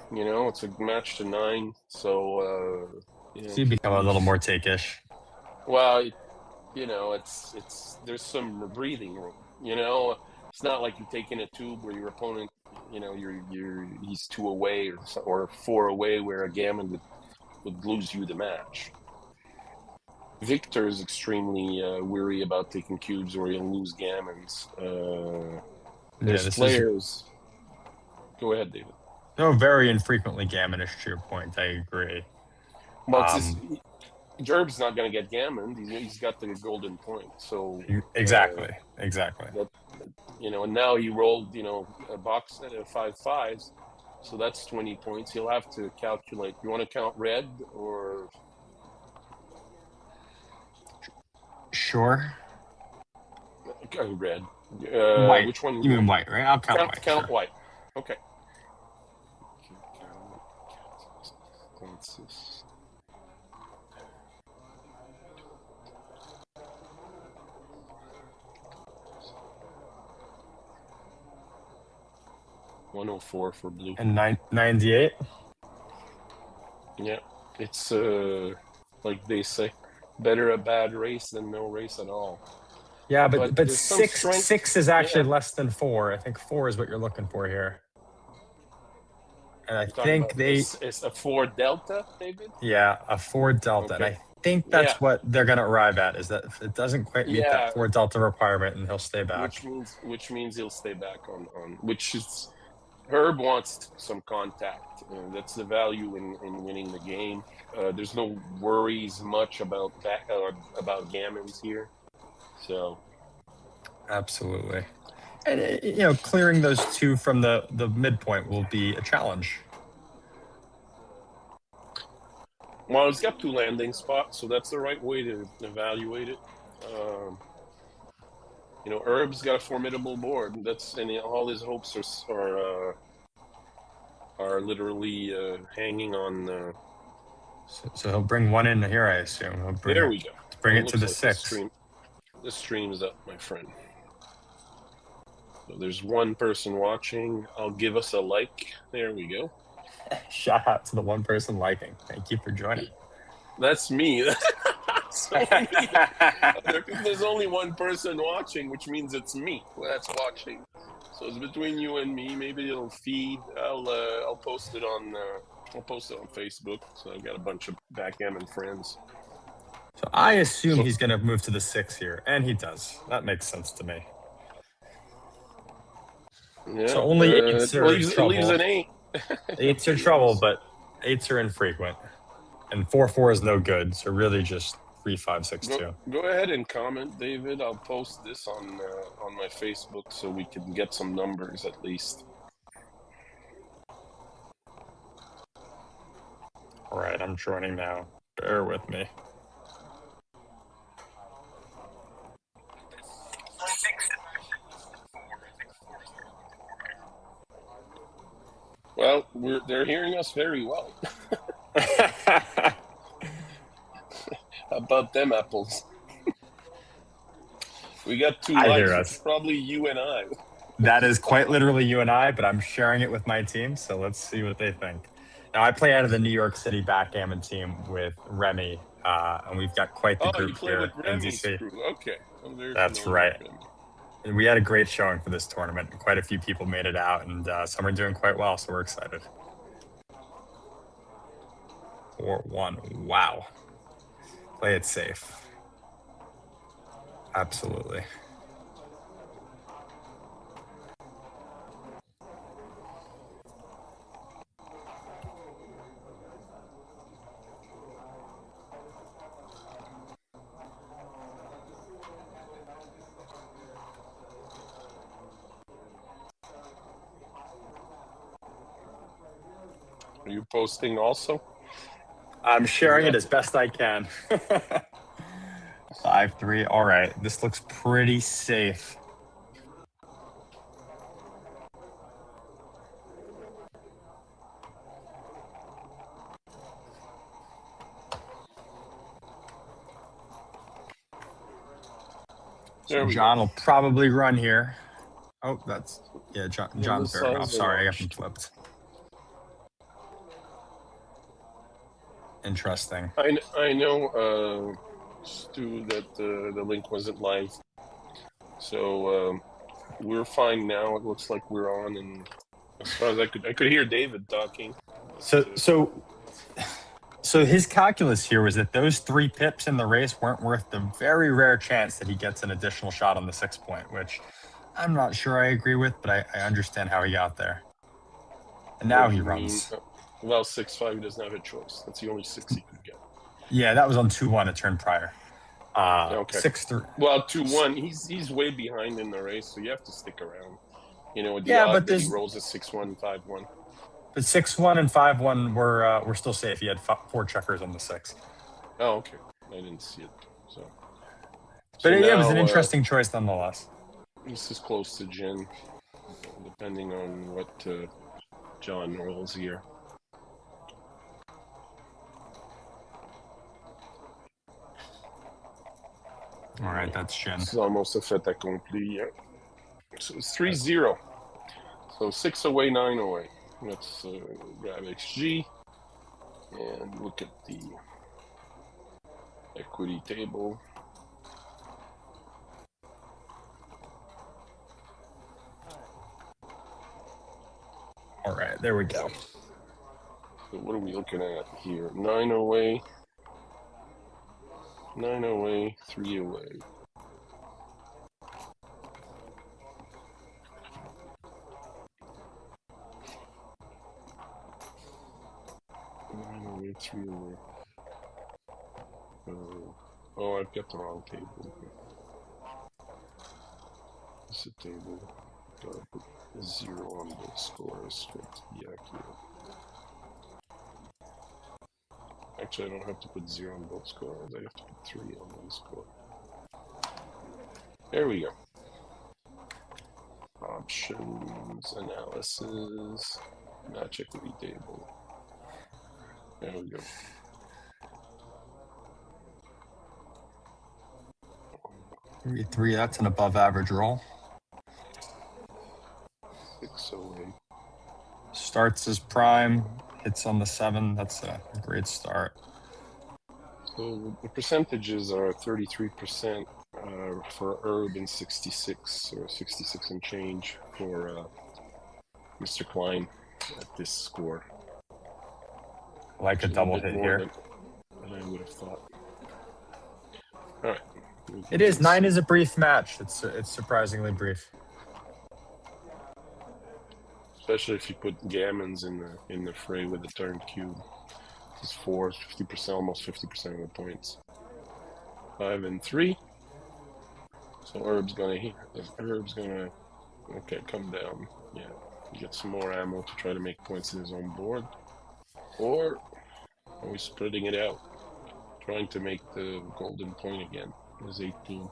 You know, it's a match to 9, so So you become a little more take-ish. well, it's there's some breathing room. It's not like you're taking a tube where your opponent, he's 2 away or 4 away, where a gammon would lose you the match. Victor is extremely weary about taking cubes or he'll lose gammons. There's players. Go ahead, David. No, very infrequently gammonish to your point. I agree. Well, Gerb's not going to get gammon. He's got the golden point. So exactly. And now he rolled, a box at 5-5s. So that's 20 points. He'll have to calculate. You want to count red or? Sure. Red. White. Which one? You mean white, right? I'll count white. Count white. Okay. 104 for blue. And 98? Yeah. It's, like they say, better a bad race than no race at all. Yeah, but six is actually less than 4. I think 4 is what you're looking for here. And I think it's a 4 delta, David? Yeah, a 4 delta. Okay. And I think that's what they're going to arrive at, is that if it doesn't quite meet that 4 delta requirement, and he'll stay back. Which means he'll stay back on which is Herb wants some contact. That's the value in winning the game. There's no worries much about gammons here. So, absolutely. And clearing those 2 from the midpoint will be a challenge. Well, he's got 2 landing spots, so that's the right way to evaluate it. Herb's got a formidable board. And all his hopes are literally hanging on. So he'll bring 1 in here, I assume. There we go. Bring it to the 6. The stream's up, my friend. So there's 1 person watching. I'll give us a like. There we go. Shout out to the 1 person liking. Thank you for joining. That's me. There's only 1 person watching, which means it's me that's watching. So it's between you and me. Maybe it'll feed. I'll post it on Facebook. So I've got a bunch of backgammon friends. So I assume he's going to move to the 6 here, and he does. That makes sense to me. Yeah, so only 8s are trouble. Leaves an 8. 8s are trouble, but 8s are infrequent. And 4-4 is no good, so really just 3-5-6-2. Go ahead and comment, David. I'll post this on my Facebook so we can get some numbers at least. All right, I'm joining now. Bear with me. Well, they're hearing us very well. How about them apples? We got 2 likes. It's probably you and I. That is quite literally you and I, but I'm sharing it with my team, so let's see what they think. Now, I play out of the New York City backgammon team with Remy, and we've got quite the group here. NZC. Okay. Well, that's right. And we had a great showing for this tournament. Quite a few people made it out, and some are doing quite well, so we're excited. 4-1. Wow. Play it safe. Absolutely. Are you posting also? I'm sharing it as best I can. 5-3. All right. This looks pretty safe. So John will probably run here. Oh, that's John Fairmouth. Sorry, I got him flipped. Interesting. I know, Stu, that the link wasn't live, so we're fine now. It looks like we're on, and as far as I could hear David talking. So his calculus here was that those 3 pips in the race weren't worth the very rare chance that he gets an additional shot on the 6 point, which I'm not sure I agree with, but I understand how he got there. And now he runs. Well, 6-5, he doesn't have a choice. That's the only 6 he could get. Yeah, that was on 2-1 a turn prior. Okay. 6-3. Well, 2-1, he's way behind in the race, so you have to stick around. You know, with the Yeah, odd but that he rolls a 6-1, 5-1. But 6-1 and 5-1 were still safe. He had 4 checkers on the 6. Oh, okay. I didn't see it. But it was an interesting choice nonetheless. This is close to Gin, depending on what John rolls here. All right, that's Gin. This is almost a fait accompli. Yeah. So it's 3-0. So 6 away, 9 away. Let's grab XG and look at the equity table. All right, there we go. So what are we looking at here? 9 away, 9 away, 3 away. Three away. Oh, I've got the wrong table. This is a table. Gotta put a 0 on both scores for it to be accurate. Actually, I don't have to put 0 on both scores. I have to put 3 on one score. There we go. Options, analysis, match equity table. There we go. Three, that's an above average roll. 6 away. Starts as prime, hits on the 7. That's a great start. So the percentages are 33% for Herb and 66 or 66 and change for Mr. Klein at this score. Like a double hit here. Than I would have thought. All right. It is. 9 is a brief match. It's surprisingly brief. Especially if you put gammons in the fray with the turn cube. It's 50%, almost 50% of the points. 5 and 3. So Herb's gonna come down. Yeah, get some more ammo to try to make points in his own board. Or are we spreading it out? Trying to make the golden point again. It was 18.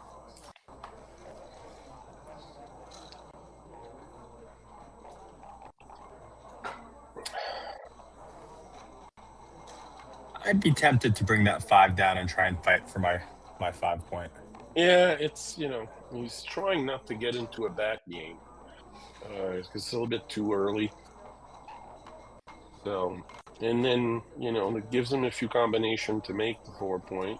I'd be tempted to bring that 5 down and try and fight for my 5 point. Yeah, it's, he's trying not to get into a back game. Because it's a little bit too early. So, and then, it gives him a few combination to make the 4 point.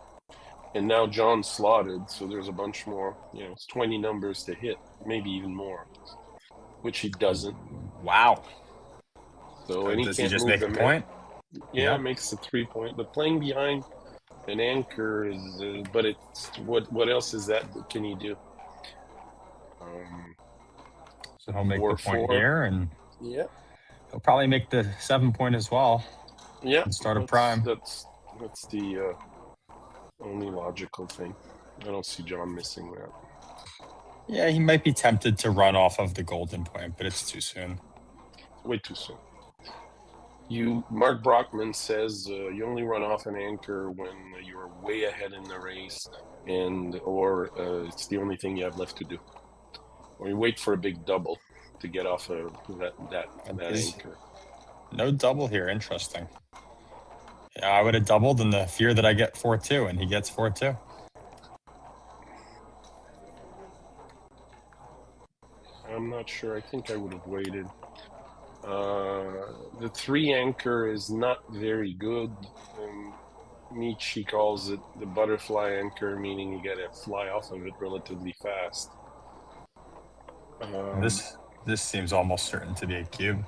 And now John's slotted, so there's a bunch more, it's 20 numbers to hit, maybe even more, which he doesn't. Wow. So, and does he just make a point? Yeah, it makes the 3 point. But playing behind an anchor is, but it's, what else is that can he do? So he'll make the point here, and yeah, he'll probably make the 7 point as well. Yeah, and start a prime. That's the only logical thing. I don't see John missing that. Yeah, he might be tempted to run off of the golden point, but it's too soon. Way too soon. Mark Brockman says you only run off an anchor when you're way ahead in the race, or it's the only thing you have left to do, or you wait for a big double to get off of that anchor. No double here. Interesting. Yeah, I would have doubled in the fear that I get 4-2, and he gets 4-2. I'm not sure. I think I would have waited. The 3 anchor is not very good. Michi calls it the butterfly anchor, meaning you got to fly off of it relatively fast. This seems almost certain to be a cube.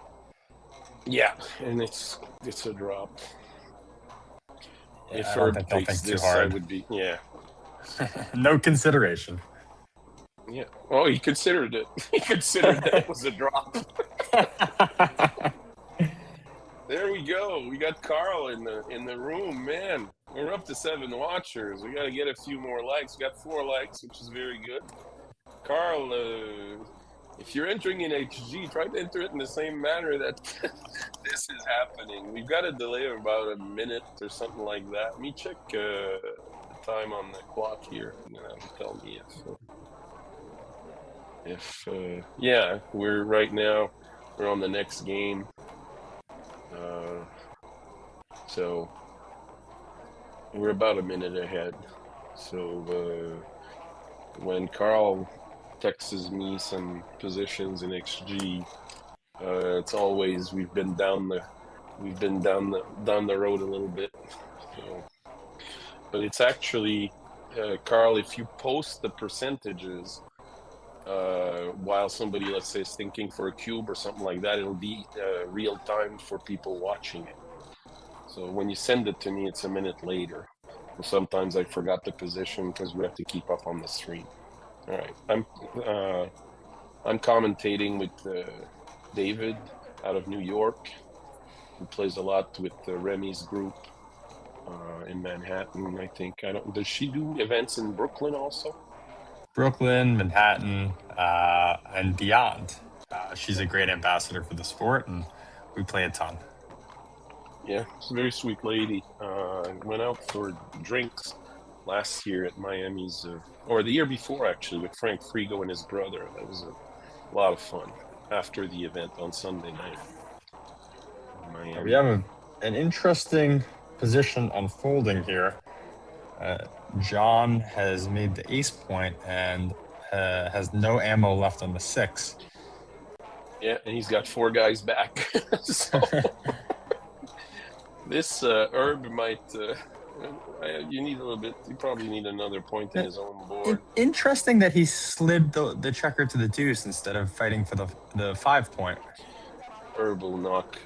Yeah, and it's a drop. Yeah, If I don't Herb think they'll takes think too this, I hard. would be, yeah. No consideration. Yeah. Oh, he considered it. He considered that it was a drop. There we go. We got Carl in the room, man. We're up to 7 watchers. We got to get a few more likes. We got 4 likes, which is very good. Carl, if you're entering in HG, try to enter it in the same manner that this is happening. We've got a delay of about a minute or something like that. Let me check the time on the clock here. Tell me if yeah, we're on the next game. So we're about a minute ahead. So when Carl texts me some positions in XG, it's always we've been down the road a little bit. So, but it's actually Carl, if you post the percentages while somebody, let's say, is thinking for a cube or something like that, it'll be real time for people watching it. So when you send it to me, it's a minute later. And sometimes I forgot the position because we have to keep up on the stream. All right, I'm commentating with David out of New York, who plays a lot with Remy's group in Manhattan. I think does she do events in Brooklyn also? Brooklyn, Manhattan, and beyond. She's a great ambassador for the sport, and we play a ton. Yeah, she's a very sweet lady. Went out for drinks last year at Miami's, or the year before actually, with Frank Frigo and his brother. That was a lot of fun after the event on Sunday night. Miami. We have an interesting position unfolding here. John has made the ace point and has no ammo left on the 6. Yeah, and he's got 4 guys back. So this Herb might. You need a little bit. You probably need another point in his own board. Interesting that he slid the checker to the deuce instead of fighting for the 5 point. Herb will knock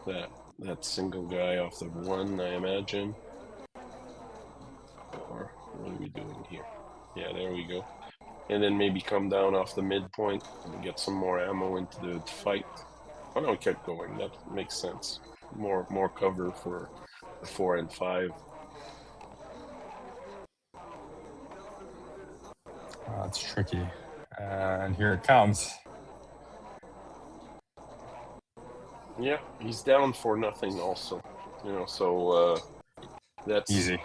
that single guy off the 1, I imagine. Or what are we doing here? Yeah, there we go. And then maybe come down off the midpoint and get some more ammo into the fight. Oh no, it kept going. That makes sense. More cover for the 4 and 5. It's tricky. And here it comes. Yeah, he's down for nothing also. So that's easy.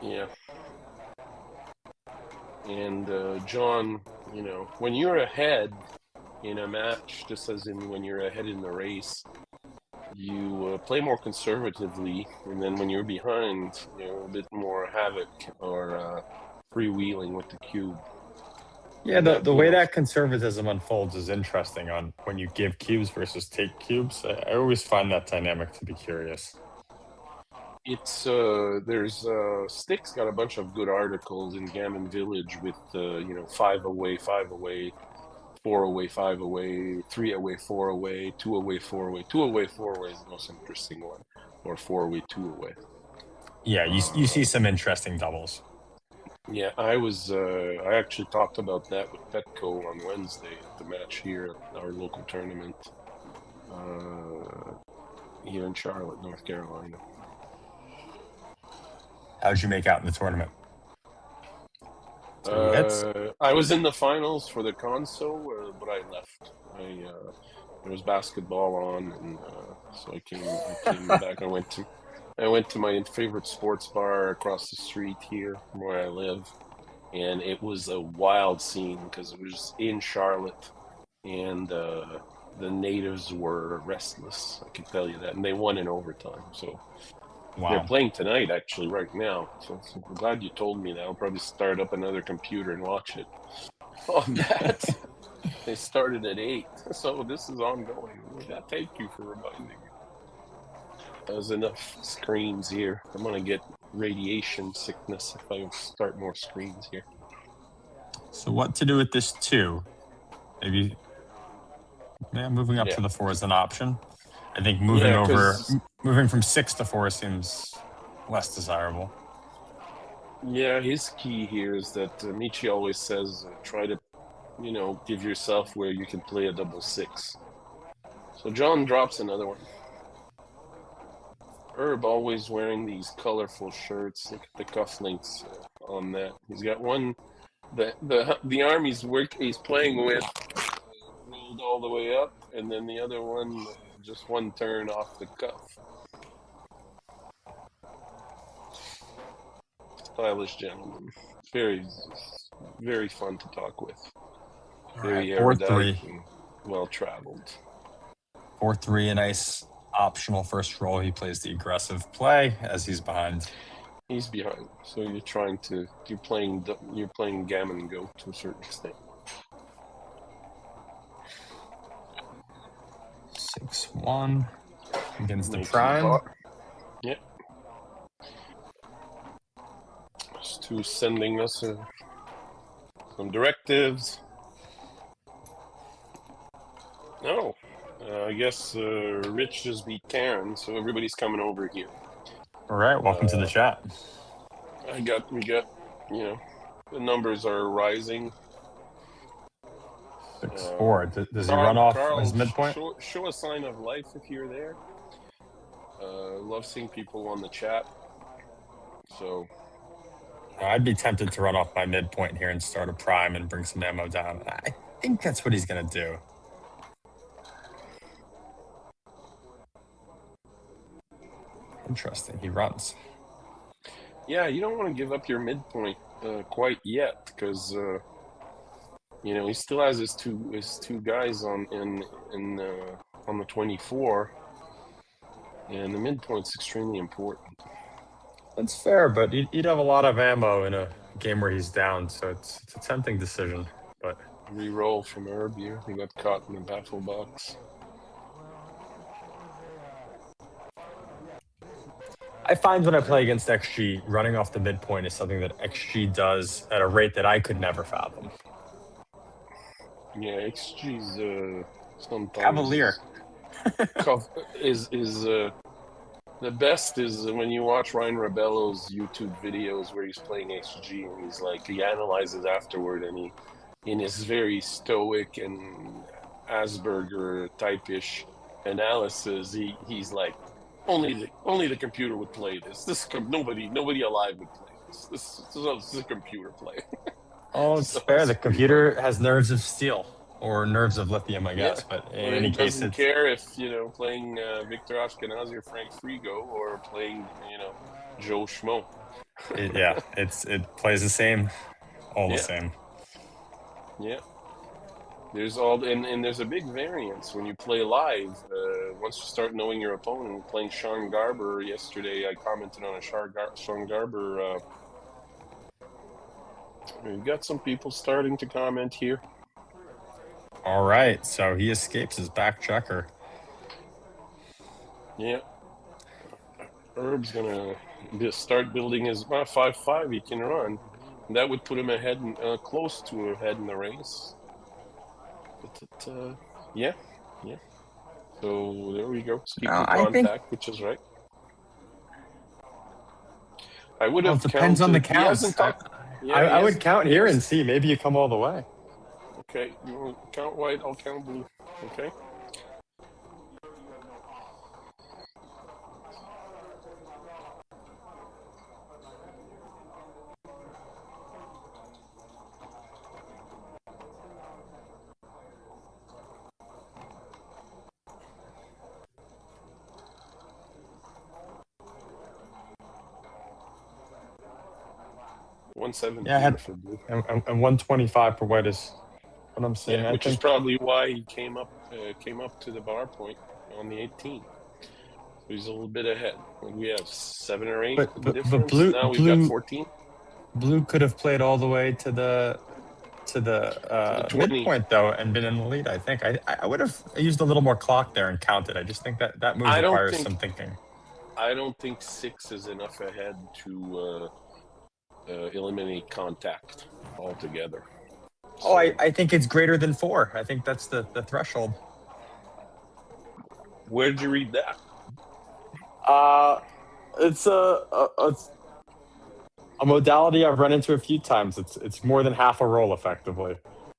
Yeah. And John, when you're ahead in a match, just as in when you're ahead in the race, you play more conservatively, and then when you're behind, a bit more havoc or freewheeling with the cube. Yeah, the way that conservatism unfolds is interesting on when you give cubes versus take cubes. I always find that dynamic to be curious. It's there's Stick's got a bunch of good articles in Gammon Village with 5 away, 5 away, 4 away, 5 away, 3 away, 4 away, 2 away, 4 away. 2 away, 4 away is the most interesting one, or 4 away, 2 away. Yeah, you see some interesting doubles. Yeah, I actually talked about that with Petco on Wednesday at the match here at our local tournament here in Charlotte, North Carolina. How'd you make out in the tournament? I was in the finals for the console, but I left. There was basketball on, and so I came back. I went to my favorite sports bar across the street here from where I live, and it was a wild scene because it was in Charlotte, and the natives were restless. I can tell you that, and they won in overtime. So. Wow. They're playing tonight, actually, right now. So I'm glad you told me that. I'll probably start up another computer and watch it. On that, they started at 8, so this is ongoing. Yeah, thank you for reminding me. There's enough screens here. I'm gonna get radiation sickness if I start more screens here. So what to do with this 2? Maybe moving up to the 4 is an option. I think moving from 6 to 4 seems less desirable. Yeah, his key here is that Michi always says, try to, give yourself where you can play a double 6. So John drops another one. Herb always wearing these colorful shirts. Look at the cufflinks on that. He's got one, the arm he's playing with rolled all the way up, and then the other one just one turn off the cuff. Stylish gentleman. Very, very fun to talk with. Very erudite and well-traveled. 4-3, a nice optional first roll. He plays the aggressive play as he's behind. He's behind, so you're playing gammon go to a certain extent. 6-1 against the prime. Yep. To sending us some directives. No, I guess Rich just beat Karen, so everybody's coming over here. All right, welcome to the chat. We got, the numbers are rising. 6-4. Does he run off his midpoint? Show a sign of life if you're there. Love seeing people on the chat. So. I'd be tempted to run off my midpoint here and start a prime and bring some ammo down. I think that's what he's going to do. Interesting. He runs. Yeah, you don't want to give up your midpoint quite yet because he still has his two guys on the 24, and the midpoint's extremely important. That's fair, but he'd have a lot of ammo in a game where he's down, so it's a tempting decision. But re-roll from Herb here. He got caught in the baffle box. I find when I play against XG, running off the midpoint is something that XG does at a rate that I could never fathom. Yeah, XG's sometimes cavalier. is the best is when you watch Ryan Rebello's YouTube videos where he's playing XG and he analyzes afterward, and he, in his very stoic and Asperger type-ish analysis, he's like, only the computer would play this. Nobody alive would play this. This is a computer play. Oh, it's fair. The computer has nerves of steel. Or nerves of lithium, I guess. Yeah. But in any case, doesn't care if playing Victor Ashkenazi or Frank Frigo or playing Joe Schmo. It plays the same, the same. Yeah, there's and there's a big variance when you play live. Once you start knowing your opponent, playing Sean Garber yesterday, I commented on a Sean Garber. We've got some people starting to comment here. All right, so he escapes his back checker. Yeah. Herb's going to start building his 5-5 he can run. And that would put him ahead, close to ahead in the race. But yeah. So there we go. Keep in contact, which is right. I would have depends on the count. I would count here and see. Maybe you come all the way. Okay, you count white, I'll count blue. Okay. $170 for blue. And 125 for white is what I'm saying. Yeah, which is probably why he came up to the bar point on the 18. So he's a little bit ahead. We have 7 or 8 difference. Blue, now we've got 14. Blue could have played all the way to the midpoint though and been in the lead. I think I would have used a little more clock there and counted. I just think that move requires some thinking. I don't think 6 is enough ahead to eliminate contact altogether. Oh, I think it's greater than 4. I think that's the threshold. Where did you read that? It's a modality I've run into a few times. It's more than half a roll, effectively.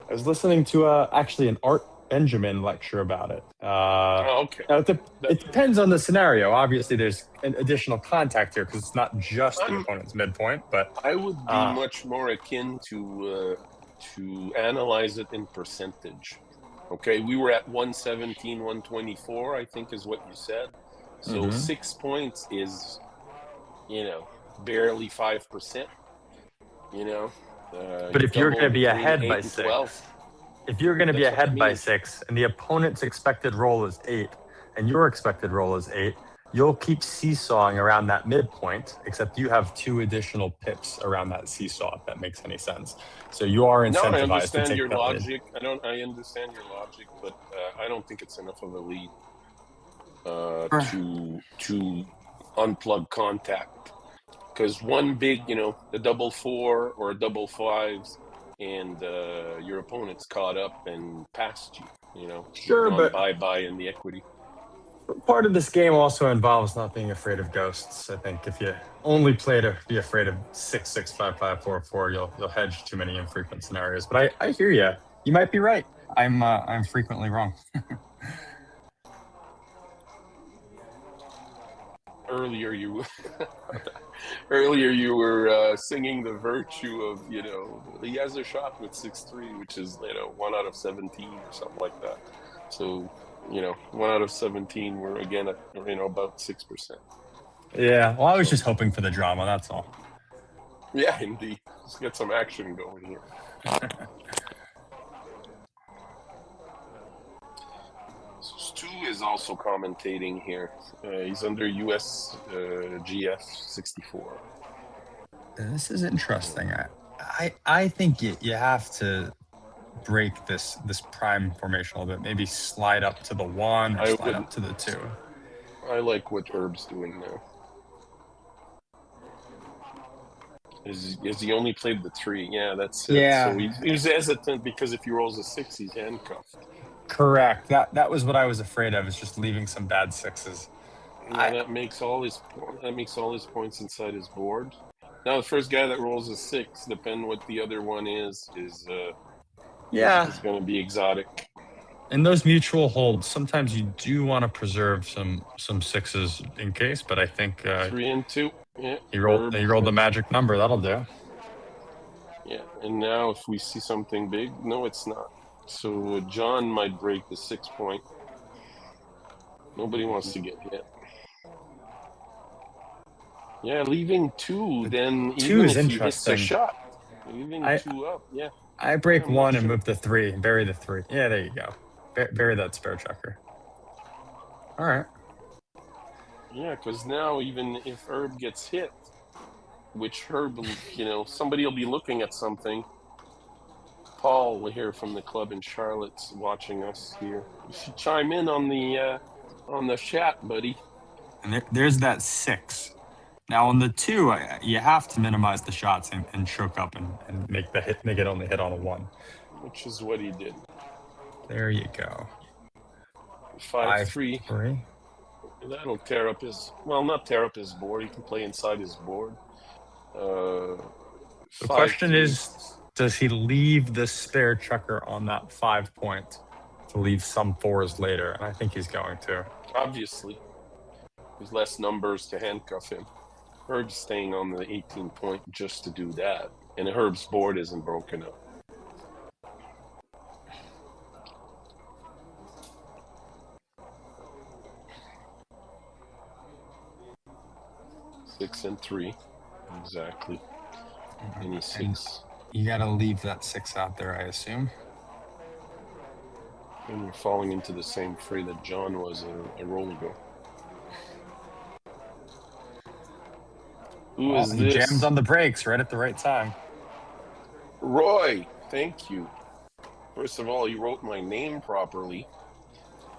I was listening to actually an Art Benjamin lecture about it. Okay. Now it depends on the scenario. Obviously, there's an additional contact here because it's not just the opponent's midpoint. But I would be much more akin to analyze it in percentage. Okay, we were at 117, 124, I think is what you said. So 6 points is, barely 5%. But if you're going to be ahead by 6, if you're going to be ahead by 6, and the opponent's expected roll is 8, and your expected roll is 8, you'll keep seesawing around that midpoint, except you have 2 additional pips around that seesaw, if that makes any sense. So you are incentivized I understand to take your that logic. lead. I understand your logic, but I don't think it's enough of a lead to unplug contact. Because one big, a double 4 or a double 5s, and your opponent's caught up and passed you. Sure, but bye in the equity. Part of this game also involves not being afraid of ghosts. I think if you only play to be afraid of 6, 6, 5, 5, 4, 4, you'll hedge too many infrequent scenarios. But I hear you. You might be right. I'm frequently wrong. Earlier you were singing the virtue of, he has a shot with 6-3, which is 1 out of 17 or something like that. So 1 out of 17, we're again at about 6%. Yeah, well, I was just hoping for the drama, that's all. Yeah, indeed. Let's get some action going here. Stu is also commentating here. He's under US GF 64. This is interesting. I think you have to break this prime formation a little bit. Maybe slide up to the 1 or slide up to the 2. I like what Herb's doing now. Is he only played the 3? Yeah, that's it. Yeah. So he's hesitant because if he rolls a 6, he's handcuffed. Correct. That was what I was afraid of, is just leaving some bad 6s. Yeah, that makes all his points inside his board. Now the first guy that rolls a 6, depending what the other one is going to be exotic. In those mutual holds, sometimes you do want to preserve some 6s in case, but I think 3 and 2. Yeah. He rolled the magic number. That'll do. Yeah, and now if we see something big, no, it's not. So John might break the 6 point. Nobody wants to get hit. Yeah, leaving 2, then 2 even is if interesting. He hits a shot, leaving 2 up, yeah. I break 1 and move the 3, bury the 3. Yeah, there you go. Bury that spare checker. All right. Yeah, because now even if Herb gets hit, which Herb, somebody will be looking at something. Paul here from the club in Charlotte's watching us here. You should chime in on the chat, buddy. And there's that 6. Now on the 2, you have to minimize the shots and choke up and make it only hit on a 1. Which is what he did. There you go. 5-3. That'll tear up not tear up his board. He can play inside his board. The question is, does he leave the spare checker on that 5 point to leave some 4s later? And I think he's going to. Obviously. There's less numbers to handcuff him. Herb's staying on the 18 point just to do that. And Herb's board isn't broken up. Six and 3. Exactly. Any 6. You got to leave that 6 out there, I assume. And we're falling into the same fray that John was a roll ago. Who is this? He jammed on the brakes right at the right time. Roy, thank you. First of all, he wrote my name properly.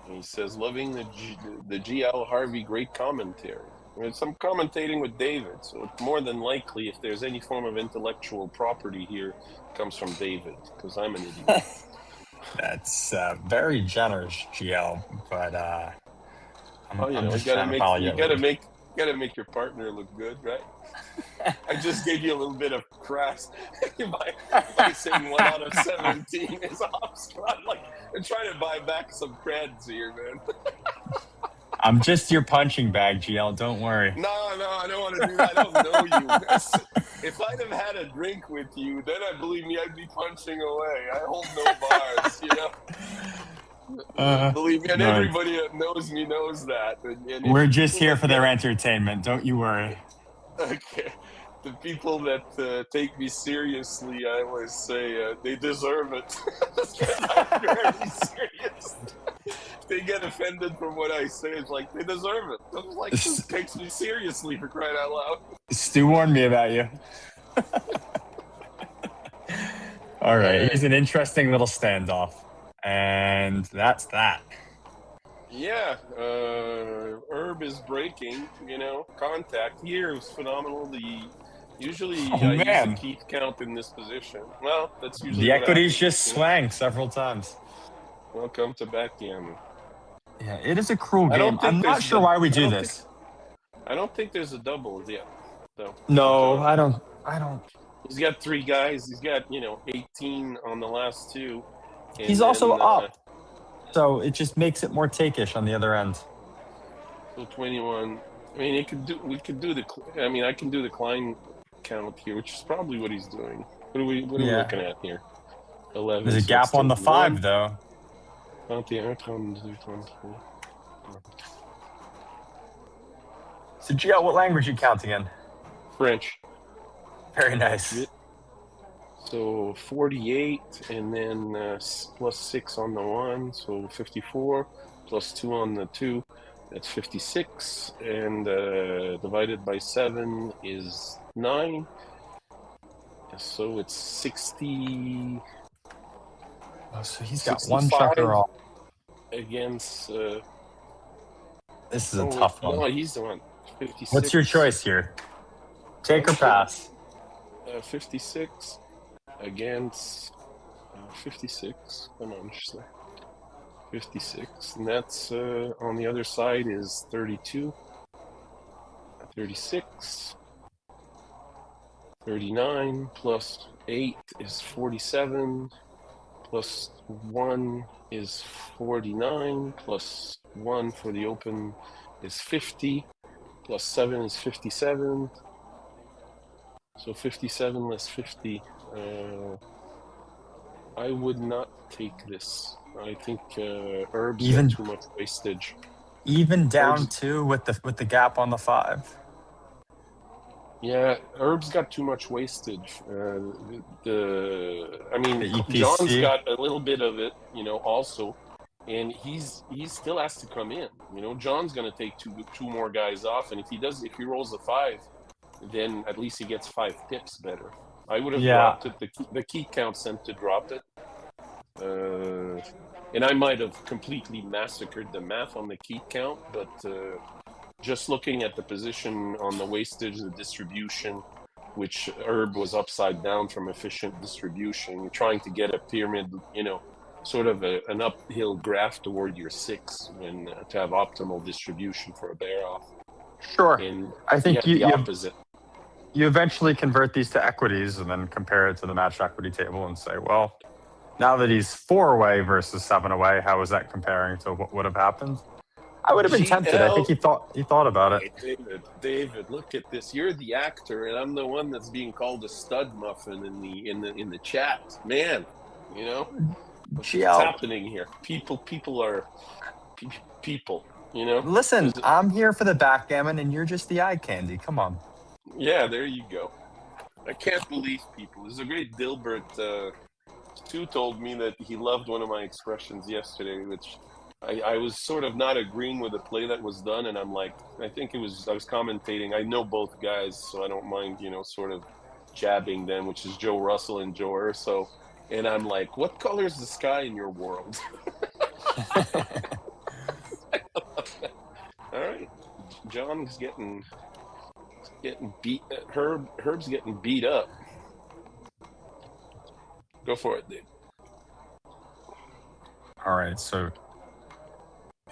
And he says, loving the GL Harvey great commentary. I'm commentating with David, so it's more than likely if there's any form of intellectual property here, it comes from David, because I'm an idiot. That's very generous, GL, but I'm just trying to follow you your gotta lead. make your partner look good, right? I just gave you a little bit of crass by saying 1 out of 17 is off spot. Like, I'm trying to buy back some creds here, man. I'm just your punching bag, GL. Don't worry. No, I don't want to do that. I don't know you. If I'd have had a drink with you, then believe me, I'd be punching away. I hold no bars, believe me, and no, everybody that knows me knows that. And we're just here for their entertainment. Don't you worry. Okay. The people that take me seriously, I always say they deserve it. I'm very serious. They get offended from what I say. It's like they deserve it. I'm like, this takes me seriously, for crying out loud. Stu warned me about you. All right, here's an interesting little standoff, and that's that. Yeah, Herb is breaking. Contact here is phenomenal. Usually I use the keep count in this position. Well, that's usually the equities just swang several times. Welcome to backgammon. Yeah, it is a cruel game. I'm not sure why we do this. I don't think there's a double yet, though. No, I don't. He's got 3 guys. He's got 18 on the last 2. He's also up, so it just makes it more take-ish on the other end. So 21. I mean, I can do the Klein count here, which is probably what he's doing. What are we looking at here? 11. There's a gap on the 5, though. So, Gio, what language are you counting in? French. Very nice. So 48, and then plus 6 on the 1, so 54, plus 2 on the 2, that's 56, and divided by 7 is 9. So it's 60. Oh, so he's got 1 chucker off. Against. This is a tough one. No, he's the one. 56. What's your choice here? Take or pass? 56 against 56. Come on, 56. And that's on the other side is 32. 36. 39 plus 8 is 47. Plus 1 is 49, plus 1 for the open is 50, plus 7 is 57. So 57 less 50. I would not take this. I think Herb's got too much wastage. Even down 2 with the gap on the 5. Yeah, Herb's got too much wastage. John's got a little bit of it, also, and he still has to come in. John's going to take two more guys off, and if he rolls a 5, then at least he gets 5 pips better. I would have dropped it. The key count sent to drop it, and I might have completely massacred the math on the key count, but. Just looking at the position on the wastage, the distribution, which Herb was upside down from efficient distribution, you're trying to get a pyramid, sort of an uphill graph toward your 6 when to have optimal distribution for a bear off. Sure. And I think the opposite. You eventually convert these to equities and then compare it to the matched equity table and say, well, now that he's 4 away versus 7 away, how is that comparing to what would have happened? I would have been tempted. I think he thought about it. David, look at this. You're the actor, and I'm the one that's being called a stud muffin in the chat. Man, what's happening here? People are people. Listen, I'm here for the backgammon, and you're just the eye candy. Come on. Yeah, there you go. I can't believe people. There's a great Dilbert. Stu told me that he loved one of my expressions yesterday, which. I was sort of not agreeing with the play that was done, and I'm like, I was commentating. I know both guys, so I don't mind, sort of jabbing them, which is Joe Russell and Joe Urso. And I'm like, what color is the sky in your world? All right. John's getting beat. Herb's getting beat up. Go for it, Dave. All right, so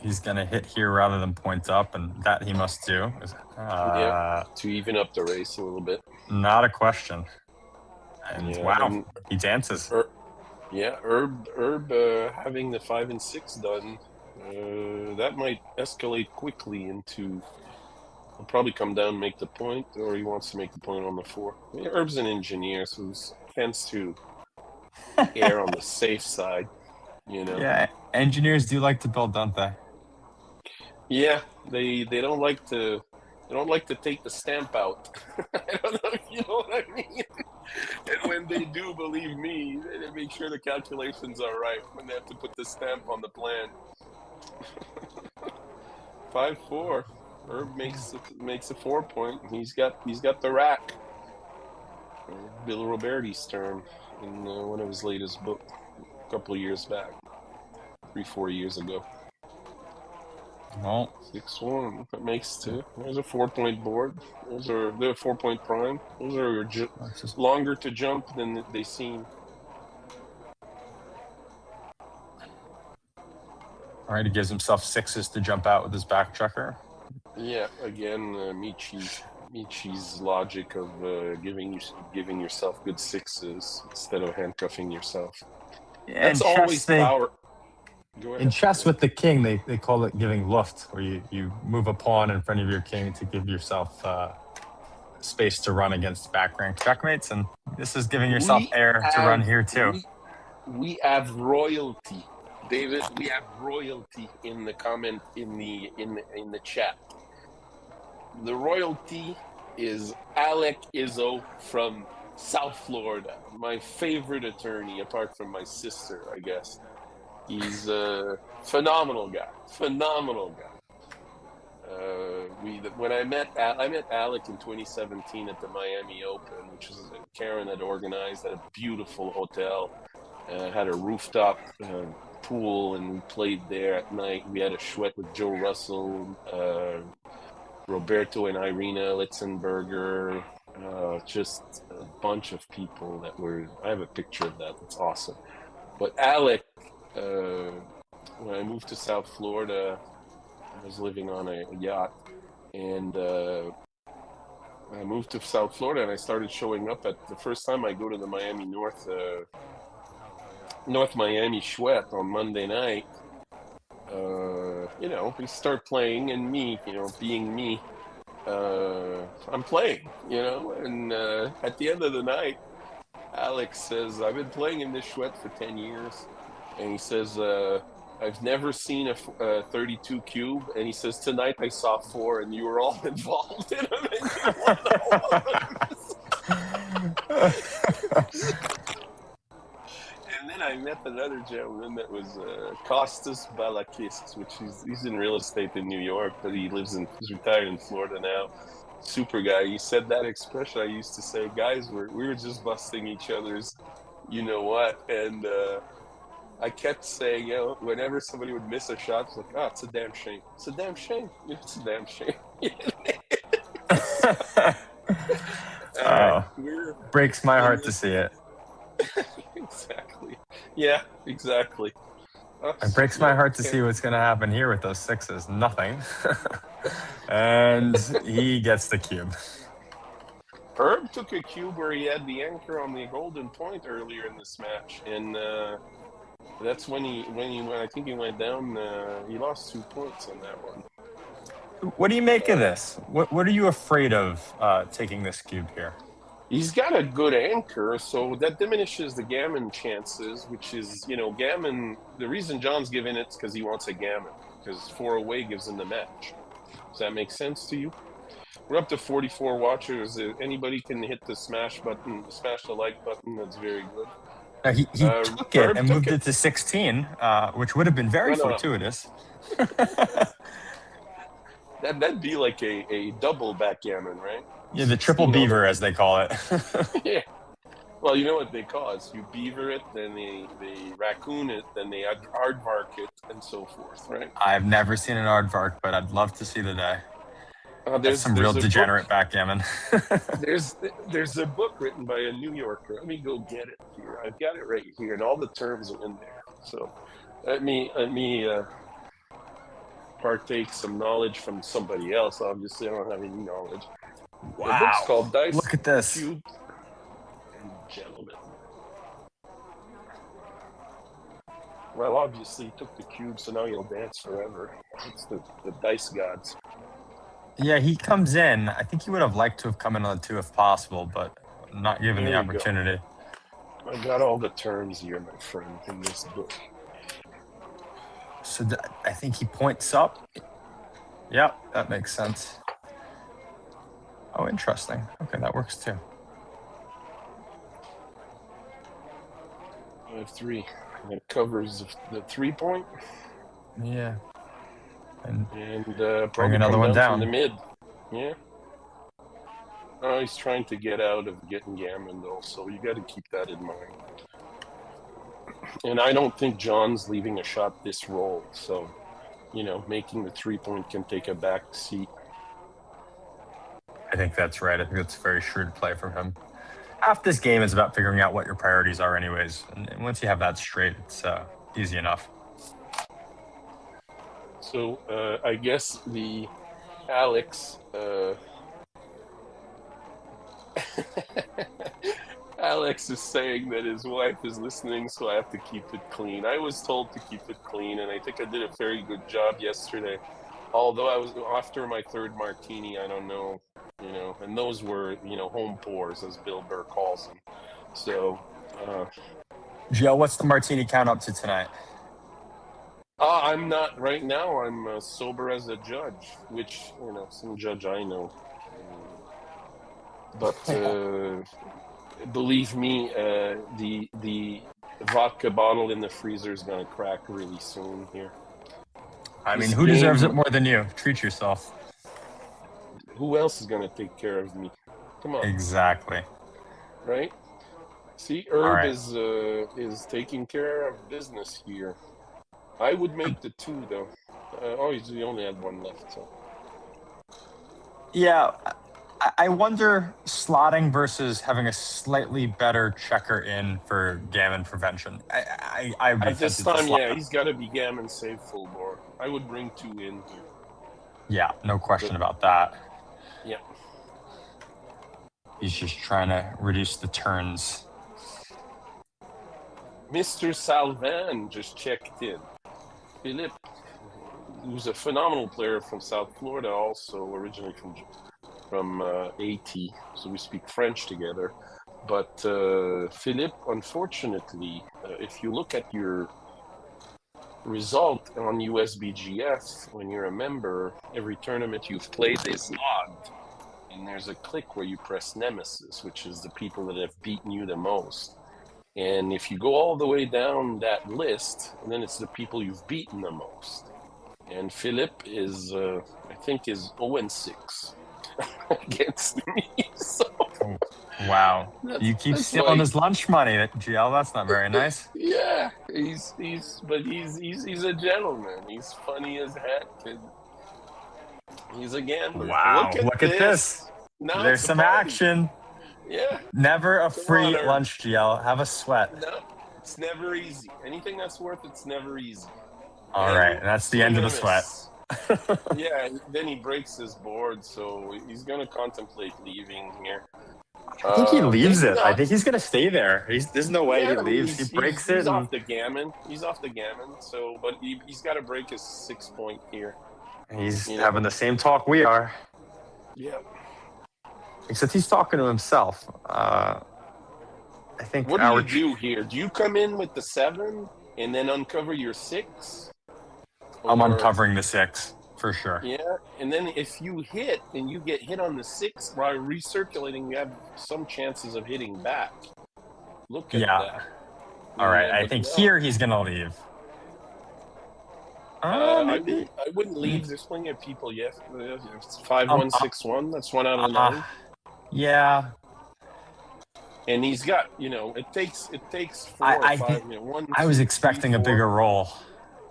he's going to hit here rather than point up, and that he must do. Yeah, to even up the race a little bit. Not a question. And Yeah, wow, and he dances. Herb having the 5 and 6 done, that might escalate quickly into. He'll probably come down and make the point, or he wants to make the point on the 4. I mean, Herb's an engineer, so he tends to err on the safe side, you know. Yeah, engineers do like to build, don't they? Yeah, they don't like to take the stamp out. I don't know if you know what I mean. And when they do, believe me, they make sure the calculations are right when they have to put the stamp on the plan. 5-4. Herb makes a 4 point. He's got the rack. Bill Roberti's term in one of his latest book a couple of years back, 3-4 years ago. Well, 6-1. That makes 2. There's a 4 point board. They're a 4 point prime. Those are longer to jump than they seem. all right, he gives himself 6s to jump out with his back checker. Yeah, again, Michi's logic of giving yourself good 6s instead of handcuffing yourself. Yeah, That's always power. In chess with the king, they call it giving luft, where you move a pawn in front of your king to give yourself space to run against back rank checkmates, and this is giving yourself air to run here too. We have royalty, David. We have royalty in the comment in the chat. The royalty is Alec Izzo from South Florida, my favorite attorney, apart from my sister, I guess. He's a phenomenal guy. When I met Alec in 2017 at the Miami Open, which is Karen had organized at a beautiful hotel, had a rooftop pool, and we played there at night. We had a chouette with Joe Russell, Roberto and Irina Litzenberger, just a bunch of people that were. I have a picture of that. It's awesome. But Alec. When I moved to South Florida, I was living on a yacht, and I moved to South Florida, and I started showing up at the first time I go to the Miami North Miami Chouette on Monday night. We start playing, and me, being me, I'm playing, and at the end of the night, Alex says, I've been playing in this Chouette for 10 years. And he says, I've never seen a 32 cube. And he says, tonight I saw 4, and you were all involved in them. And then I met another gentleman that was Costas Balakis, which he's in real estate in New York, but he's retired in Florida now. Super guy. He said that expression I used to say, guys, we were just busting each other's, you know what, and I kept saying, whenever somebody would miss a shot, it's like, it's a damn shame. It's a damn shame. It's a damn shame. Breaks my heart to see it. Exactly. Yeah, exactly. It breaks my heart to see what's going to happen here with those 6s. Nothing. And he gets the cube. Herb took a cube where he had the anchor on the golden point earlier in this match, and that's when I think he went down. He lost 2 points on that one. What do you make of this? What are you afraid of taking this cube here? He's got a good anchor, so that diminishes the gammon chances, which is, gammon. The reason John's giving it's because he wants a gammon, because 4 away gives him the match. Does that make sense to you? We're up to 44 watchers. If anybody can hit the smash button, smash the like button, that's very good. He took it and moved it to 16, which would have been very fortuitous. That'd be like a double backgammon, right? Yeah, the triple beaver, as they call it. Yeah. Well, you know what they call it. You beaver it, then they raccoon it, then they aardvark it, and so forth, right? I've never seen an aardvark, but I'd love to see the day. That's some real degenerate backgammon. There's a book written by a New Yorker. Let me go get it here. I've got it right here, and all the terms are in there. So let me partake some knowledge from somebody else. Obviously, I don't have any knowledge. Wow! The book's called Dice. Look at this, Cubes, and Gentlemen. Well, obviously, he took the cube, so now he'll dance forever. It's the dice gods. Yeah, he comes in. I think he would have liked to have come in on the 2 if possible, but not given the opportunity. I got all the terms here, my friend, in this book. So I think he points up. Yep, that makes sense. Oh, interesting. Okay, that works too. I have 3. That covers the 3-point. Yeah. And bring another one down from the mid. Yeah. Oh, he's trying to get out of getting gammoned, though, so you got to keep that in mind. And I don't think John's leaving a shot this roll, so making the 3-point can take a back seat. I think that's right. I think that's a very shrewd play from him. Half this game is about figuring out what your priorities are anyways. And once you have that straight, it's easy enough. So I guess the Alex Alex is saying that his wife is listening, so I have to keep it clean. I was told to keep it clean, and I think I did a very good job yesterday. Although I was after my 3rd martini, I don't know, and those were, home pours, as Bill Burr calls them. So, Joe, what's the martini count up to tonight? I'm not right now. I'm sober as a judge, which, some judge I know. But believe me, the vodka bottle in the freezer is going to crack really soon here. I mean, who deserves it more than you? Treat yourself. Who else is going to take care of me? Come on. Exactly. Right? See, Herb is taking care of business here. I would make the 2, though. He only had 1 left. So. Yeah, I wonder slotting versus having a slightly better checker in for gammon prevention. At this time, he's got to be gammon save full board. I would bring 2 in here. Yeah, no question about that. Yeah. He's just trying to reduce the turns. Mr. Salvan just checked in. Philippe, who's a phenomenal player from South Florida, also originally from AT, so we speak French together. But Philippe, unfortunately, if you look at your result on USBGF, when you're a member, every tournament you've played is logged. And there's a click where you press Nemesis, which is the people that have beaten you the most. And if you go all the way down that list, then it's the people you've beaten the most. And Philippe is, I think, is 0-6 against me. So, wow. You keep stealing his lunch money, GL. That's not very nice. Yeah, he's a gentleman. He's funny as heck. And he's a gambler. Wow, look at this. Now there's some action. Yeah. Never a free lunch, GL. Have a sweat. No, it's never easy. Anything that's worth it's never easy. All right, that's the end of the sweat. Yeah, then he breaks his board, so he's going to contemplate leaving here. I think he leaves it. I think he's going to stay there. There's no way he leaves. He breaks it. He's off the gammon. He's off the gammon, so, but he's got to break his 6-point here. He's having the same talk we are. Yeah. Except he's talking to himself. I think. What do you do here? Do you come in with the 7 and then uncover your 6? I'm uncovering the 6 for sure. Yeah, and then if you hit and you get hit on the 6 while recirculating, you have some chances of hitting back. Look at that. All right, I think here he's gonna leave. I wouldn't leave. There's plenty of people. Yes, it's 5-1, 6-1. That's 1 out of 9. Yeah. And he's got, it takes 4 or 5. I was expecting a bigger roll.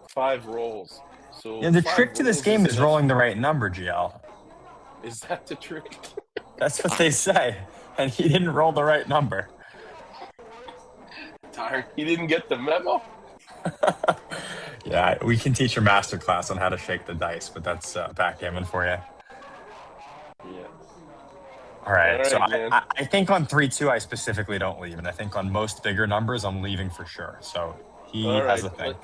5 rolls. So the trick to this game is rolling the right number, GL. Is that the trick? That's what they say. And he didn't roll the right number. Darn, he didn't get the memo. Yeah, we can teach a master class on how to shake the dice, but that's backgammon for you. Yeah. All right, so man. I think on 3-2, I specifically don't leave, and I think on most bigger numbers, I'm leaving for sure. So he has a thing.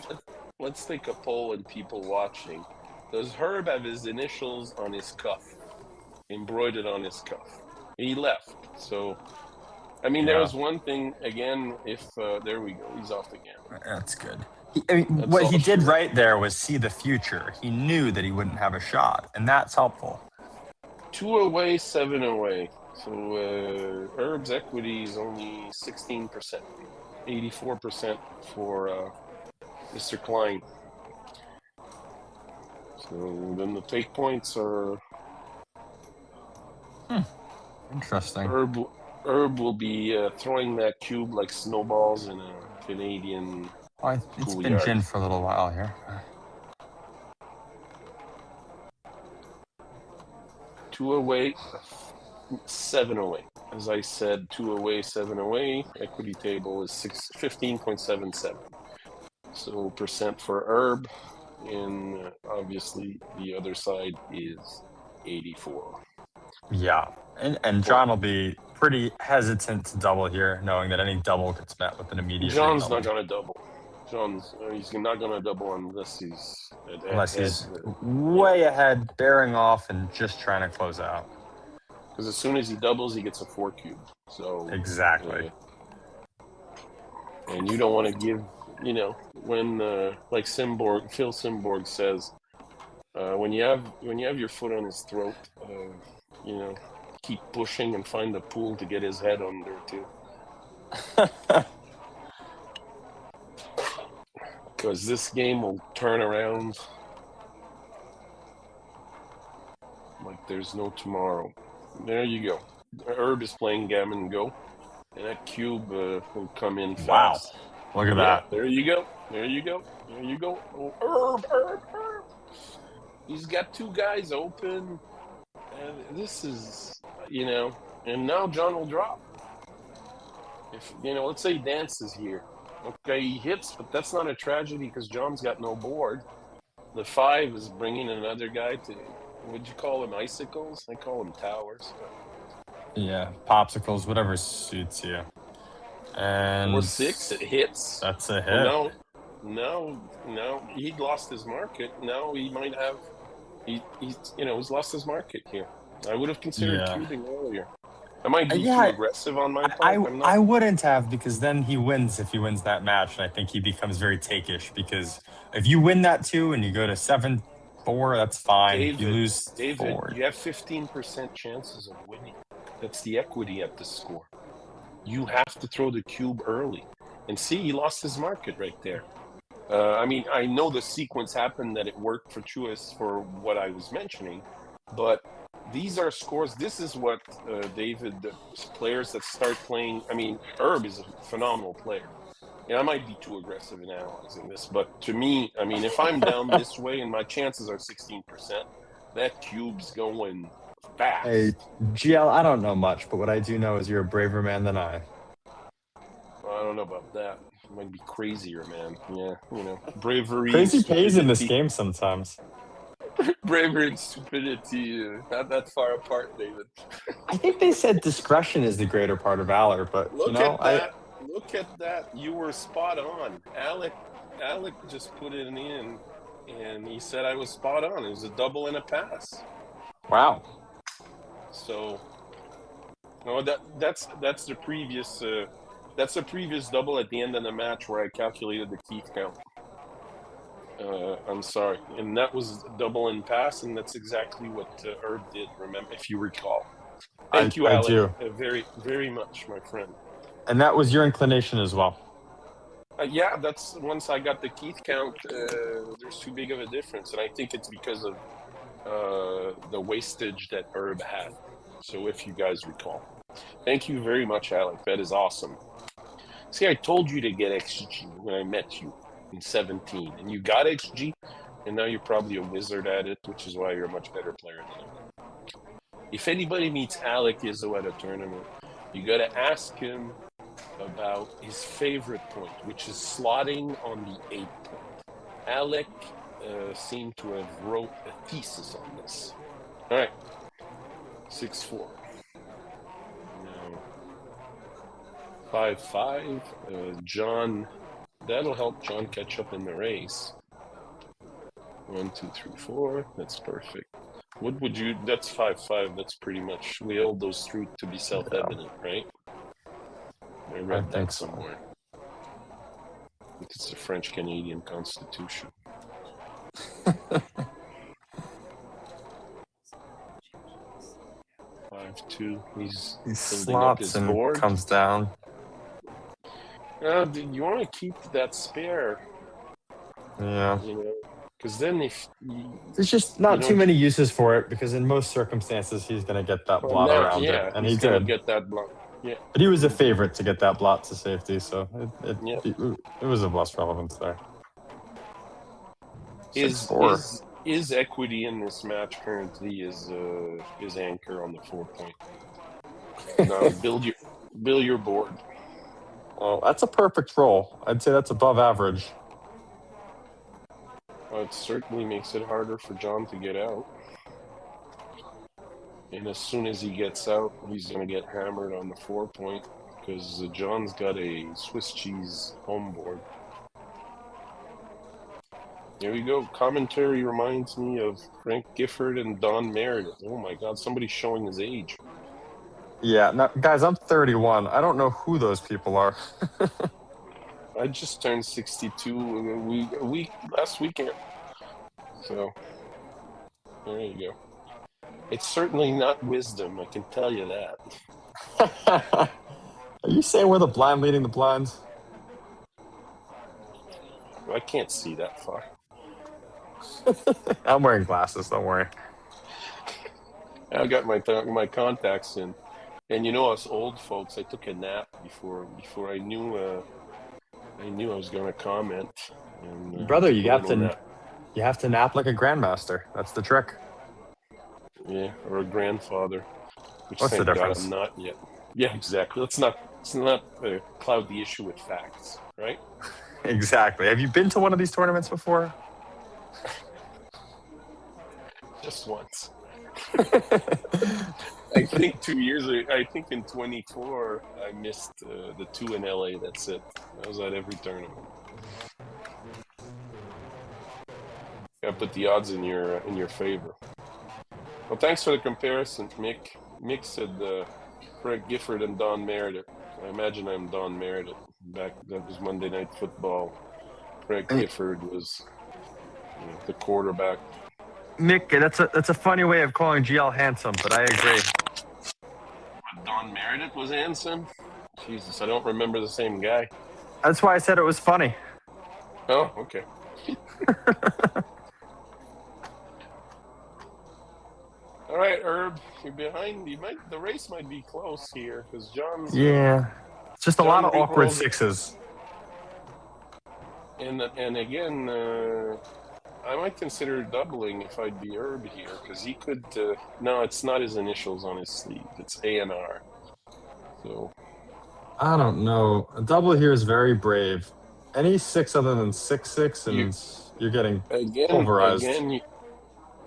Let's take a poll and people watching. Does Herb have his initials on his cuff, embroidered on his cuff? He left, so I mean, there was one thing again. If there we go, he's off the gamut. That's good. What he did right there was see the future. He knew that he wouldn't have a shot, and that's helpful. 2 away, 7 away. So Herb's equity is only 16%, 84% for Mr. Klein. So then the take points are interesting. Herb will be throwing that cube like snowballs in a Canadian. It's been gin for a little while here. 2 away, 7 away. As I said, 2 away, 7 away. Equity table is 15.77. So percent for Herb, and obviously the other side is 84. Yeah, and John will be pretty hesitant to double here, knowing that any double gets met with an immediate. John's not going to double. He's not going to double unless he's way ahead, bearing off, and just trying to close out. Because as soon as he doubles, he gets a 4 cube. So exactly. And you don't want to give, when like Phil Simborg says, when you have your foot on his throat, keep pushing and find the pool to get his head under too. Because this game will turn around like there's no tomorrow. There you go. Herb is playing Gammon Go, and that cube will come in fast. Wow. Look at that. There you go. Oh, Herb. He's got 2 guys open. And this is, and now John will drop. If, let's say he dances here. Okay, he hits, but that's not a tragedy because John's got no board. The 5 is bringing another guy to, would you call them icicles? I call them towers. Yeah, popsicles, whatever suits you. And or 6, it hits. That's a hit. Well, no, he'd lost his market. Now he might have, he's lost his market here. I would have considered cubing earlier. I might be too aggressive on my part. I wouldn't have, because then he wins if he wins that match, and I think he becomes very take-ish, because if you win that 2 and you go to 7-4, that's fine. David, if you lose David, 4. You have 15% chances of winning. That's the equity at the score. You have to throw the cube early. And see, he lost his market right there. I know the sequence happened that it worked fortuitous for what I was mentioning, but these are scores. This is what, David, the players that start playing, Herb is a phenomenal player. And I might be too aggressive in analyzing this, but to me, if I'm down this way and my chances are 16%, that cube's going fast. Hey, GL, I don't know much, but what I do know is you're a braver man than I. I don't know about that. It might be crazier, man. Yeah, bravery. Crazy pays in this game sometimes. Bravery and stupidity, not that far apart, David. I think they said discretion is the greater part of valor, but Look at that. You were spot on. Alec just put it in, and he said I was spot on. It was a double and a pass. Wow. So, no, that's the previous. That's a previous double at the end of the match where I calculated the teeth count. I'm sorry. And that was double and pass, and that's exactly what Herb did, remember, if you recall. Thank you, Alec. I do. Very, very much, my friend. And that was your inclination as well? Yeah, that's once I got the teeth count, there's too big of a difference. And I think it's because of the wastage that Herb had. So if you guys recall. Thank you very much, Alec. That is awesome. See, I told you to get XG when I met you in 17, and you got XG, and now you're probably a wizard at it, which is why you're a much better player than I am. If anybody meets Alec Izzo at a tournament, you got to ask him about his favorite point, which is slotting on the 8 point. Alec seemed to have wrote a thesis on this. All right, 6-4. Now 5-5. John, that'll help John catch up in the race. 1, 2, 3, 4. That's perfect. What would you? That's 5-5. That's pretty much. We hold those through to be self-evident, right? I read that somewhere. I think it's the French-Canadian Constitution. 5-2. He's slots and board. Comes down. You want to keep that spare. Yeah. You know, because then if there's just not too many uses for it, because in most circumstances he's going to get that blot around it, and he did get that blot. Yeah, but he was a favorite to get that blot to safety, so it was of less relevance there. Is equity in this match currently is anchor on the 4 point. Now build your board. Well, that's a perfect roll. I'd say that's above average. Well, it certainly makes it harder for John to get out. And as soon as he gets out, he's going to get hammered on the 4 point, because John's got a Swiss cheese home board. There we go. Commentary reminds me of Frank Gifford and Don Meredith. Oh my God, somebody's showing his age. Yeah, now, guys, I'm 31. I don't know who those people are. I just turned 62 last weekend. So, there you go. It's certainly not wisdom, I can tell you that. Are you saying we're the blind leading the blinds? I can't see that far. I'm wearing glasses, don't worry. I got my contacts in. And you know, us old folks, I took a nap before I knew I was going to comment. And, brother, you have to nap like a grandmaster. That's the trick. Yeah, or a grandfather. What's the difference? I'm not yet. Yeah, exactly. Let's not cloud the issue with facts, right? Exactly. Have you been to one of these tournaments before? Just once. I think 2 years ago, I think in 24, I missed the 2 in LA. That's it. I was at every tournament. Gotta put the odds in your favor. Well, thanks for the comparison, Mick. Mick said Frank Gifford and Don Meredith. I imagine I'm Don Meredith. That was Monday Night Football. Frank Gifford was the quarterback. Mick, that's a funny way of calling GL handsome, but I agree. Don Meredith was handsome? Jesus, I don't remember the same guy. That's why I said it was funny. Oh, okay. All right, Herb, you're behind. The race might be close here because John's. Yeah, it's just a lot of awkward sixes. And again, I might consider doubling if I'd be Herb here, because he could. No, it's not his initials on his sleeve. It's A&R. So. I don't know. A double here is very brave. Any 6 other than 6-6, and you're getting pulverized. Again,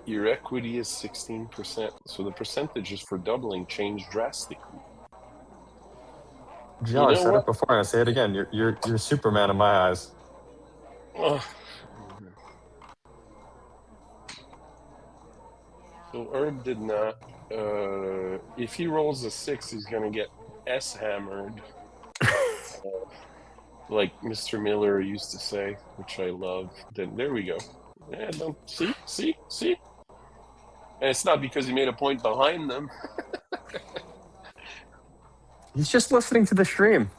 your equity is 16%, so the percentages for doubling change drastically. Joe, I said it before, and I say it again. You're Superman in my eyes. Oh. So Herb did not. If he rolls a 6, he's going to get S-hammered. Like Mr. Miller used to say, which I love. Then there we go. Yeah, don't see. And it's not because he made a point behind them. He's just listening to the stream.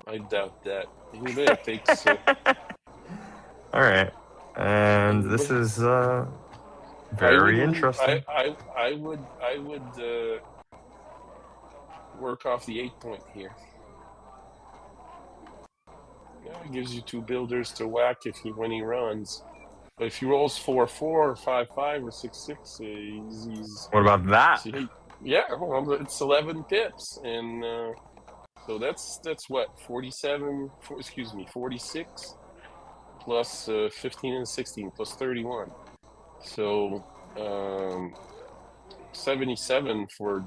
I doubt that. He takes. All right, and this is very interesting. I would work off the 8 point here. Yeah, it gives you 2 builders to whack when he runs. But if he rolls 4-4 or 5-5 or 6-6, he's What about that? see, yeah, well, it's 11 pips, and so that's what 46 plus 15 and 16 plus 31. So 77 for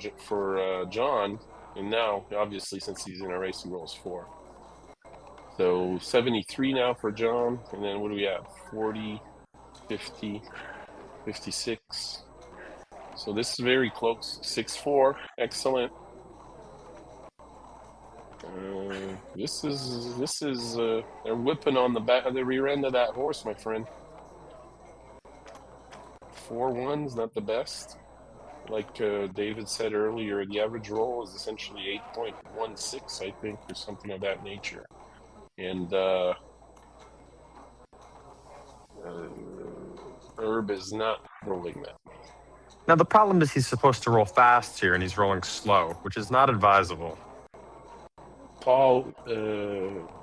John, and now obviously since he's in a race, he rolls 4. So 73 now for John, and then what do we have? 40, 50, 56. So this is very close. 6-4, excellent. This is they're whipping on the rear end of that horse, my friend. 4-1's not the best. Like David said earlier, the average roll is essentially 8.16, I think, or something of that nature. And Herb is not rolling that. Now, the problem is he's supposed to roll fast here, and he's rolling slow, which is not advisable. Paul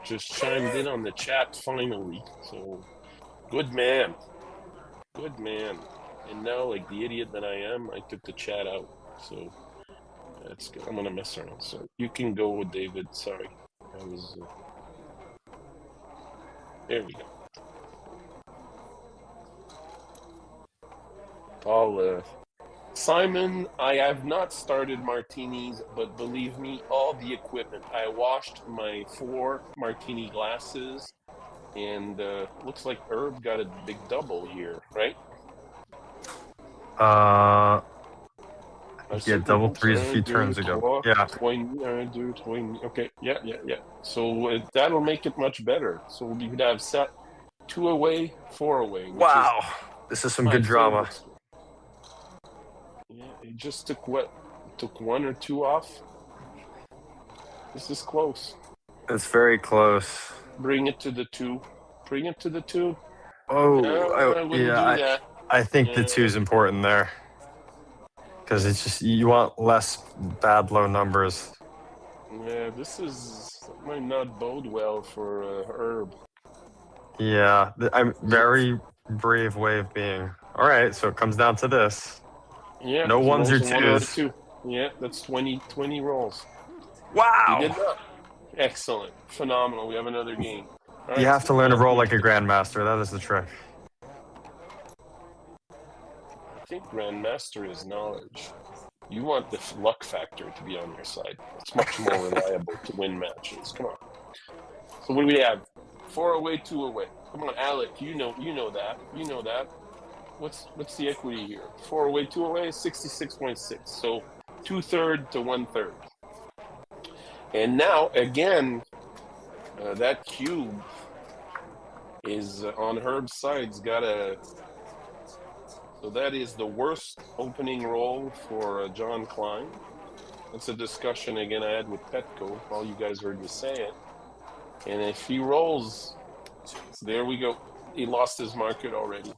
just chimed in on the chat finally. So, good man. Good man. And now, like the idiot that I am, I took the chat out. So, that's good. I'm going to mess around. So, you can go with David. Sorry. I was... there we go. Paul... Simon, I have not started martinis, but believe me, all the equipment. I washed my 4 martini glasses, and looks like Herb got a big double here, right? Yeah, double threes a few turns ago. Yeah. 20, okay, yeah. So that'll make it much better. So we could have set 2 away, 4 away. Wow, this is some good drama. Favorite. Yeah, it just took 1 or 2 off. This is close. It's very close. Bring it to the 2. Bring it to the 2. Oh, Yeah, I think the 2 is important there. Because it's just, you want less bad low numbers. Yeah, might not bode well for Herb. Yeah, I'm very brave way of being. All right, so it comes down to this. Yeah. No ones or 2s. 2s. Yeah, that's 20 rolls. Wow. You did that. Excellent. Phenomenal. We have another game. You have to learn to roll like a grandmaster. That is the trick. I think grandmaster is knowledge. You want the luck factor to be on your side. It's much more reliable to win matches. Come on. So what do we have? 4 away, 2 away. Come on, Alec. You know that. You know that. What's the equity here? 4 away, 2 away, 66.6. So 2/3 to 1/3. And now again, that cube is on Herb's side. So that is the worst opening roll for John Klein. That's a discussion again I had with Petco. All you guys heard me say it. And if he rolls, there we go. He lost his market already.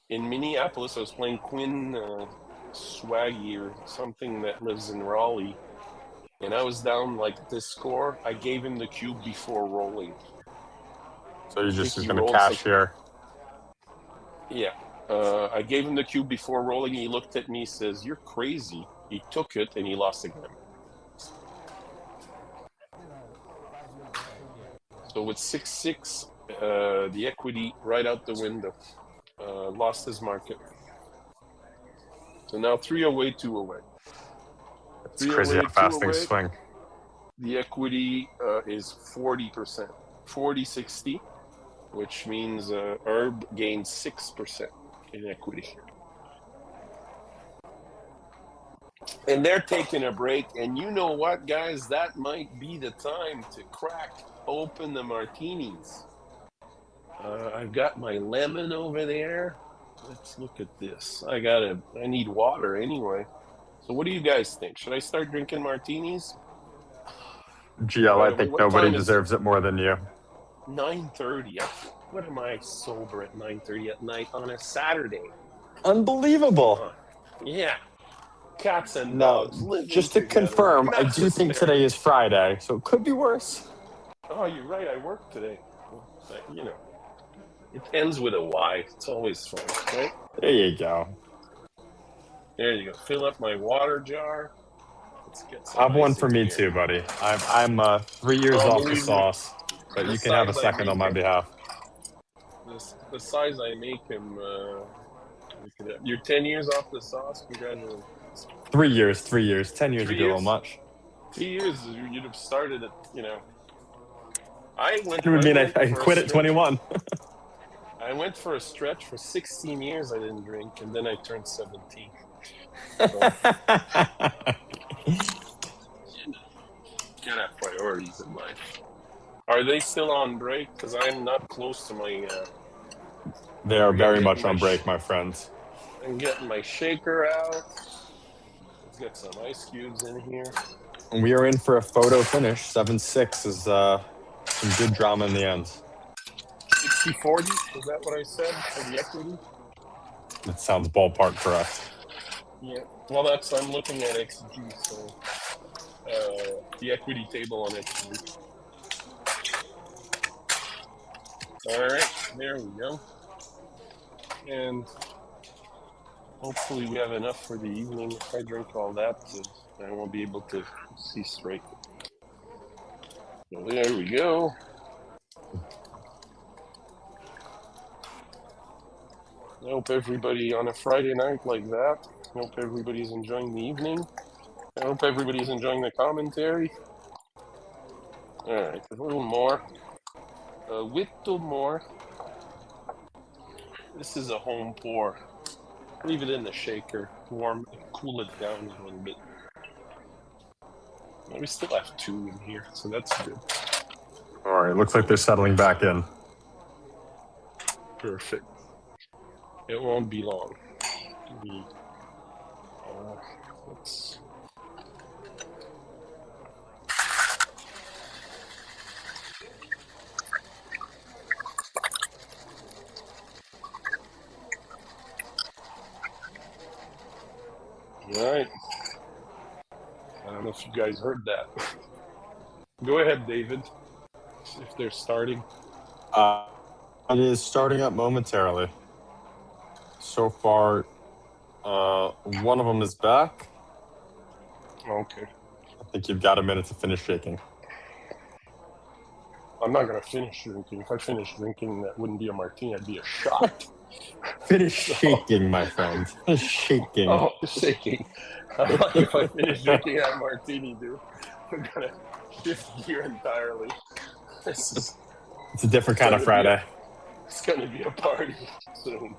In Minneapolis, I was playing Quinn Swaggy or something that lives in Raleigh, and I was down like this score. I gave him the cube before rolling. So you're just going to cash here? Yeah. I gave him the cube before rolling. He looked at me, says, "You're crazy." He took it, and he lost again. So with 6-6, the equity right out the window. Lost his market. So now 3 away, 2 away. It's crazy how fast things swing. The equity is 40%. 40-60, which means Herb gains 6% in equity. And they're taking a break. And you know what, guys? That might be the time to crack open the martinis. I've got my lemon over there. Let's look at this. I need water anyway. So what do you guys think? Should I start drinking martinis? GL, I think nobody deserves it more than you. 9:30. What am I sober at 9:30 at night on a Saturday? Unbelievable. Yeah. Cats and dogs. Just to confirm, I do think today is Friday, so it could be worse. Oh, you're right. I work today. You know, it ends with a Y. It's always fun, right? There you go. There you go. Fill up my water jar. Let's get some Have one ice for in me here. too, buddy. I'm 3 years Oh, off the believe me, sauce, but the you can have a size I second on make my him, behalf. the size I make him. You're 10 years off the sauce. Congratulations. 3 years, 3 years. 10 years would Three be a little years. much. 3 years. You'd have started at. I went. It would I mean went I for a quit at stretch. 21. I went for a stretch for 16 years. I didn't drink, and then I turned 17. So, gotta have priorities in life. Are they still on break? Because I'm not close to my. They are very much my on break, my friends. I'm getting my shaker out. Let's get some ice cubes in here. We are in for a photo finish. 7-6 is some good drama in the end. 60-40? Is that what I said for the equity? That sounds ballpark correct. Yeah. Well, I'm looking at XG, so the equity table on XG. All right, there we go. And hopefully we have enough for the evening. If I drink all that, I won't be able to see straight. So there we go. I hope everybody on a Friday night like that, I hope everybody's enjoying the evening. I hope everybody's enjoying the commentary. All right, a little more. A little more. This is a home pour. Leave it in the shaker, cool it down a little bit. We still have 2 in here, so that's good. All right, looks like they're settling back in. Perfect. It won't be long. Let's. All right. I don't know if you guys heard that. Go ahead, David. If they're starting. It is starting up momentarily. So far, one of them is back. Okay. I think you've got a minute to finish shaking. I'm not going to finish drinking. If I finish drinking, that wouldn't be a martini. That'd be a shot. Finish shaking, my friend. Finish shaking. Oh, shaking. If I finish drinking that martini, dude, I'm going to shift gear entirely. It's a different kind of Friday. It's going to be a party soon.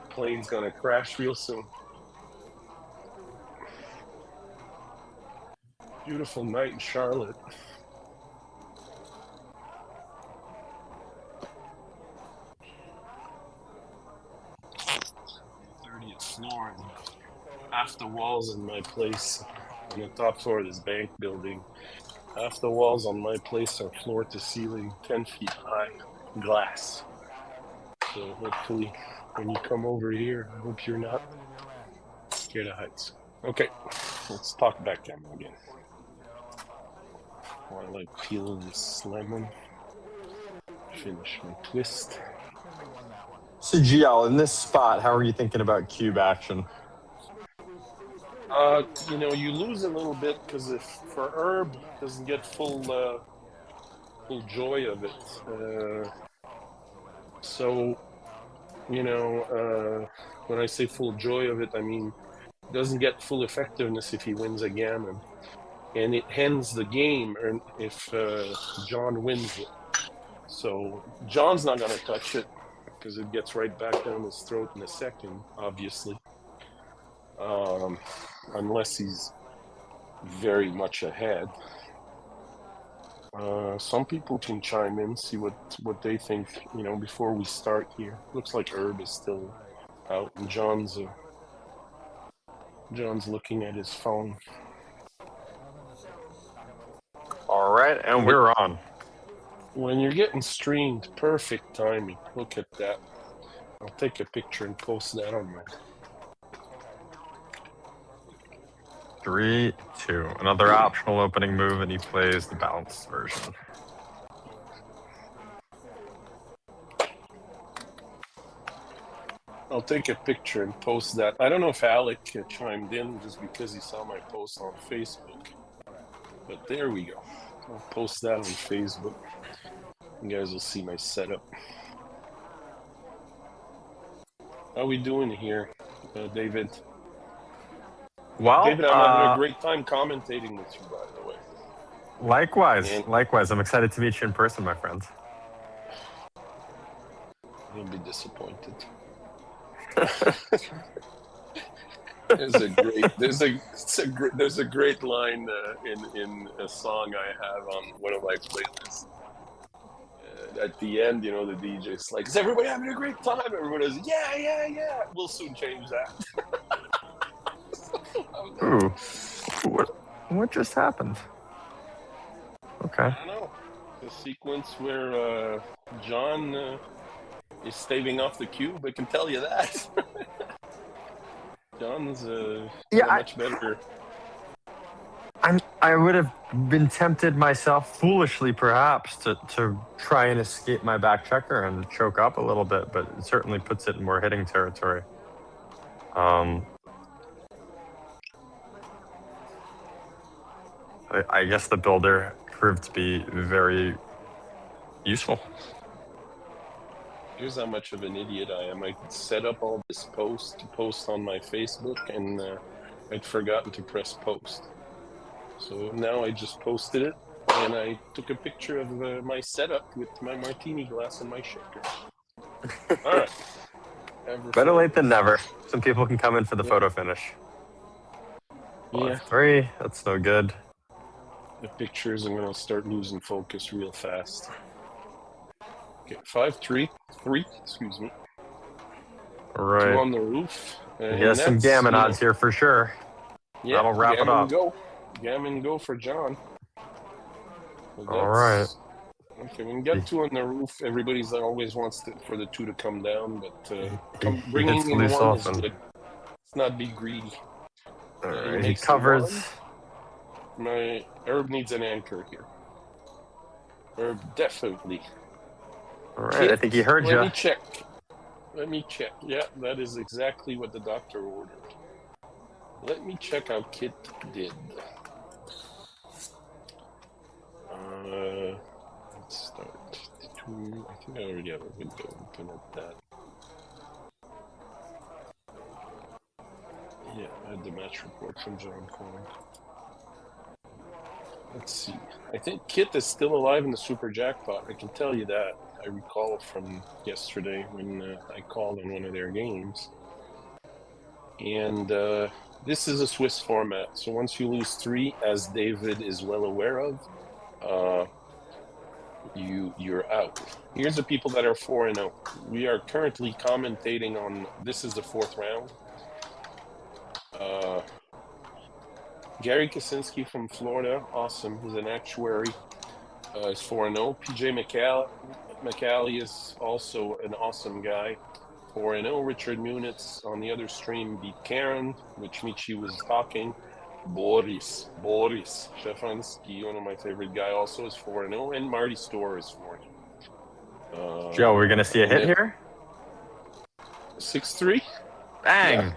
Plane's going to crash real soon. Beautiful night in Charlotte. Floor and half the walls in my place on the top floor of this bank building. Half the walls on my place are floor to ceiling, 10 feet high, glass. So hopefully when you come over here, I hope you're not scared of heights. Okay, let's talk backgammon again. While I peel this lemon, finish my twist. So, GL, in this spot, how are you thinking about cube action? You lose a little bit because if for Herb doesn't get full joy of it. When I say full joy of it, I mean doesn't get full effectiveness if he wins a gammon, and it ends the game if John wins it. So John's not going to touch it because it gets right back down his throat in a second, obviously. Unless he's very much ahead. Some people can chime in, see what they think, before we start here. Looks like Herb is still out, and John's looking at his phone. All right, and we're on. When you're getting streamed, perfect timing. Look at that. I'll take a picture and post that on my... 3-2. Another optional opening move, and he plays the balanced version. I'll take a picture and post that. I don't know if Alec chimed in just because he saw my post on Facebook, but there we go. I'll post that on Facebook. You guys will see my setup. How we doing here, David? Well, David, I'm having a great time commentating with you, by the way. likewise. Likewise. I'm excited to meet you in person, my friend. You'll be disappointed. There's a great line in a song I have on one of my playlists. At the end, you know, the DJ's like, "Is everybody having a great time?" Everyone is, "Yeah, yeah, yeah." We'll soon change that. Ooh, what just happened? Okay. I don't know. The sequence where John is staving off the cube, I can tell you that. John's much better. I would have been tempted myself, foolishly perhaps, to try and escape my back checker and choke up a little bit, but it certainly puts it in more hitting territory. I guess the builder proved to be very useful. Here's how much of an idiot I am. I set up all this to post on my Facebook, and I'd forgotten to press post. So now I just posted it, and I took a picture of my setup with my martini glass and my shaker. All right. Better late than never. Some people can come in for the photo finish. Yeah. 5-3, that's no good. The pictures, I'm going to start losing focus real fast. Okay, 5-3, excuse me. All right. 2 on the roof. Yeah, some gammon odds here for sure. Yeah, that'll wrap it up. Gammon go for John. All right. Okay, when you get 2 on the roof, everybody's always wants for the 2 to come down, but bringing in 1 is good. Let's not be greedy. All right, he covers. My Herb needs an anchor here. Herb, definitely. All right, Kit, I think he heard you. Let me check. Yeah, that is exactly what the doctor ordered. Let me check how Kit did. Let's start. I think I already have a window open at that. Yeah, I had the match report from John Coyne. Let's see. I think Kit is still alive in the Super Jackpot. I can tell you that. I recall from yesterday when I called on one of their games. And this is a Swiss format. So once you lose 3, as David is well aware of, you're out. Here's the people that are 4-0. We are currently commentating on, this is the 4th round. Gary Kaczynski from Florida, awesome. He's an actuary. Is 4-0. PJ McCallie is also an awesome guy. 4-0. Richard Munitz on the other stream beat Karen, which Michi was talking. Boris Stefanski, one of my favorite guy, also is 4-0, and Marty Storr is 4-0. Joe, we're gonna see a hit here. 6-3. Bang.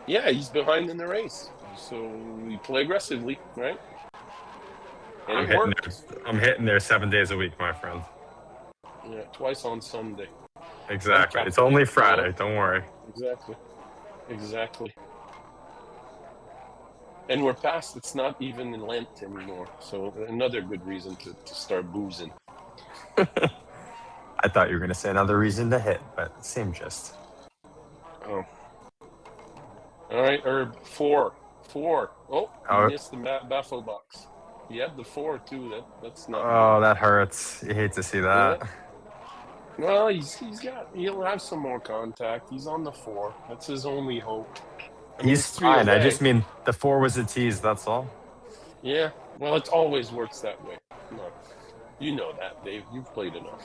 Yeah, he's behind in the race, so we play aggressively, right? And I'm hitting there 7 days a week, my friend. Yeah, twice on Sunday. Exactly. It's only Friday. Don't worry. Exactly. And we're past, it's not even in Lent anymore. So another good reason to start boozing. I thought you were going to say another reason to hit, but same gist. Oh. All right, Herb, 4. Oh, you missed the baffle box. You had the 4 too. That's not. Oh, that hurts. You hate to see that. Yeah. Well, he'll have some more contact. He's on the 4. That's his only hope. He's fine. I just mean the 4 was a tease, that's all. Yeah. Well, it always works that way. No. You know that, Dave. You've played enough.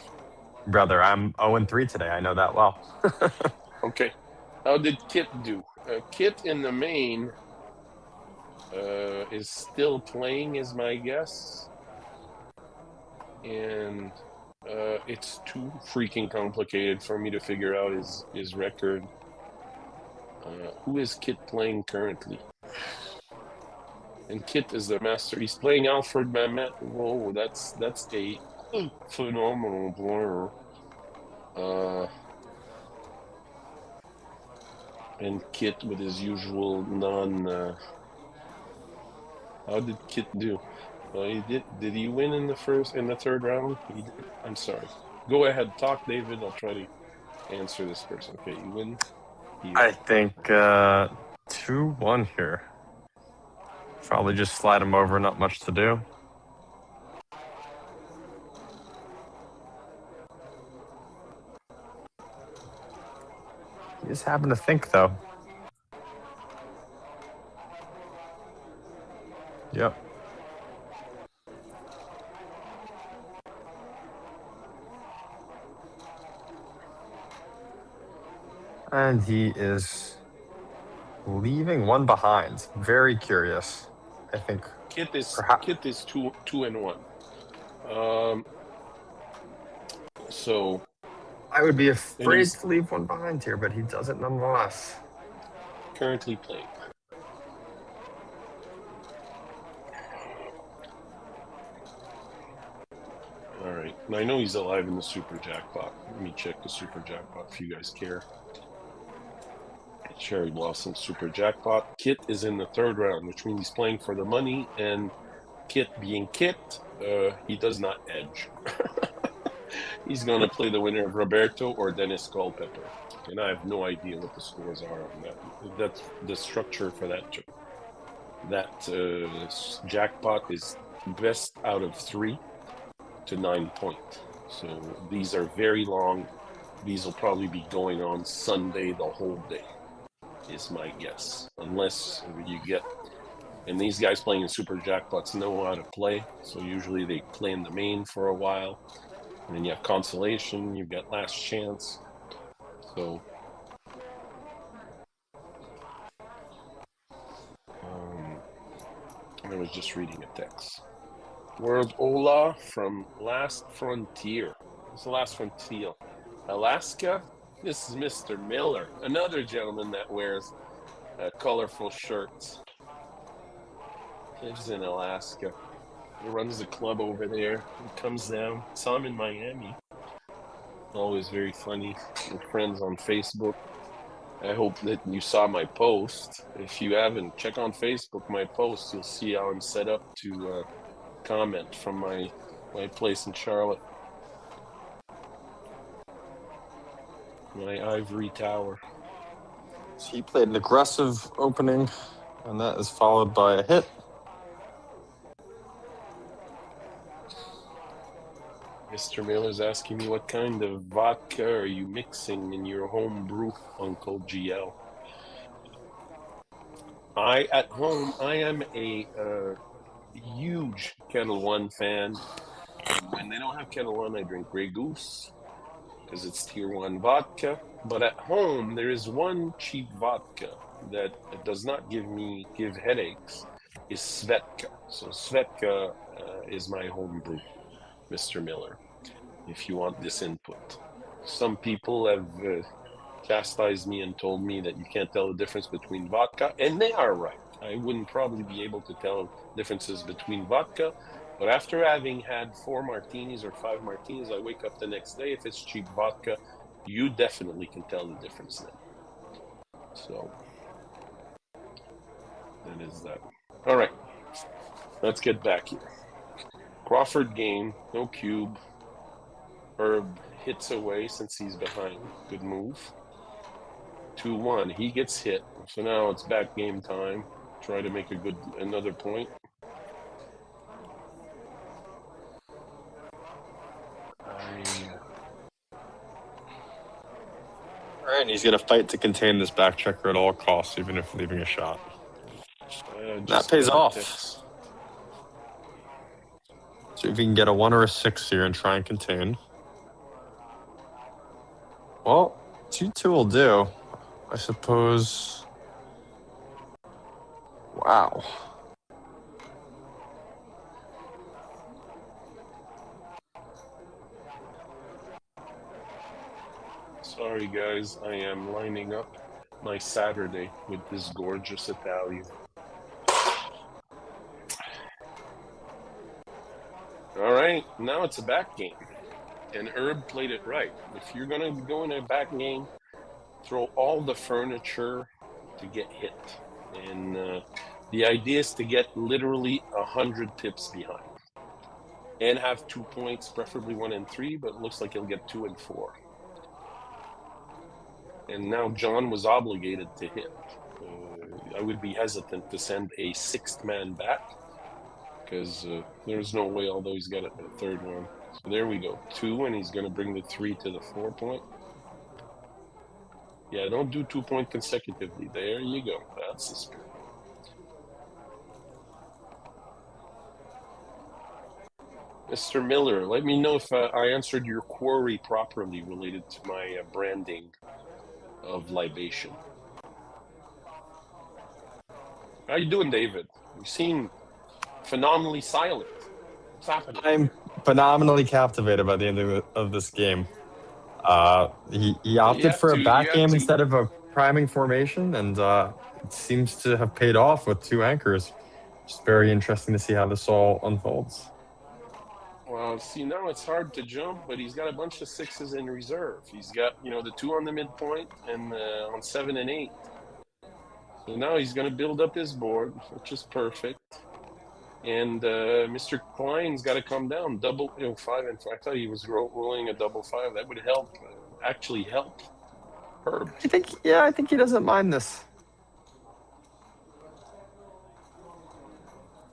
Brother, I'm 0-3 today. I know that well. Okay. How did Kit do? Kit in the main is still playing, is my guess. And It's too freaking complicated for me to figure out his record. Who is Kit playing currently? And Kit is the master. He's playing Alfred Mamet. Whoa, that's a phenomenal player. And Kit with his usual how did Kit do? He did. Did he win in the third round? He did. I'm sorry. Go ahead, talk, David. I'll try to answer this person. Okay, you win. I think 2-1 here. Probably just slide him over. Not much to do. You just happen to think, though. Yep. And he is leaving one behind. Very curious. I think Kit is 2-1. So I would be afraid to leave one behind here, but he does it nonetheless. Currently playing. All right. Now, I know he's alive in the super jackpot. Let me check the super jackpot if you guys care. Cherry Blossom super jackpot. Kit is in the third round, which means he's playing for the money. And Kit being Kit, he does not edge. He's going to play the winner of Roberto or Dennis Culpepper. And I have no idea what the scores are on that. That's the structure for that jackpot is best out of 3 to 9 points. So these are very long. These will probably be going on Sunday the whole day, is my guess. Unless you get... And these guys playing in super jackpots know how to play. So usually they play in the main for a while. And then you have consolation, you've got last chance. So I was just reading a text. World Ola from Last Frontier. What's the Last Frontier? Alaska? This is Mr. Miller, another gentleman that wears colorful shirts. Lives in Alaska. He runs the club over there. He comes down. Saw him in Miami. Always very funny. With friends on Facebook. I hope that you saw my post. If you haven't, check on Facebook my post. You'll see how I'm set up to comment from my place in Charlotte. My ivory tower. So he played an aggressive opening, and that is followed by a hit. Mr. Miller's asking me, what kind of vodka are you mixing in your home brew, Uncle GL? At home, I am a huge Kettle One fan. When they don't have Kettle One, I drink Grey Goose because it's tier 1 vodka. But at home, there is one cheap vodka that does not give headaches, is Svetka. So Svetka is my home brew, Mr. Miller, if you want this input. Some people have chastised me and told me that you can't tell the difference between vodka, and they are right. I wouldn't probably be able to tell differences between vodka, but after having had 4 martinis or 5 martinis, I wake up the next day. If it's cheap vodka, you definitely can tell the difference then. So that is that. All right, let's get back here. Crawford game, no cube. Herb hits away since he's behind. Good move. 2-1. He gets hit. So now it's back game time. Try to make another point. All right, and he's going to fight to contain this back checker at all costs, even if leaving a shot. That pays off. So if you can get a 1 or a 6 here and try and contain. Well, 2-2 will do, I suppose. Wow. Sorry, guys. I am lining up my Saturday with this gorgeous Italian. All right, now it's a back game. And Herb played it right. If you're going to go in a back game, throw all the furniture to get hit. And the idea is to get literally 100 pips behind. And have 2 points, preferably 1 and 3, but it looks like he'll get 2 and 4. And now John was obligated to hit. I would be hesitant to send a 6th man back because there's no way, although he's got a 3rd one. So there we go, 2, and he's going to bring the 3 to the 4 point. Yeah, don't do 2 point consecutively. There you go. That's the spirit. Mr. Miller, let me know if I answered your query properly related to my branding of libation. How you doing, David? You seem phenomenally silent. What's happening? I'm phenomenally captivated by the end of this game. He opted for a back game instead of a priming formation, and it seems to have paid off with 2 anchors. It's very interesting to see how this all unfolds. Well, see, now it's hard to jump, but he's got a bunch of 6s in reserve. He's got, the 2 on the midpoint and on 7 and 8. So now he's going to build up his board, which is perfect. And Mr. Klein's got to come down, double, 5 and 5. I thought he was rolling a double 5. That would help, actually help Herb. I think he doesn't mind this.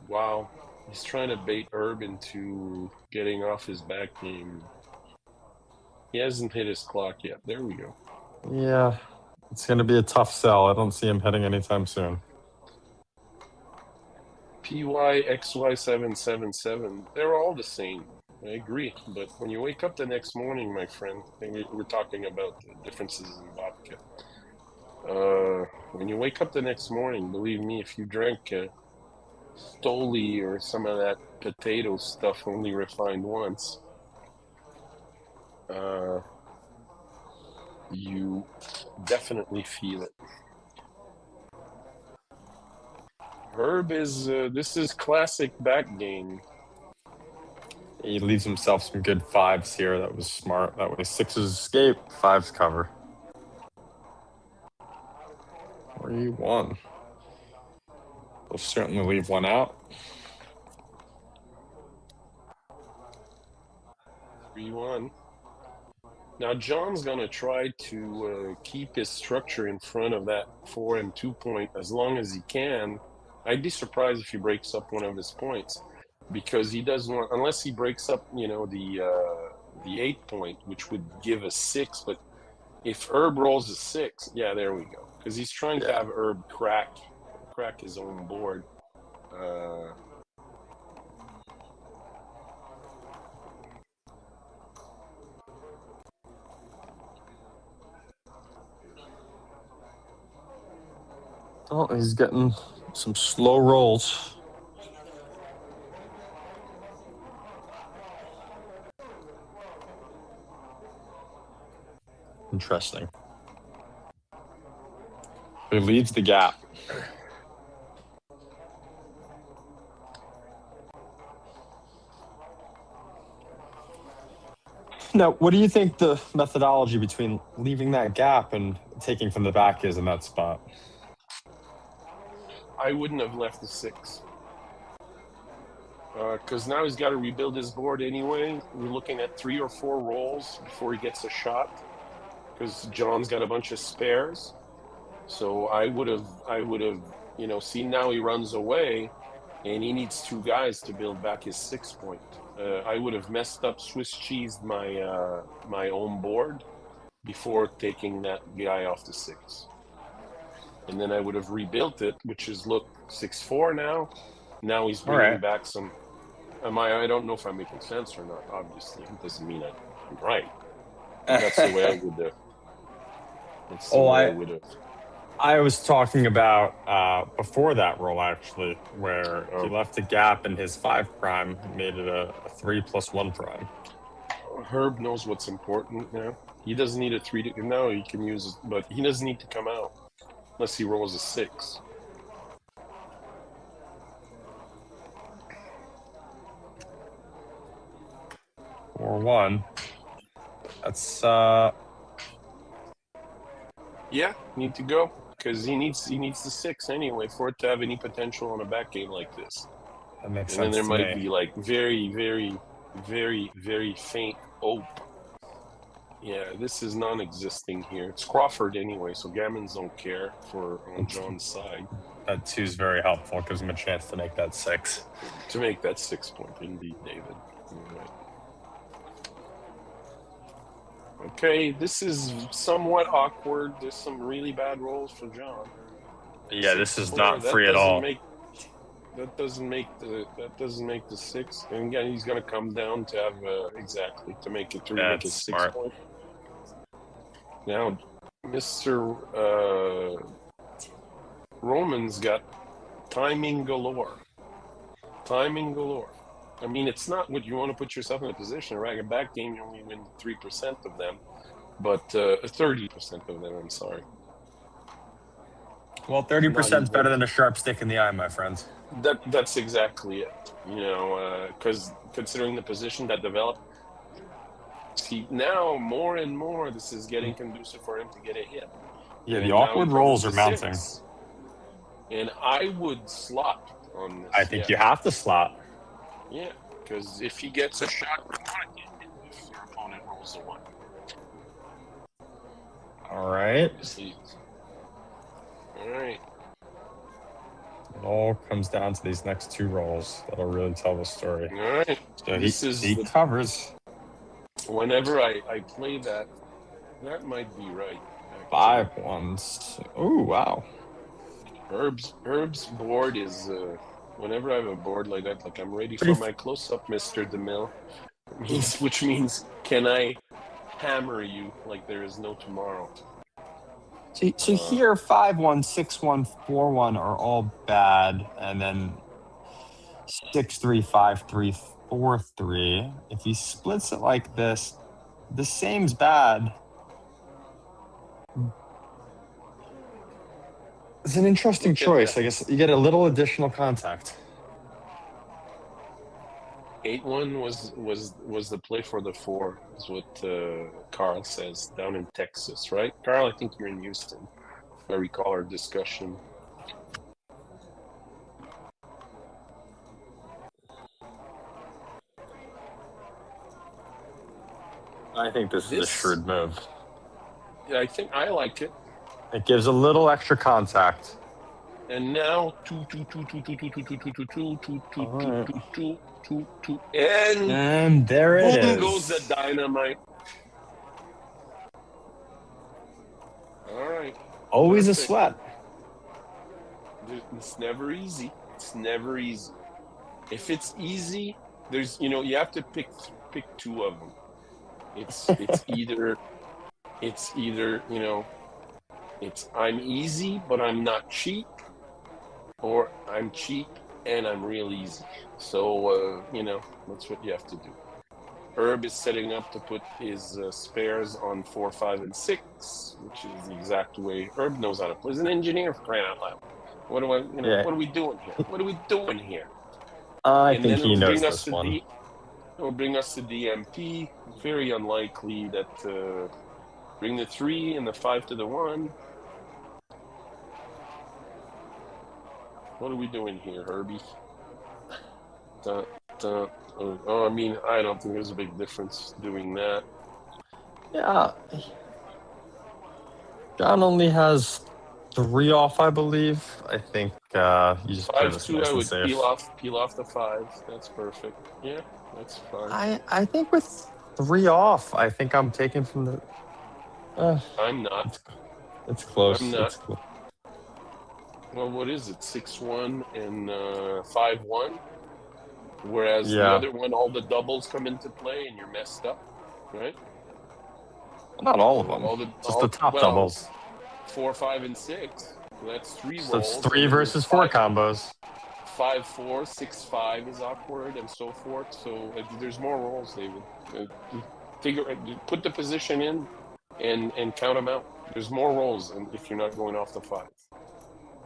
Wow. He's trying to bait Herb into getting off his back game. He hasn't hit his clock yet. There we go. Yeah, it's going to be a tough sell. I don't see him hitting anytime soon. PYXY777, they're all the same. I agree. But when you wake up the next morning, my friend, we're talking about the differences in vodka. When you wake up the next morning, believe me, if you drank Stoli or some of that potato stuff only refined once, you definitely feel it. Herb is this is classic back game. He leaves himself some good 5s here. That was smart. That way 6s escape, 5s cover. 3-1. We'll certainly leave 1 out. 3-1. Now John's gonna try to keep his structure in front of that 4 and 2 point as long as he can. I'd be surprised if he breaks up one of his points, because he doesn't want, unless he breaks up, the 8 point, which would give a 6. But if Herb rolls a 6, yeah, there we go. Because he's trying to have Herb crack his own board. Oh, he's getting some slow rolls. Interesting. He leaves the gap. Now, what do you think the methodology between leaving that gap and taking from the back is in that spot? I wouldn't have left the 6. Because now he's got to rebuild his board anyway. We're looking at 3 or 4 rolls before he gets a shot, because John's got a bunch of spares. So I would have, see, now he runs away and he needs 2 guys to build back his 6 point. I would have messed up, Swiss cheesed my own board before taking that guy off the 6. And then I would have rebuilt it, which is, look, 6-4 now. Now he's bringing back some. I don't know if I'm making sense or not, obviously. It doesn't mean I'm right. That's the way I would have. That's the way I would have. I was talking about before that roll, actually, where he left a gap in his 5 prime, made it a 3 + 1 prime. Herb knows what's important now. He doesn't need a 3 to... No, he can use it, but he doesn't need to come out unless he rolls a 6. Or 1. That's Yeah, need to go because he needs the 6 anyway for it to have any potential on a back game like this. that makes And then sense. there to might me. be like very, very, very, very faint hope. Yeah, this is non-existing here. It's Crawford anyway, so Gammons don't care for on John's side. That 2 is very helpful. Gives him a chance to make that 6. To make that 6 point, indeed, David. All right. Okay, this is somewhat awkward. There's some really bad rolls for John. Yeah, this is not free at all. That doesn't make the 6. And again, he's going to come down to have exactly to make it 3, make it 6 smart. point. Now, Mr. Roman's got timing galore. Timing galore. I mean, it's not what you want to put yourself in a position. Right, a back game, you only win 3% of them, but 30% of them. I'm sorry. Well, 30% is better than a sharp stick in the eye, my friends. That's exactly it. You know, because considering the position that developed, see now more and more, this is getting conducive for him to get a hit. Yeah, And the now awkward he rolls comes are to mounting. 6. And I would slot on this. I think you have to slot. Yeah, because if he gets a shot, if your opponent rolls a 1. All right. All right. It all comes down to these next 2 rolls. That'll really tell the story. All right. So he covers. Whenever I play that, that might be right. Actually. 5 ones. Oh, wow. Herb's board is... whenever I have a board like that, like I'm ready for my close-up, Mr. DeMille, which means, can I hammer you like there is no tomorrow? So here, 5-1, 6-1, 4-1 are all bad, and then 6-3, 5-3, 4-3. If he splits it like this, the same's bad. It's an interesting choice. I guess you get a little additional contact. 8-1 was the play for the 4, is what Carl says down in Texas, right? Carl, I think you're in Houston. If I recall our discussion. I think this is a shrewd move. Yeah, I think I like it. It gives a little extra contact. And now and there it is. Goes the dynamite. All right. Always a sweat. It's never easy. It's never easy. If it's easy, there's you have to pick 2 of them. It's either it's I'm easy but I'm not cheap, or I'm cheap and I'm real easy. So that's what you have to do. Herb is setting up to put his spares on 4, 5, and 6, which is the exact way Herb knows how to play. He's an engineer, for crying out loud. What are we doing here? What are we doing here? I think he knows this one. It will bring us to DMP. Very unlikely that bring the 3 and the 5 to the 1. What are we doing here, Herbie? I mean, I don't think there's a big difference doing that. Yeah. John only has 3 off, I believe. I think you just play this 5-2, nice I and would safe. peel off the 5. That's perfect. Yeah, that's fine. I think with 3 off, I think I'm taking from the... I'm not. It's close. I'm not. It's close. Well, what is it? 6-1 and 5-1? Whereas the other one, all the doubles come into play and you're messed up, right? Not all of them. Just the top doubles. 4, 5, and 6. Well, that's 3 rolls. So it's 3 versus 4 combos. 5, 4, 6, 5 is awkward, and so forth. So there's more rolls, David. Put the position in. and count them out. There's more rolls if you're not going off the 5.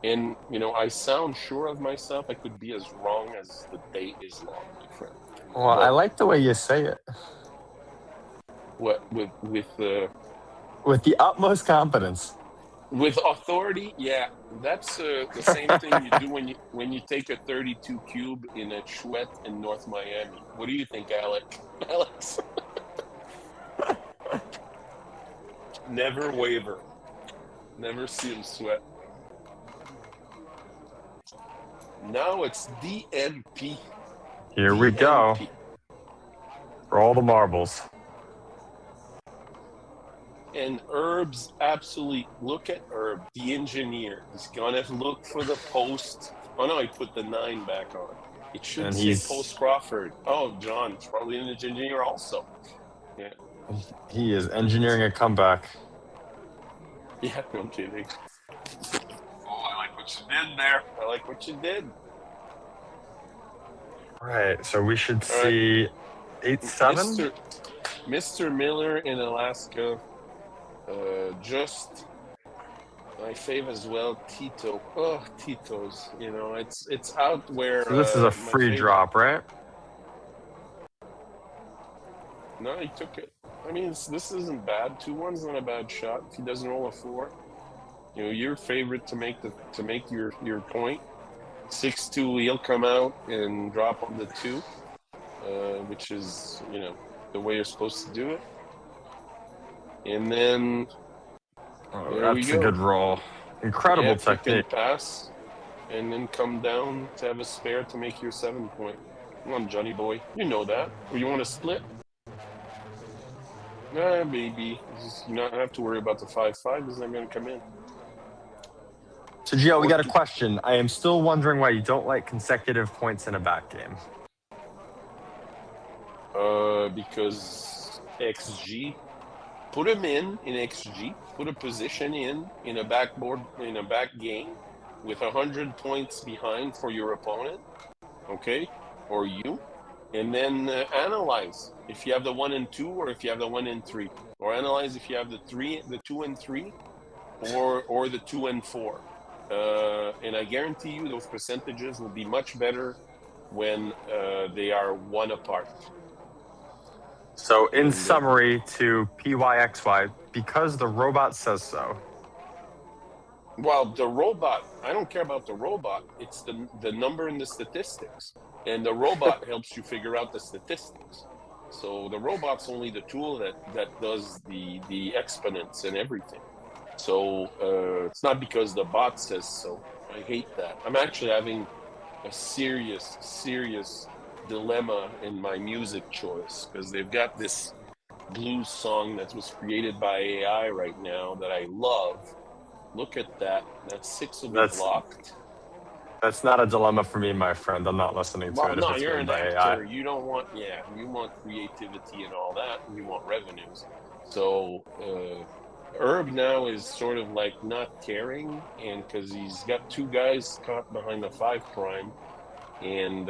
And, I sound sure of myself. I could be as wrong as the day is long, my friend. Well, I like the way you say it. What, with the utmost confidence. With authority, yeah, that's the same thing you do when you take a 32 cube in a Chouette in North Miami. What do you think, Alex? Never waver. Never see him sweat. Now it's DNP. Here we go. Roll the marbles. And Herb's absolutely, look at Herb, the engineer. He's gonna look for the post. Oh no, he put the 9 back on. It should say post Crawford. Oh, John's probably an engineer also. Yeah. He is engineering a comeback. Yeah, no kidding. Oh, I like what you did there. I like what you did. Right, so we should see 8-7. Mr. Miller in Alaska. Just my fave as well, Tito. Oh, Tito's. It's out where. So this is a free drop, right? No, he took it. I mean, this isn't bad. 2-1's not a bad shot. If he doesn't roll a 4, your favorite to make your point. 6-2, he'll come out and drop on the 2, which is the way you're supposed to do it. And then that's a good roll. Incredible technique. Pass, and then come down to have a spare to make your 7 point. Come on, Johnny boy. You know that. Or you want to split? Maybe. You not have to worry about the 5-5. He's not going to come in. So, Gio, we got a question. I am still wondering why you don't like consecutive points in a back game. Because XG. Put him in XG. Put a position in a back game with 100 points behind for your opponent, okay, or you, and then analyze if you have the 1 and 2 or if you have the 1 and 3, or analyze if you have the 2 and 3, or the 2 and 4. And I guarantee you those percentages will be much better when they are 1 apart. So, in summary, to PYXY, because the robot says so. Well, the robot, I don't care about the robot. It's the number in the statistics. And the robot helps you figure out the statistics. So the robot's only the tool that does the exponents and everything. So it's not because the bot says so. I hate that. I'm actually having a serious dilemma in my music choice because they've got this blues song that was created by AI right now that I love. Look at that. That 6 will be blocked. That's not a dilemma for me, my friend. I'm not listening to it. No, you're an actor. You don't want, you want creativity and all that, and you want revenues. So Herb now is sort of like not caring, and because he's got 2 guys caught behind the 5 prime, and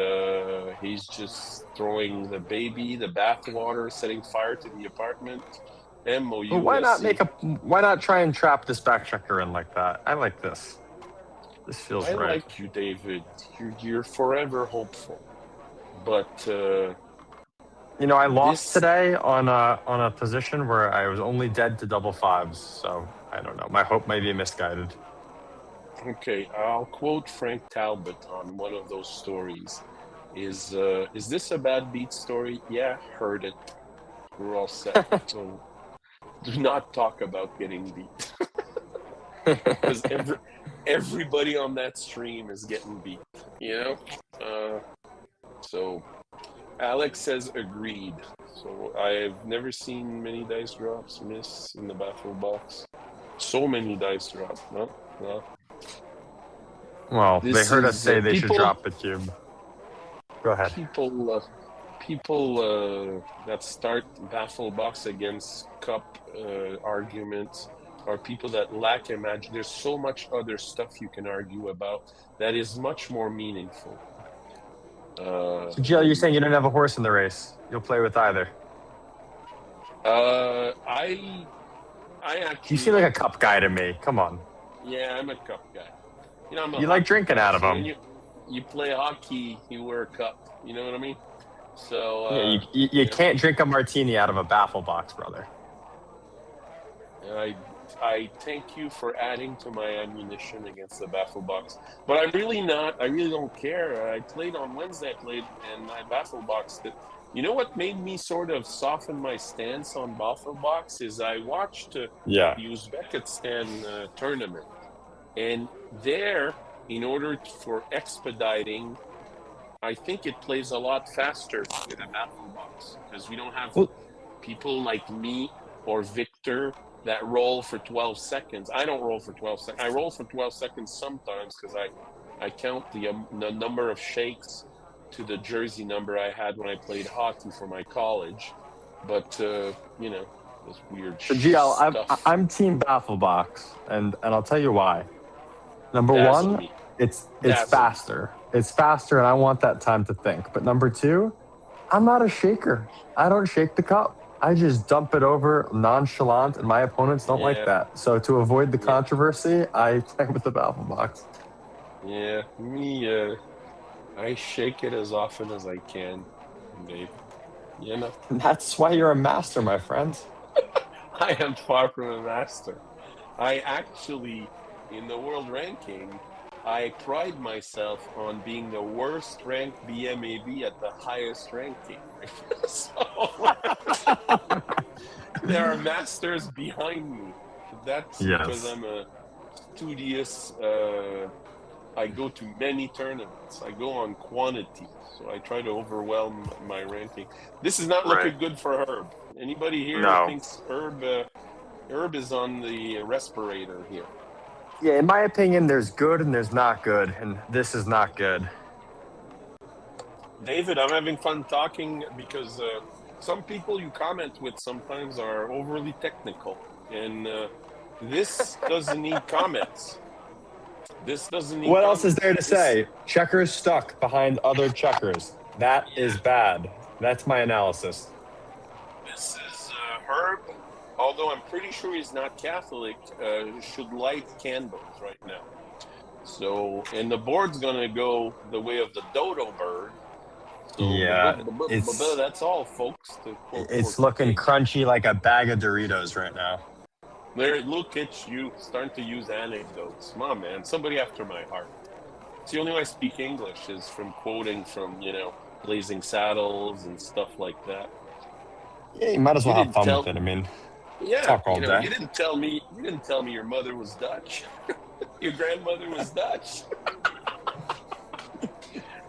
he's just throwing the bathwater, setting fire to the apartment. MOU. Why not try and trap this back checker in like that? I like this. This feels right. I like you, David. You're forever hopeful. But I lost today on a position where I was only dead to double 5s, so I don't know. My hope may be misguided. Okay, I'll quote Frank Talbot on one of those stories. Is this a bad beat story? Yeah, heard it. We're all set. So do not talk about getting beat. Because everybody on that stream is getting beat, So Alex says agreed. So I've never seen many dice drops miss in the baffle box. So many dice drops. No. Well, they heard us say they should drop the cube. Go ahead. People that start baffle box against cup arguments are people that lack imagination. There's so much other stuff you can argue about that is much more meaningful. So, Jill, you're saying you don't have a horse in the race. You'll play with either. I actually You seem like a cup guy to me. Come on. Yeah, I'm a cup guy. You know, I'm a You like hockey drinking guy. out of So when them. you play hockey, you wear a cup. You know what I mean? So Yeah, you can't drink a martini out of a baffle box, brother. I thank you for adding to my ammunition against the baffle box. But I'm really not. I really don't care. I played on Wednesday. I played and I baffle boxed it. You know what made me sort of soften my stance on baffle box is I watched Yeah. the Uzbekistan tournament, and there, in order for expediting, I think it plays a lot faster with a baffle box because we don't have Well, people like me or Victor that roll for 12 seconds. I don't roll for 12 seconds. I roll for 12 seconds sometimes because I count the number of shakes to the jersey number I had when I played hockey for my college. But, this weird so GL, stuff I'm team baffle box, and I'll tell you why. Number dazzle one, me. it's Dazzle me. faster. It's faster, and I want that time to think. But number two, I'm not a shaker. I don't shake the cup. I just dump it over nonchalant, and my opponents don't like Yeah, that. So to avoid the yeah, controversy, I play with the baffle box. yeah. I shake it as often as I can, Dave. You know, And that's why you're a master, my friend. I am far from a master. I actually, in the world ranking, I pride myself on being the worst ranked BMAB at the highest ranking. So there are masters behind me. That's because Yes. I'm a studious. I go to many tournaments. I go on quantity, so I try to overwhelm my ranking. This is not Right. looking good for Herb. Anybody here No. thinks Herb is on the respirator here? Yeah, in my opinion, there's good and there's not good, and this is not good. David, I'm having fun talking because some people you comment with sometimes are overly technical, and this doesn't need comments. This doesn't need What else is comments. there to say? Checkers stuck behind other checkers. That is bad. That's my analysis. This is Herb, although I'm pretty sure he's not Catholic, should light candles right now. So, and the board's going to go the way of the dodo bird. So, Yeah, that's all, folks. it's looking crunchy like a bag of Doritos right now. There, look at you starting to use anecdotes. Come on, man. Somebody after my heart. It's the only way I speak English is from quoting from, Blazing Saddles and stuff like that. Yeah, you might as well have fun with it. I mean, talk all day. You didn't tell me your mother was Dutch. Your grandmother was Dutch.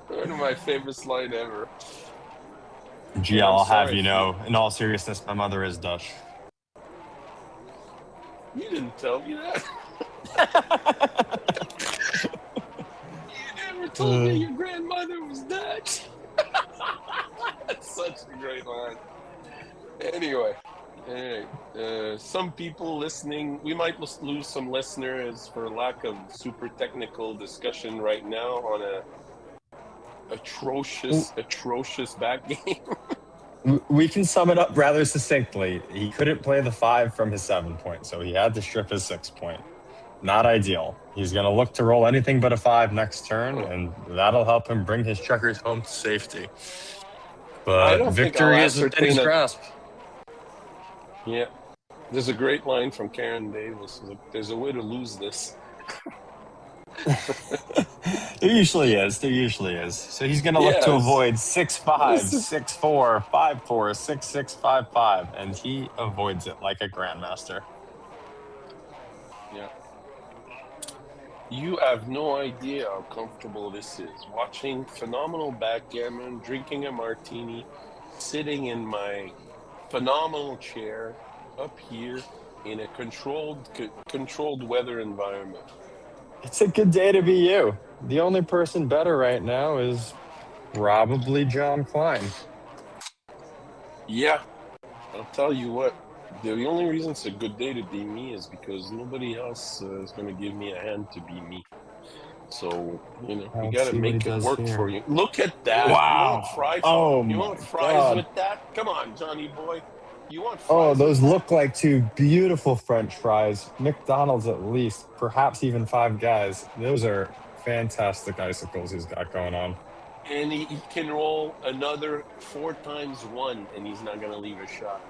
One of my favorite lines ever. GL, I'll have you know, in all seriousness, my mother is Dutch. You didn't tell me that. You never told me your grandmother was Dutch. That's such a great line. Anyway, some people listening, we might lose some listeners for lack of super technical discussion right now on a atrocious back game. We can sum it up rather succinctly. He couldn't play the 5 from his 7 point, so he had to strip his 6 point. Not ideal. He's going to look to roll anything but a 5 next turn, and that'll help him bring his checkers home to safety. But victory is within his grasp. Yeah. There's a great line from Karen Davis. There's a way to lose this. There usually is. So he's going to look to avoid 6-5, 6-4, 5-4, 6-6, 5-5, and he avoids it like a grandmaster. Yeah. You have no idea how comfortable this is. Watching phenomenal backgammon, drinking a martini, sitting in my phenomenal chair up here in a controlled weather environment. It's a good day to be you. The only person better right now is probably John Klein. Yeah, I'll tell you what. The only reason it's a good day to be me is because nobody else is going to give me a hand to be me. So, you got to make it work for you. Look at that. Wow. You want fries, oh, you want fries with that? Come on, Johnny boy. You want Oh, fries with those that? look like two beautiful French fries. McDonald's at least, perhaps even Five Guys. Those are fantastic icicles he's got going on. And he can roll another 4 times 1, and he's not going to leave a shot.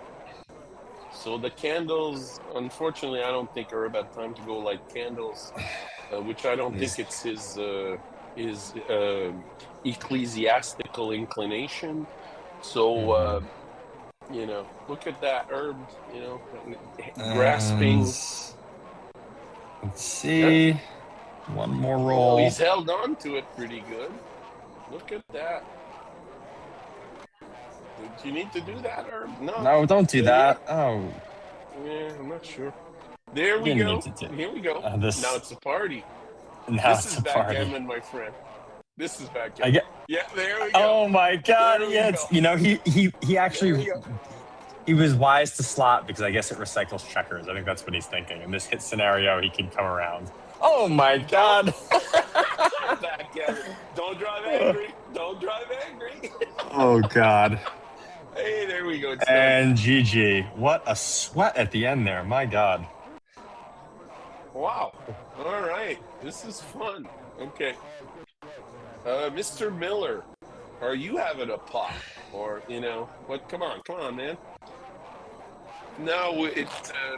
So the candles, unfortunately, I don't think are about time to go light candles, which I don't think He's it's his ecclesiastical inclination. So mhm. look at that herb, And grasping. let's Yeah, see. One more well, roll. he's held on to it pretty good. Look at that. Do you need to do that, herb? No. No, don't do Yeah, that. Oh, yeah, I'm not sure. There you we didn't need go. to do Here we go. Now this. it's a party. Now This it's is a party. backgammon, my friend. This is I backgammon. get. Yeah, there we go. Oh my God! There we Yeah, go. he There actually we go. he was wise to slot because I guess it recycles checkers. I think that's what he's thinking. In this hit scenario, he can come around. Oh my Don't God! backgammon. Don't drive angry. Don't drive angry. Oh God! Hey, there we go. It's done. And GG. What a sweat at the end there. My God. Wow. All right. This is fun. Okay. Mr. Miller, are you having a pop? Or, what? Come on, man. No, it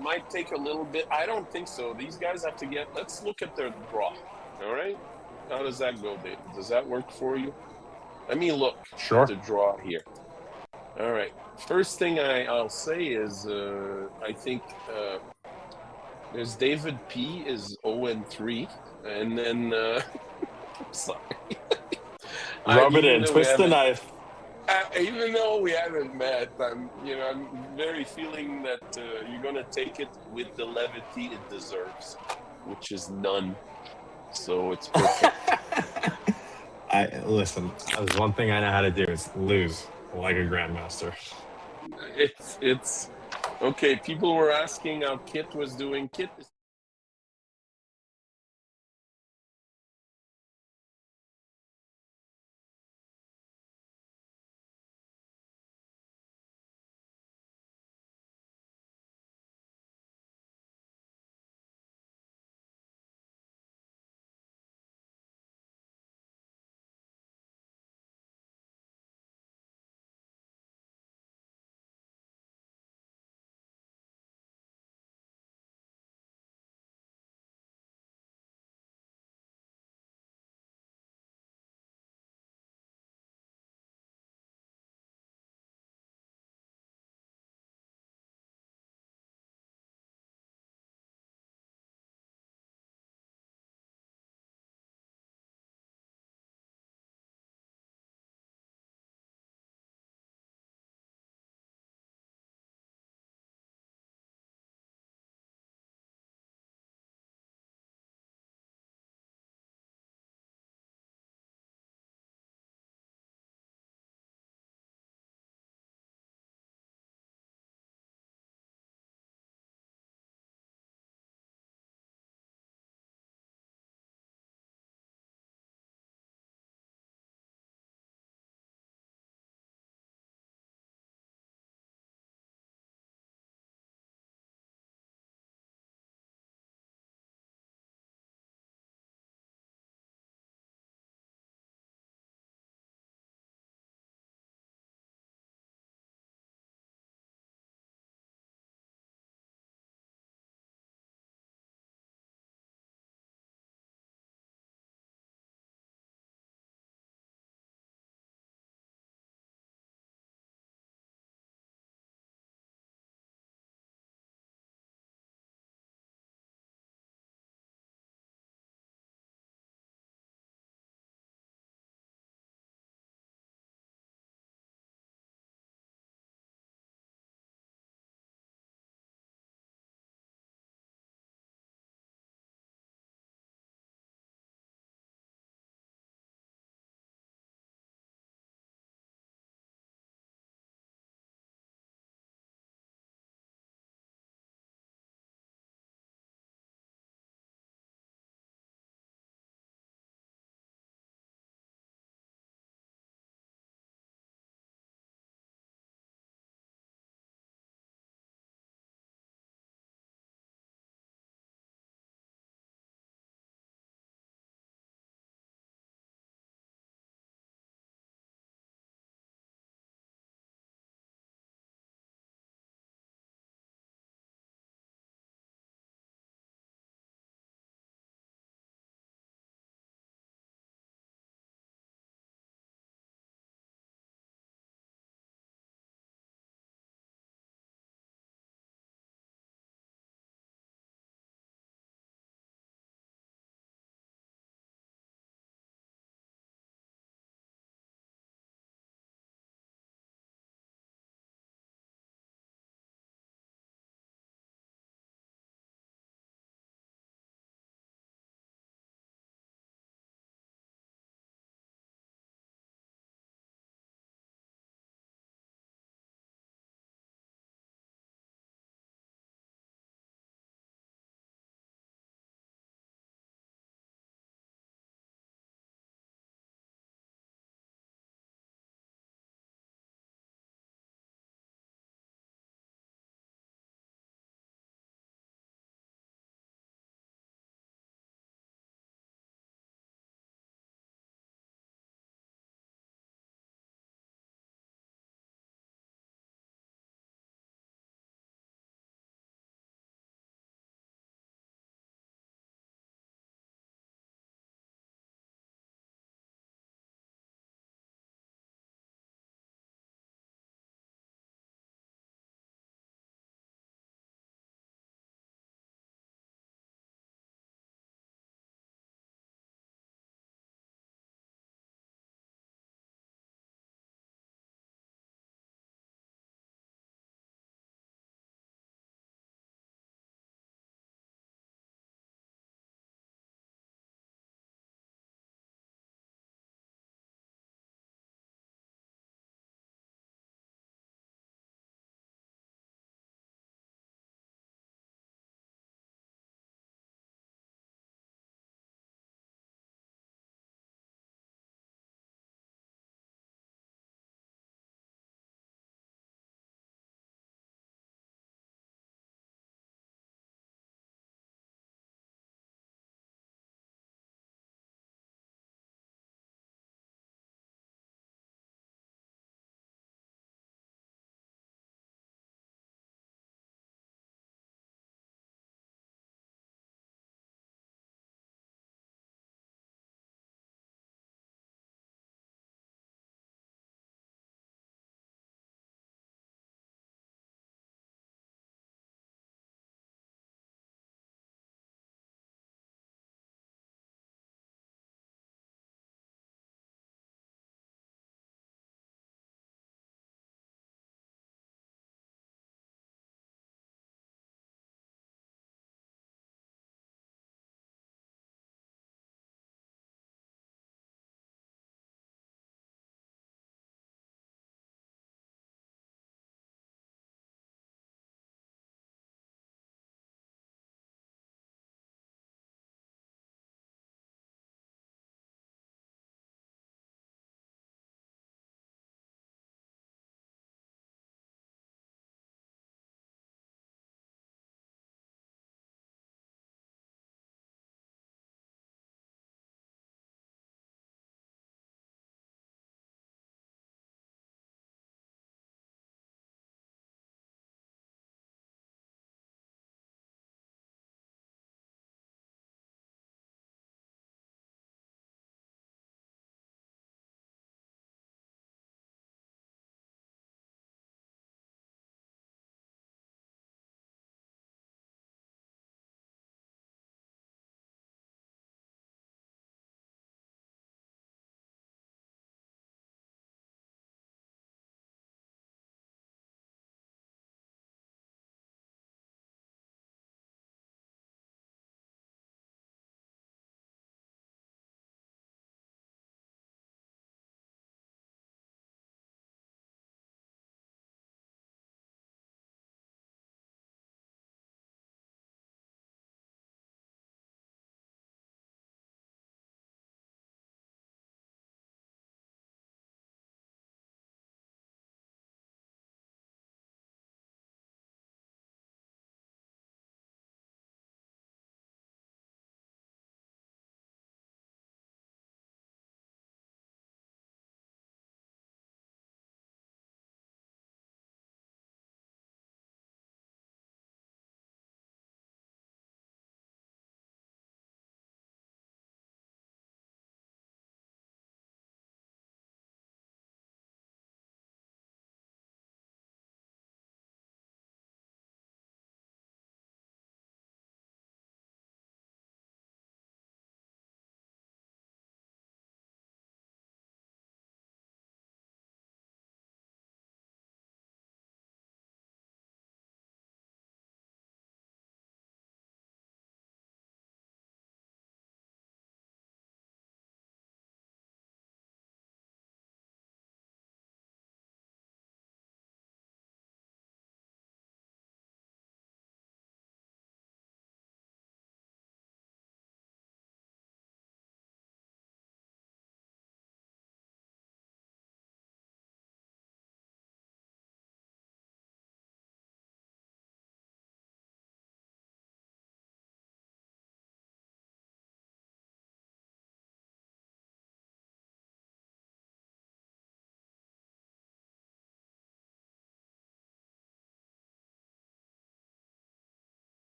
might take a little bit. I don't think so. These guys have to let's look at their draw. All right. How does that go, Dave? Does that work for you? Let me look at Sure. the draw here. All right. First thing I'll say is I think there's David P is 0-3. And then, I'm sorry. Rub it Even in. though we Twist the haven't knife. met, I'm very feeling that you're going to take it with the levity it deserves, which is none. So it's perfect. I listen. There's one thing I know how to do is lose like a grandmaster. It's okay. People were asking how Kit was doing. Kit is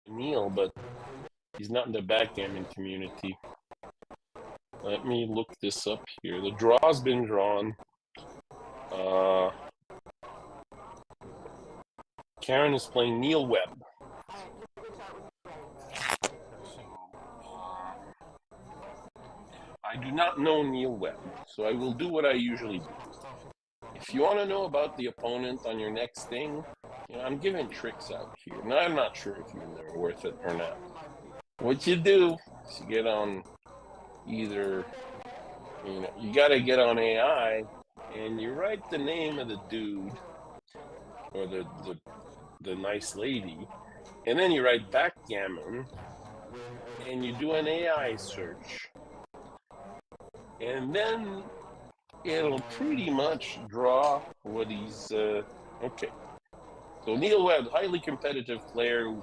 Neil, but he's not in the backgammon community. Let me look this up here. The draw's been drawn. Karen is playing Neil Webb. I do not know Neil Webb, so I will do what I usually do. If you want to know about the opponent on your next thing, I'm giving tricks out here. Now, I'm not sure if they're worth it or not. What you do is you get on either, you got to get on AI and you write the name of the dude or the nice lady, and then you write backgammon and you do an AI search. And then it'll pretty much draw what he's, okay. So Neil Webb, highly competitive player who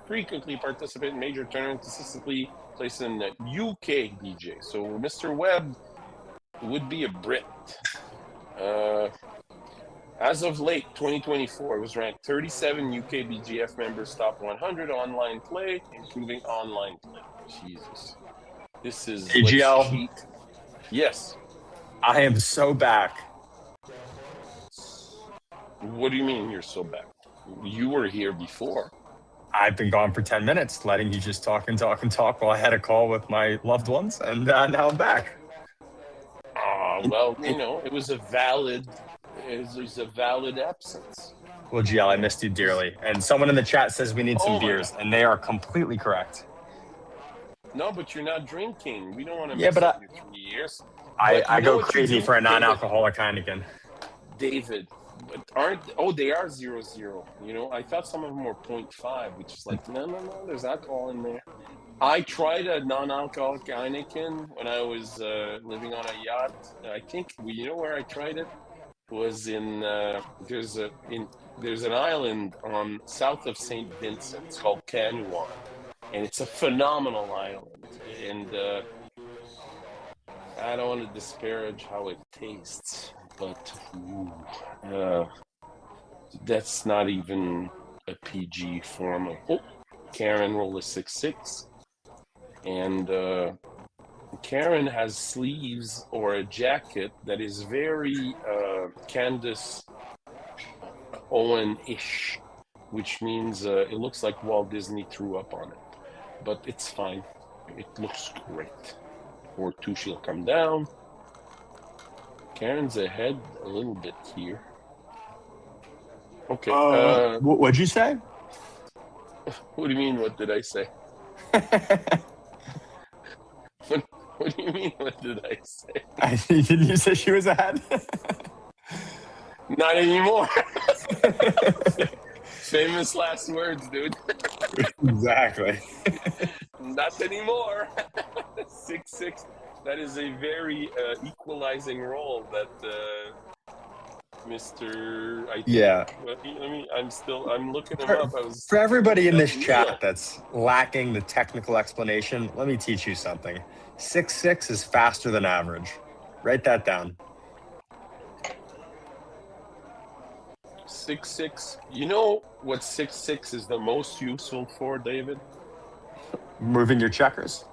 frequently participates in major tournaments, consistently plays in the UK BJ. So Mr. Webb would be a Brit. As of late, 2024, it was ranked 37 UK BGF members, top 100 online play, including online play. Jesus. This is AGL. Yes. I am so back. What do you mean you're so back? You were here before. I've been gone for 10 minutes, letting you just talk and talk and talk while I had a call with my loved ones, and now I'm back. Well, it was a valid absence. Well, GL, I missed you dearly. And someone in the chat says we need some beers, and they are completely correct. No, but you're not drinking. We don't want to miss your 3 years. I go crazy for a non-alcoholic Heineken. David, but they are 0.0. I thought some of them were 0.5, which is like, no, there's alcohol in there. I tried a non-alcoholic Heineken when I was living on a yacht. I think, where I tried it? Was in, there's an island on south of St. Vincent. It's called Canuan. And it's a phenomenal island. And I don't want to disparage how it tastes, but that's not even a PG form of. Oh, Karen rolled a 6-6, and Karen has sleeves or a jacket that is very Candace Owen-ish, which means it looks like Walt Disney threw up on it, but it's fine. It looks great. 4-2, she'll come down. Karen's ahead a little bit here. Okay. What'd you say? What do you mean, what did I say? What do you mean, what did I say? Didn't you say she was ahead? Not anymore. Famous last words, dude. Exactly. Not anymore. 6-6. That is a very equalizing roll that Mr. Yeah. I'm looking him up. For everybody in this chat that's lacking the technical explanation, let me teach you something. 6-6 is faster than average. Write that down. 6-6. You know what 6-6 is the most useful for, David? Moving your checkers.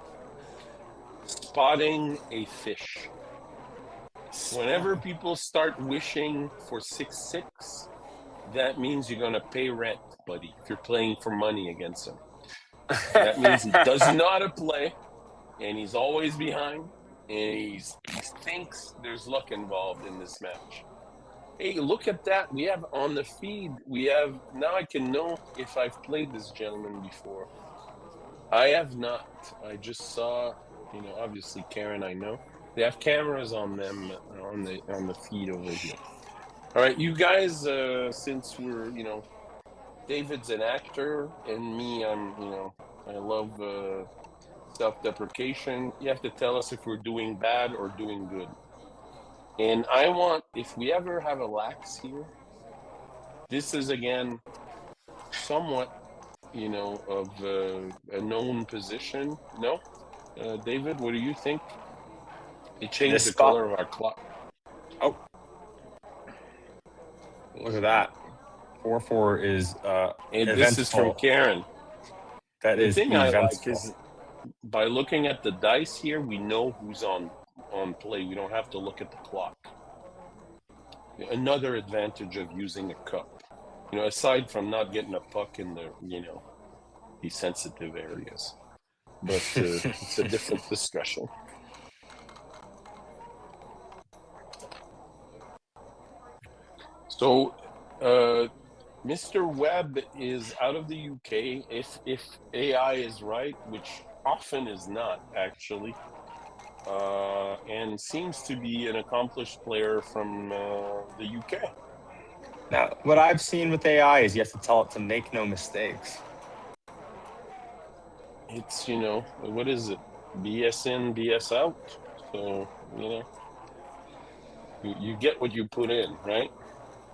Spotting a fish. Whenever people start wishing for 6-6, that means you're going to pay rent, buddy, if you're playing for money against him. That means he doesn't know how to play, and he's always behind, and he thinks there's luck involved in this match. Hey, look at that. We have on the feed, now I can know if I've played this gentleman before. I have not. I just saw, obviously Karen I know. They have cameras on them on the feed over here. All right, you guys, since we're, David's an actor and me, I love self-deprecation. You have to tell us if we're doing bad or doing good. And I want, if we ever have a lax here, this is again somewhat, of a known position. No? David, what do you think? It changed the color of our clock. Oh. Look at that. 4-4 is and this is from Karen. That The is thing I like eventful. is by looking at the dice here, we know who's on play. We don't have to look at the clock. Another advantage of using a cup, aside from not getting a puck in the, the sensitive areas. But it's a different discussion. So, Mr. Webb is out of the UK. If AI is right, which often is not actually, and seems to be an accomplished player from the UK. Now, what I've seen with AI is you have to tell it to make no mistakes. It's, what is it? BS in, BS out. So, you get what you put in, right?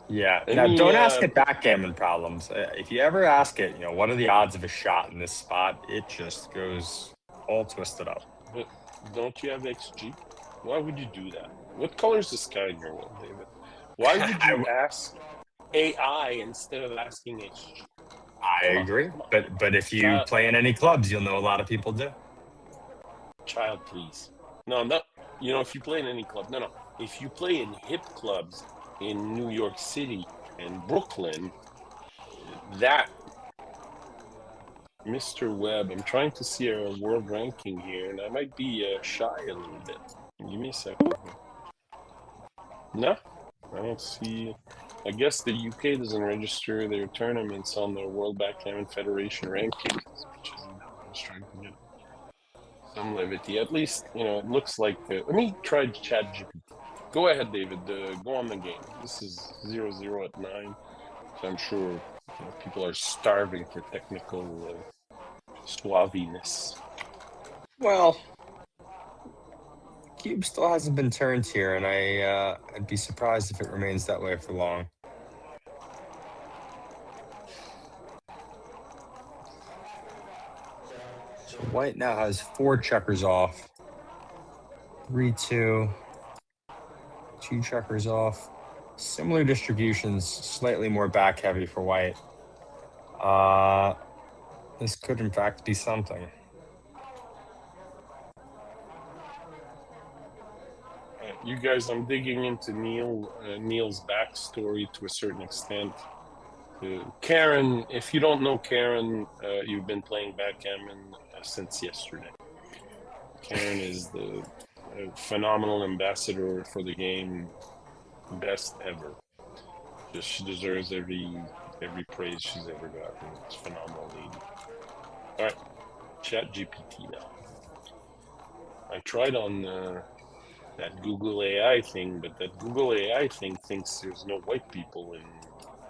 Yeah. Now, don't ask it backgammon problems. If you ever ask it, what are the odds of a shot in this spot? It just goes all twisted up. But don't you have XG? Why would you do that? What color is the sky in your world, David? Why would you ask AI instead of asking XG? I agree. But if you play in any clubs, you'll know a lot of people do. Child, please. No. If you play in any club, no. If you play in hip clubs in New York City and Brooklyn, that Mr. Webb, I'm trying to see our world ranking here, and I might be shy a little bit. Give me a second. No, I don't see. I guess the UK doesn't register their tournaments on the World Backgammon Federation rankings, which is I was trying to get some levity. At least, it looks like. Let me try ChatGPT. Go ahead, David. Go on the game. This is 0-0 at 9. So I'm sure people are starving for technical suaviness. Well, cube still hasn't been turned here, and I'd be surprised if it remains that way for long. So White now has 4 checkers off. 3-2. 2 checkers off. Similar distributions, slightly more back heavy for White. This could in fact be something. You guys, I'm digging into Neil's backstory to a certain extent. Karen, if you don't know Karen, you've been playing backgammon since yesterday. Karen is the phenomenal ambassador for the game, best ever. She deserves every praise she's ever gotten. It's a phenomenal lady. All right, ChatGPT now. I tried on that Google AI thing, but that Google AI thing thinks there's no white people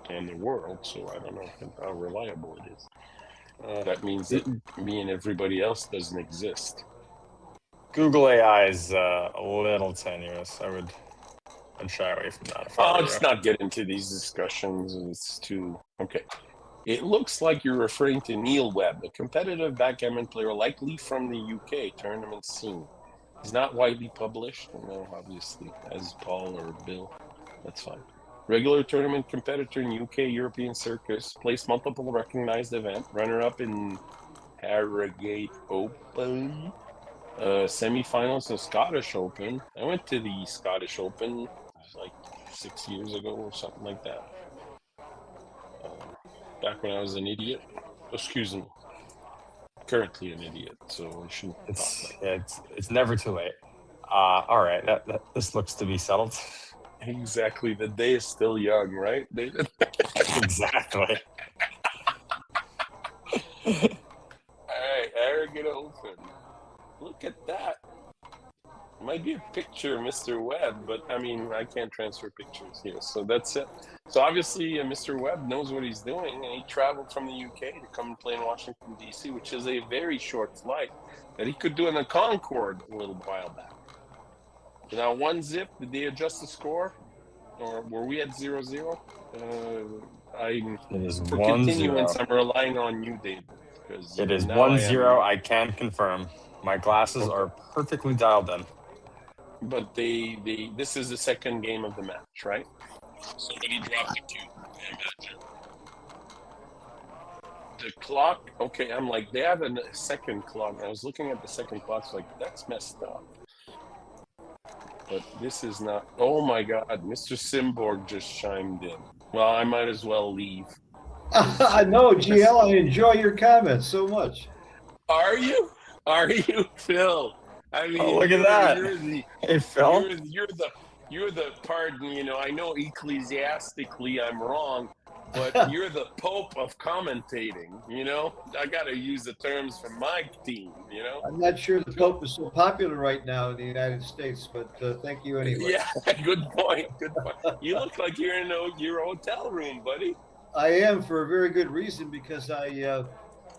in the world, so I don't know how reliable it is. That means that me and everybody else doesn't exist. Google AI is a little tenuous. I'd shy away from that. Let's not get into these discussions. It's too okay. It looks like you're referring to Neil Webb, a competitive backgammon player, likely from the UK tournament scene. He's not widely published, obviously, as Paul or Bill. That's fine. Regular tournament competitor in UK European circus, placed multiple recognized event, runner-up in Harrogate Open, semi-finals in Scottish Open. I went to the Scottish Open like 6 years ago or something like that. Back when I was an idiot. Excuse me. Currently an idiot, so I shouldn't talk like it's never too late. All right, this looks to be settled. Exactly. The day is still young, right, David? Exactly. All right, Harrogate Open. Look at that. Might be a picture of Mr. Webb, but I can't transfer pictures here, so that's it. So obviously, Mr. Webb knows what he's doing, and he traveled from the UK to come and play in Washington, D.C., which is a very short flight that he could do in the Concorde a little while back. Now, 1-0, did they adjust the score? Or were we at 0-0? For continuance, I'm relying on you, David. It is 1-0. I can confirm. My glasses are perfectly dialed in. But this is the second game of the match, right? Somebody dropped the cube. The clock. Okay, I'm like, they have a second clock. I was looking at the second clock, like, that's messed up. But this is not. Oh my God, Mr. Simborg just chimed in. Well, I might as well leave. I know, GL. I enjoy your comments so much. Are you? Are you, Phil? I mean, Oh, look at that. Hey, Phil. You're the. Pardon, I know ecclesiastically I'm wrong, but you're the Pope of commentating. I got to use the terms from my team. I'm not sure the Pope is so popular right now in the United States, but thank you anyway. Yeah, good point. Good point. You look like you're in your hotel room, buddy. I am, for a very good reason, because I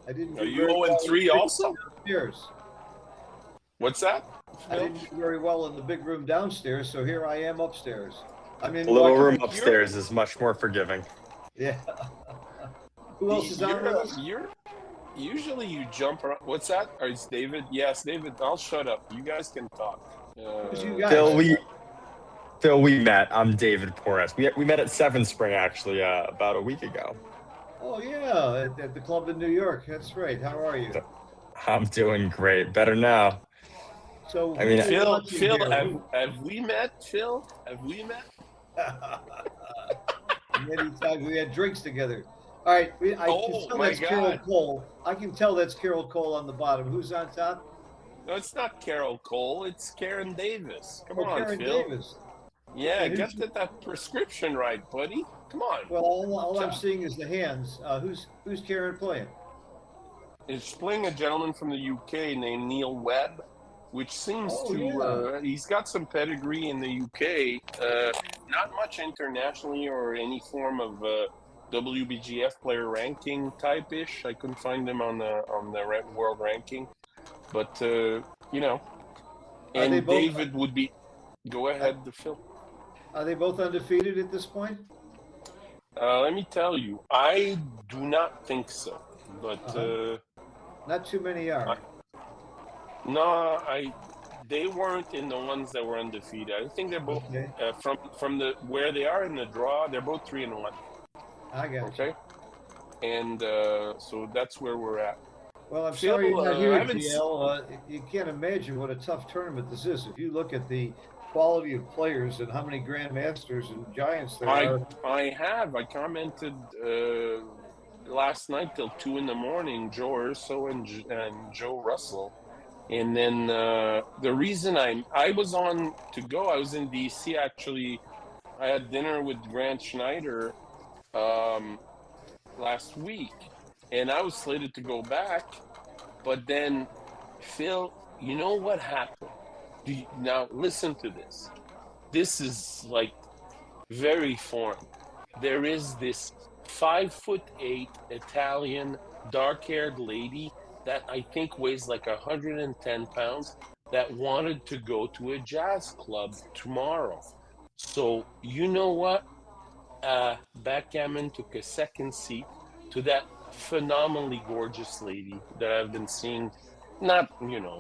didn't. Are you 0-3 also? Downstairs. What's that? I didn't do very well in the big room downstairs, so here I am upstairs. I'm in the little room upstairs is much more forgiving. Yeah. Who else is on there? Usually you jump around. What's that? Or is David? Yes, David. I'll shut up. You guys can talk. You guys. Phil, we met. I'm David Porras. We met at Seven Spring, actually, about a week ago. Oh, yeah, at the club in New York. That's right. How are you? I'm doing great. Better now. So, I mean, Phil, have we met, Phil? Have we met? Many times we had drinks together. All right, I can tell that's Carol Cole. I can tell that's Carol Cole on the bottom. Who's on top? No, it's not Carol Cole. It's Karen Davis. Come on, Karen Phil. Davis. Yeah, get that prescription right, buddy. Come on. Well, all I'm seeing is the hands. Who's Karen playing? It's playing a gentleman from the UK named Neil Webb, which seems he's got some pedigree in the UK. Not much internationally or any form of WBGF player ranking type-ish. I couldn't find him on the world ranking, but and David would be. Go ahead, Phil. Are they both undefeated at this point? Let me tell you, I do not think so. But not too many are. They weren't in the ones that were undefeated. I think they're both from the where they are in the draw. They're both 3-1. I got you. Okay, and so that's where we're at. Well, I'm sorry you're not here, GL. You can't imagine what a tough tournament this is. If you look at the quality of players and how many grandmasters and giants there are. I commented last night till 2 a.m. Joe Urso and Joe Russell, and then the reason I was on to go. I was in DC actually. I had dinner with Grant Schneider last week, and I was slated to go back, but then Phil, you know what happened? Now listen to this. This is like very foreign. There is this 5'8" Italian dark-haired lady that I think weighs like 110 pounds that wanted to go to a jazz club tomorrow. So you know what? Backgammon took a second seat to that phenomenally gorgeous lady that I've been seeing, not,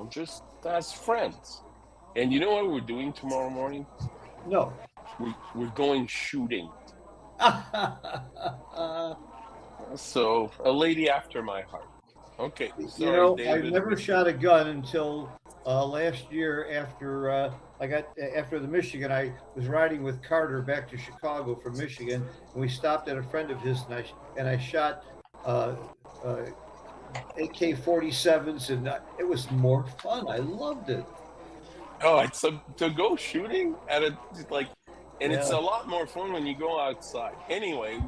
just as friends. And you know what we're doing tomorrow morning? No. We're going shooting. So, a lady after my heart. Okay. Sorry, David. I never shot a gun until last year after after the Michigan. I was riding with Carter back to Chicago from Michigan, and we stopped at a friend of his, and I shot AK-47s, and it was more fun. I loved it. Oh, it's to go shooting at it's a lot more fun when you go outside. Anyway,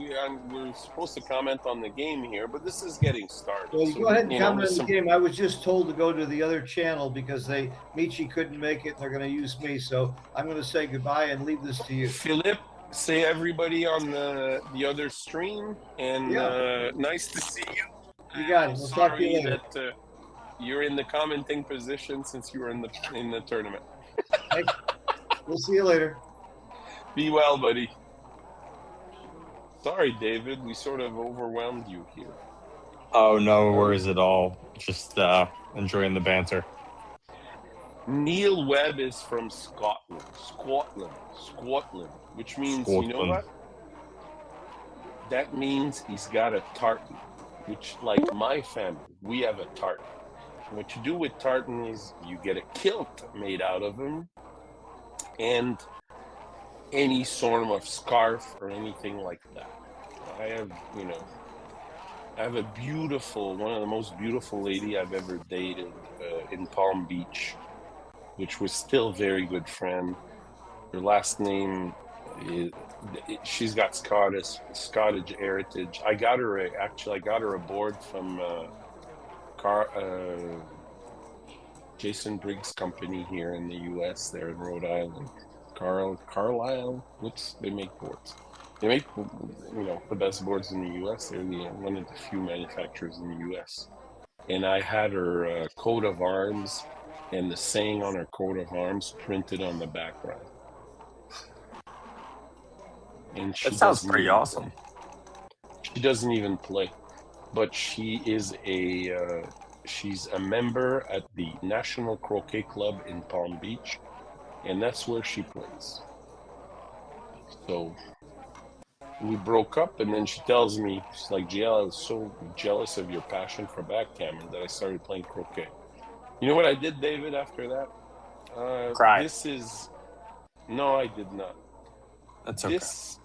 we're supposed to comment on the game here, but this is getting started. Well, go ahead and comment on the game. I was just told to go to the other channel because Michi couldn't make it, and they're going to use me. So I'm going to say goodbye and leave this to you. Philip, say everybody on the other stream, and nice to see you. You got it. We'll talk to you later. That you're in the commenting position since you were in the tournament. We'll see you later. Be well, buddy. Sorry, David. We sort of overwhelmed you here. Oh, no worries at all. Just enjoying the banter. Neil Webb is from Scotland, which means, you know what? That means he's got a tartan. which, like my family, we have a tartan. What you do with tartan is you get a kilt made out of them, and any sort of scarf or anything like that. I have, I have a beautiful, one of the most beautiful lady I've ever dated in Palm Beach, which was still very good friend. Her last name is, she's got Scottish heritage. I got her a board from Jason Briggs' company here in the U.S. There in Rhode Island. Carlisle, they make boards. They make, the best boards in the U.S. They're one of the few manufacturers in the U.S. And I had her coat of arms and the saying on her coat of arms printed on the background. And That sounds pretty awesome. She doesn't even play, but she is she's a member at the National Croquet Club in Palm Beach, and that's where she plays. So we broke up, and then she tells me, she's like, JL, I was so jealous of your passion for backgammon that I started playing croquet. You know what I did, David, after that? Cry. No, I did not. That's okay. This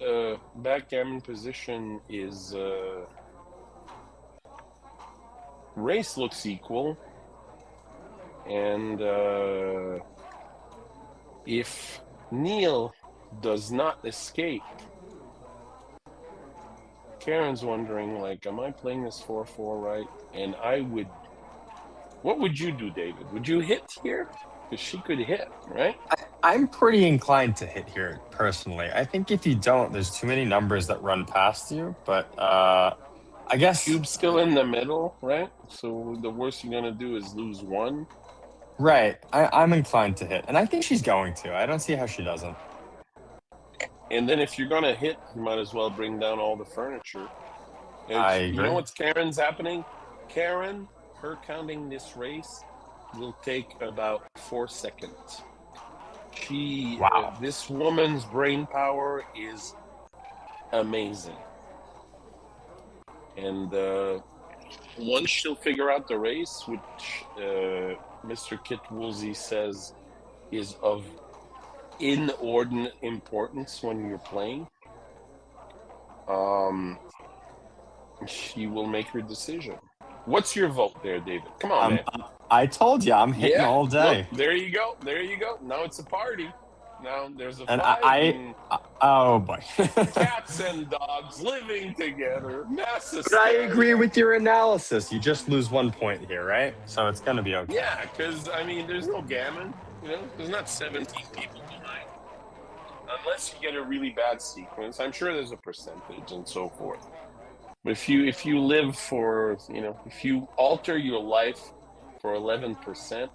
backgammon position is race looks equal, and if Neil does not escape, Karen's wondering, like, am I playing this 4-4 right? And what would you do, David? Would you hit here? Because she could hit, right? I'm pretty inclined to hit here, personally. I think if you don't, there's too many numbers that run past you. But I guess... Cube's still in the middle, right? So the worst you're going to do is lose one. Right. I'm inclined to hit. And I think she's going to. I don't see how she doesn't. And then if you're going to hit, you might as well bring down all the furniture. I agree. You know what's Karen's happening? Karen, her counting this race will take about 4 seconds. Wow. This woman's brain power is amazing. And once she'll figure out the race, which Mr. Kit Woolsey says is of inordinate importance when you're playing, she will make her decision. What's your vote there, David? Come on, man. I told you, I'm hitting all day. Look, there you go. Now it's a party. Now there's a and fight. Oh boy. Cats and dogs living together. Massive. But I agree with your analysis. You just lose 1 point here, right? So it's going to be okay. Yeah, because, there's no gammon. There's not 17 people behind. Unless you get a really bad sequence. I'm sure there's a percentage and so forth. But if you live for, if you alter your life for 11%,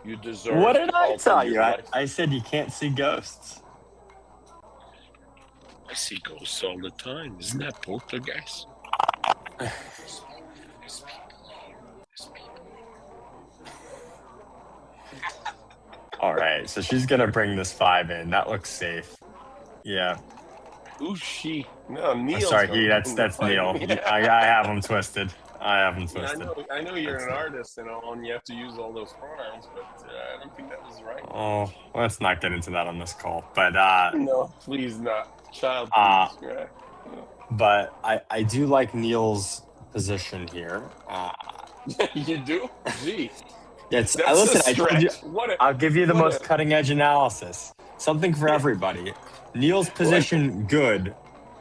you deserve. What did I tell you? I said you can't see ghosts. I see ghosts all the time. Isn't that poltergeist? There's people here. There's people here. All right, so she's gonna bring this 5 in. That looks safe. Yeah. Who's she? No, Neil. Sorry, that's Neil. Yeah. I have him twisted. I know you're an artist and all, and you have to use all those pronouns, but I don't think that was right. Oh, let's not get into that on this call. But no, please not, child. Please. Yeah. But I do like Neil's position here. You do? Gee. Listen, I told you, I'll give you the most cutting edge analysis. Something for everybody. Neil's position, good.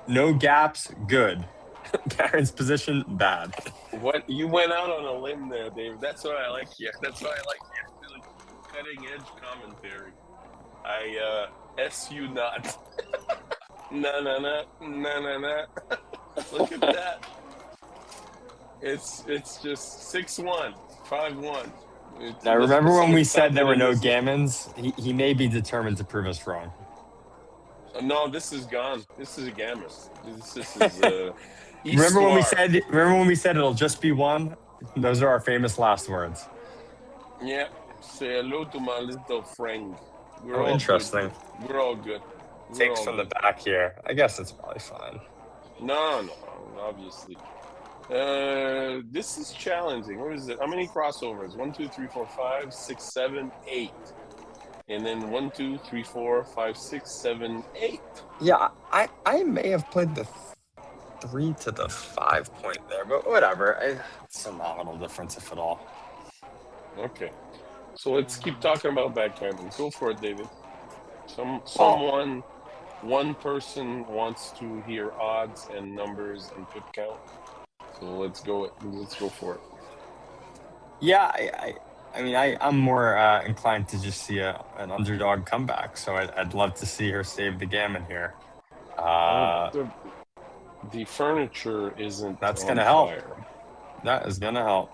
No gaps, good. Karen's position, bad. What? You went out on a limb there, Dave. That's why I like you. That's why I like you. Really cutting edge commentary. I you not. Na. Look at that. It's just 6-1, 5-1. Now remember when we said there were no gammons? He may be determined to prove us wrong. No, this is gone. This is a gammon. This is remember when we said it'll just be one? Those are our famous last words. Yeah. Say hello to my little friend. We're all interesting. Good. We're all good. Takes from the back here. I guess it's probably fine. No, obviously. This is challenging. What is it? How many crossovers? 1, 2, 3, 4, 5, 6, 7, 8. And then 1, 2, 3, 4, 5, 6, 7, 8. Yeah, I may have played the 3 to the 5 point there, but whatever. It's a nominal difference, if at all. Okay. So let's keep talking about backgammon. Go for it, David. One person wants to hear odds and numbers and pip count. So let's go for it. Yeah, I'm more inclined to just see an underdog comeback. So I'd love to see her save the gammon here. The furniture isn't. That's going to help. fire. That is gonna help.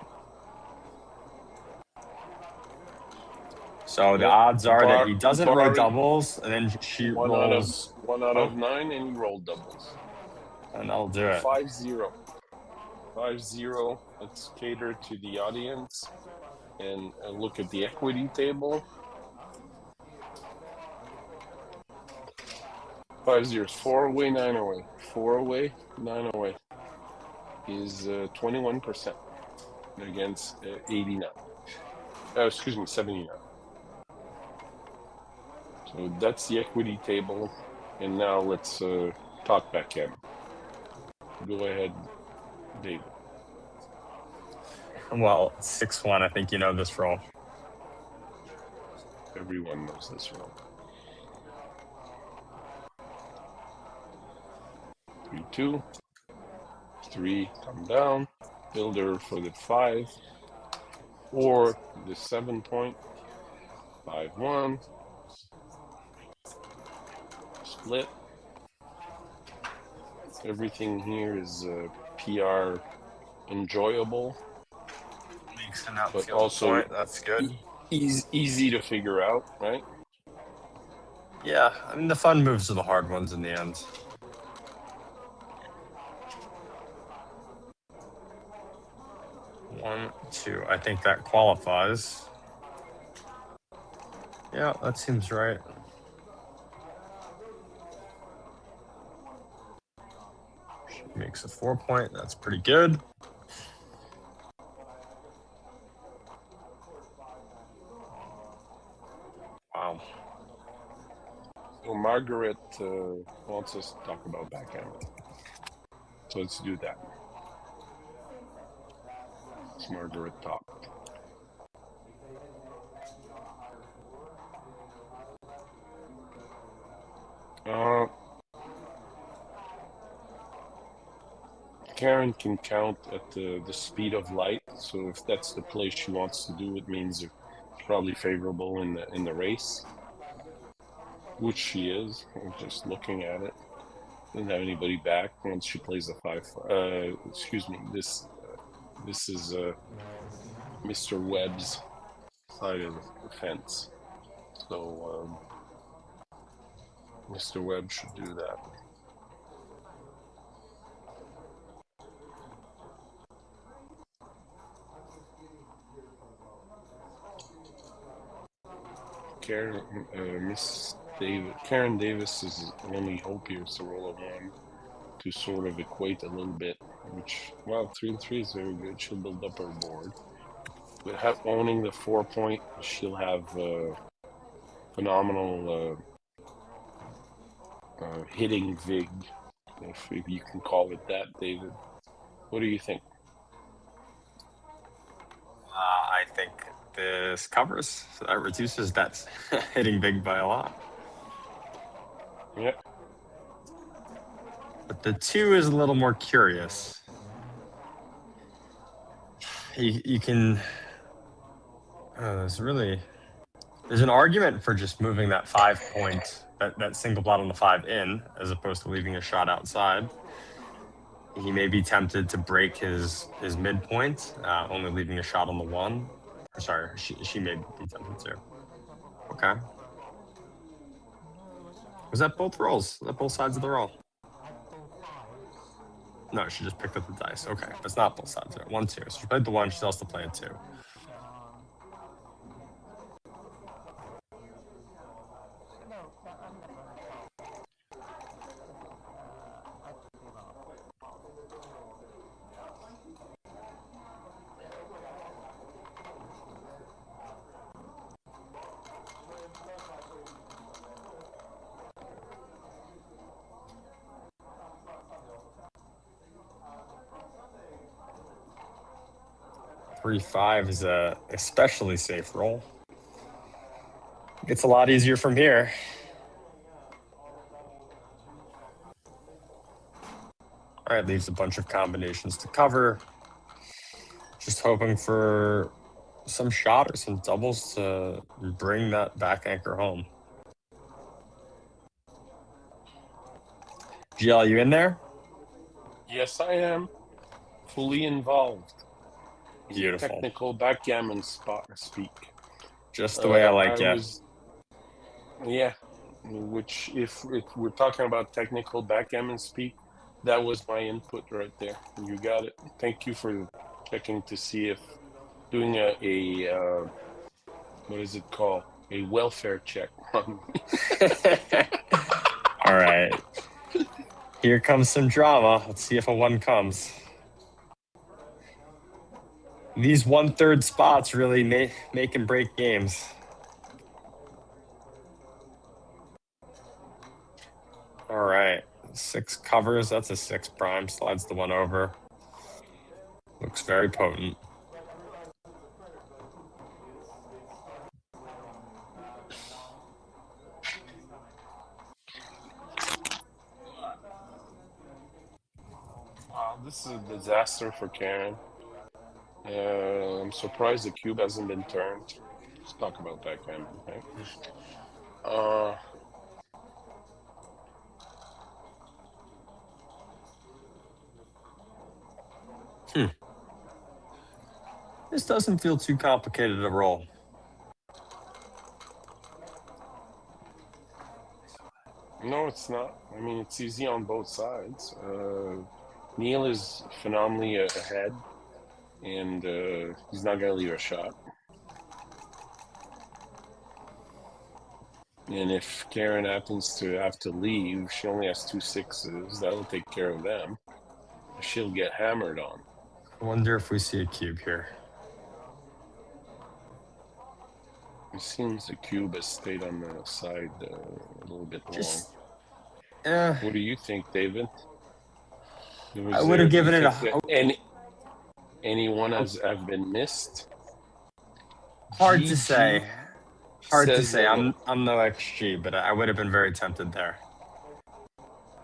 So the odds are that he doesn't roll doubles, and then she rolls 1 out of 9, and you roll doubles. And I'll do it. 5-0. 5-0. Let's cater to the audience and look at the equity table. 5-0 is 4 away, 9 away. 4 away, 9 away is 21% against 89. 79. So that's the equity table. And now let's talk backgammon. Go ahead, David. Well, 6-1. I think you know this roll. Everyone knows this roll. 3-2. 3, come down. Builder for the 5. Or the 7 point. 5-1. Split. Everything here is PR enjoyable. Makes an outfield but also point. That's good. Easy to figure out, right? Yeah, I mean the fun moves are the hard ones in the end. One, 2. I think that qualifies. Yeah, that seems right. She makes a 4 point. That's pretty good. Wow. So Margaret wants us to talk about backgammon. So let's do that. It's Margaret top. Karen can count at the speed of light, so if that's the play she wants to do, it means it's probably favorable in the race, which she is. I'm just looking at it. Doesn't have anybody back once she plays the 5. Excuse me. This is Mr. Webb's side of the fence, so Mr. Webb should do that. Karen Davis is only hope here is to roll a 1 to sort of equate a little bit, which, well, 3 and 3 is very good. She'll build up her board. But owning the 4 point, she'll have phenomenal hitting vig, if you can call it that, David. What do you think? I think this covers. So that reduces that hitting big by a lot. Yep. But the 2 is a little more curious. You can. There's an argument for just moving that 5 point, that single blot on the 5 in, as opposed to leaving a shot outside. He may be tempted to break his midpoint, only leaving a shot on the 1. Sorry, she may be tempted to. Okay. Was that both rolls? Was that both sides of the roll? No, she just picked up the dice. Okay, that's not both sides. 1, 2. So she played the 1. She still has to play a 2. 3-5 is a especially safe roll. Gets a lot easier from here. All right, leaves a bunch of combinations to cover. Just hoping for some shot or some doubles to bring that back anchor home. GL, you in there? Yes, I am. Fully involved. Beautiful. Technical backgammon speak. Just the way I like it. Yeah. Which, if we're talking about technical backgammon speak, that was my input right there. You got it. Thank you for checking to see if doing a what is it called? A welfare check on me. All right. Here comes some drama. Let's see if a 1 comes. These 1/3 spots really make and break games. All right. 6 covers. That's a 6 prime. Slides the 1 over. Looks very potent. Wow, this is a disaster for Karen. I'm surprised the cube hasn't been turned. Let's talk about backgammon, right? This doesn't feel too complicated to roll. No, it's not. I mean, it's easy on both sides. Neil is phenomenally ahead, and he's not going to leave a shot. And if Karen happens to have to leave, she only has 2 6s. That'll take care of them. She'll get hammered on. I wonder if we see a cube here. It seems the cube has stayed on the side a little bit long. What do you think, David? I would have given it a... Anyone have been missed? Hard to say. Hard to say. I'm no XG, but I would have been very tempted there.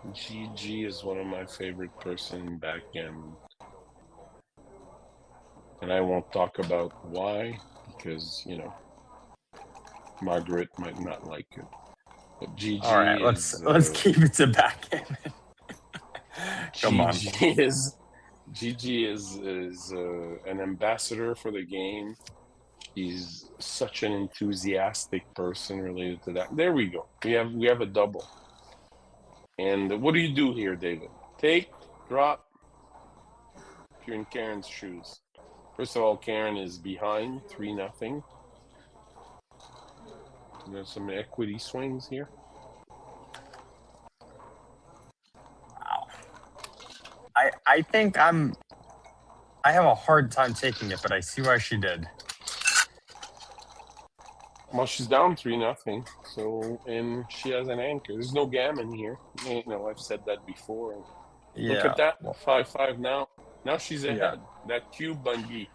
GG is one of my favorite person in backgammon. And I won't talk about why, because, you know, Margaret might not like it. But GG All right, let's keep it to backgammon. Come on. GG is an ambassador for the game. He's such an enthusiastic person related to that. There we go. We have a double. And what do you do here, David? Take, drop. If you're in Karen's shoes. First of all, Karen is behind 3-0. There's some equity swings here. Wow. I think I have a hard time taking it, but I see why she did. Well, she's down 3-0, so, and she has an anchor. There's no gammon here. You know, I've said that before. Yeah. Look at that, 5-5 now. Now she's ahead. Yeah. That cube, Bungie.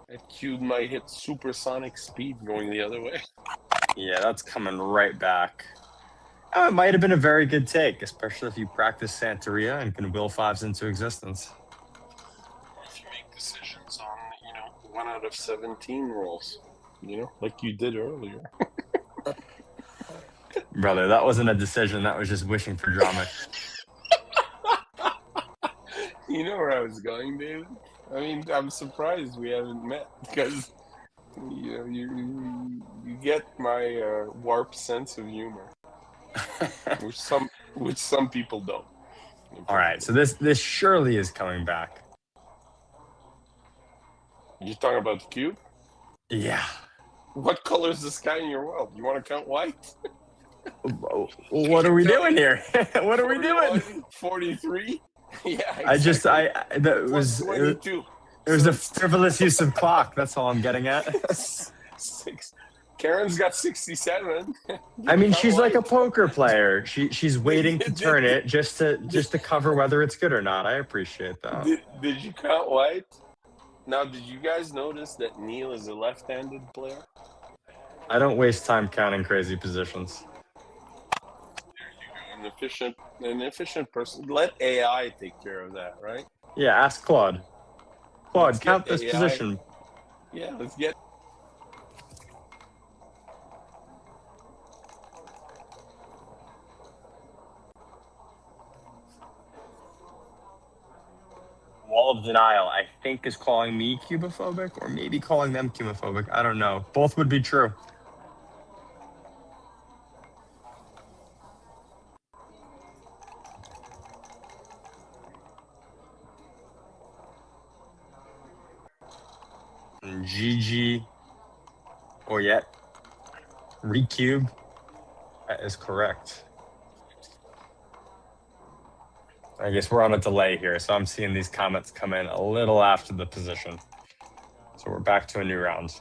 That cube might hit supersonic speed going the other way. Yeah, that's coming right back. Oh, it might have been a very good take, especially if you practice Santeria and can will 5s into existence. If you make decisions on, you know, 1 out of 17 rolls. You know, like you did earlier. Brother, that wasn't a decision. That was just wishing for drama. You know where I was going, David? I mean, I'm surprised we haven't met because, you know, you get my warped sense of humor, which some people don't. All right, so this surely is coming back. You talking about the cube? Yeah. What color is the sky in your world? You want to count white? What are we doing here? What are we doing? 43? Yeah, exactly. That was 22. It was a frivolous use of clock. That's all I'm getting at. Karen's got 67. I mean, she's like a poker player. She's waiting to turn it just to cover whether it's good or not. I appreciate that. Did you count white? Now, did you guys notice that Neil is a left-handed player? I don't waste time counting crazy positions. An efficient person. Let AI take care of that, right? Yeah, ask Claude. Let's Claude, count get this AI. position. Yeah, let's get. Wall of denial, I think, is calling me cubophobic, or maybe calling them cubophobic. I don't know. Both would be true. And GG Oyet recube. That is correct. I guess we're on a delay here, so I'm seeing these comments come in a little after the position. So we're back to a new round.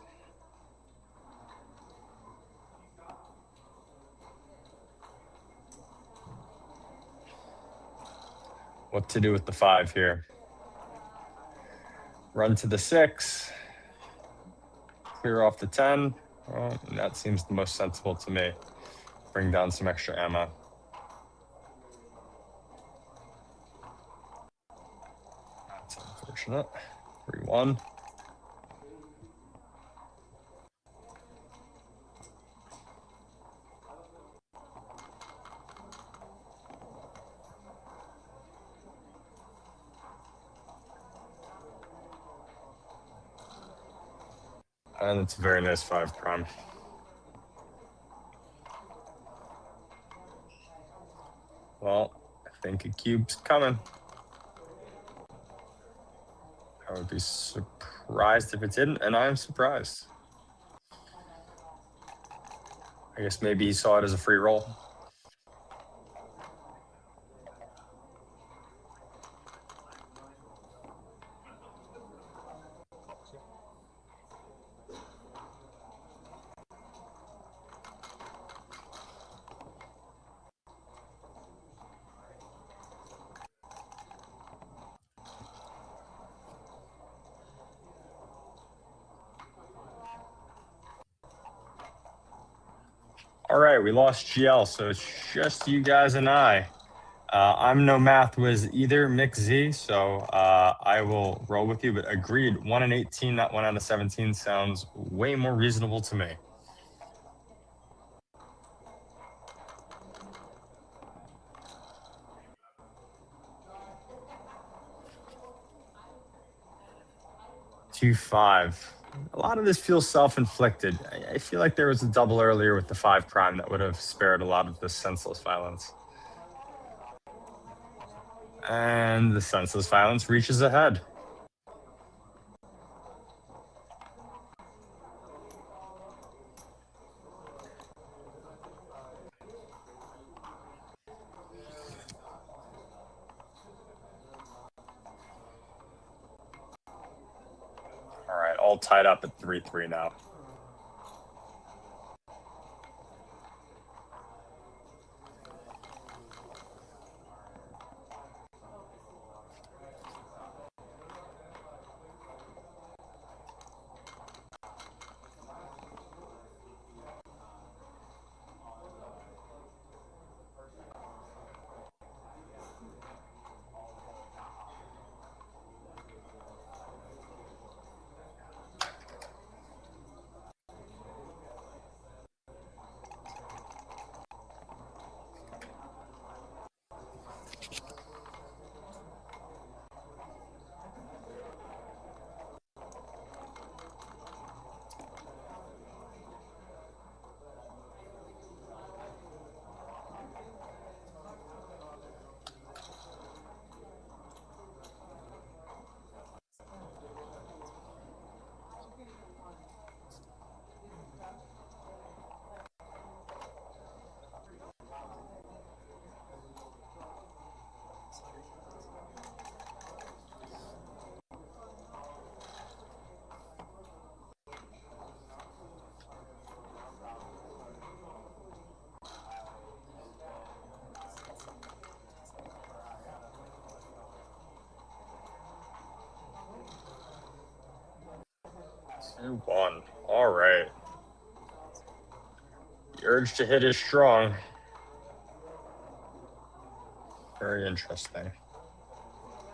What to do with the 5 here? Run to the 6. Clear off the 10. Well, that seems the most sensible to me. Bring down some extra ammo. That's unfortunate. 3-1. And it's a very nice 5 prime. Well, I think a cube's coming. I would be surprised if it didn't, and I am surprised. I guess maybe he saw it as a free roll. All right, we lost GL, so it's just you guys and I. I'm no math whiz either, Mick Z, so I will roll with you, but agreed, 1 in 18, not 1 out of 17 sounds way more reasonable to me. Two, 5. A lot of this feels self-inflicted. I feel like there was a double earlier with the 5 prime that would have spared a lot of this senseless violence. And the senseless violence reaches ahead. All right, all tied up at 3-3 now. 2-1. All right. The urge to hit is strong. Very interesting.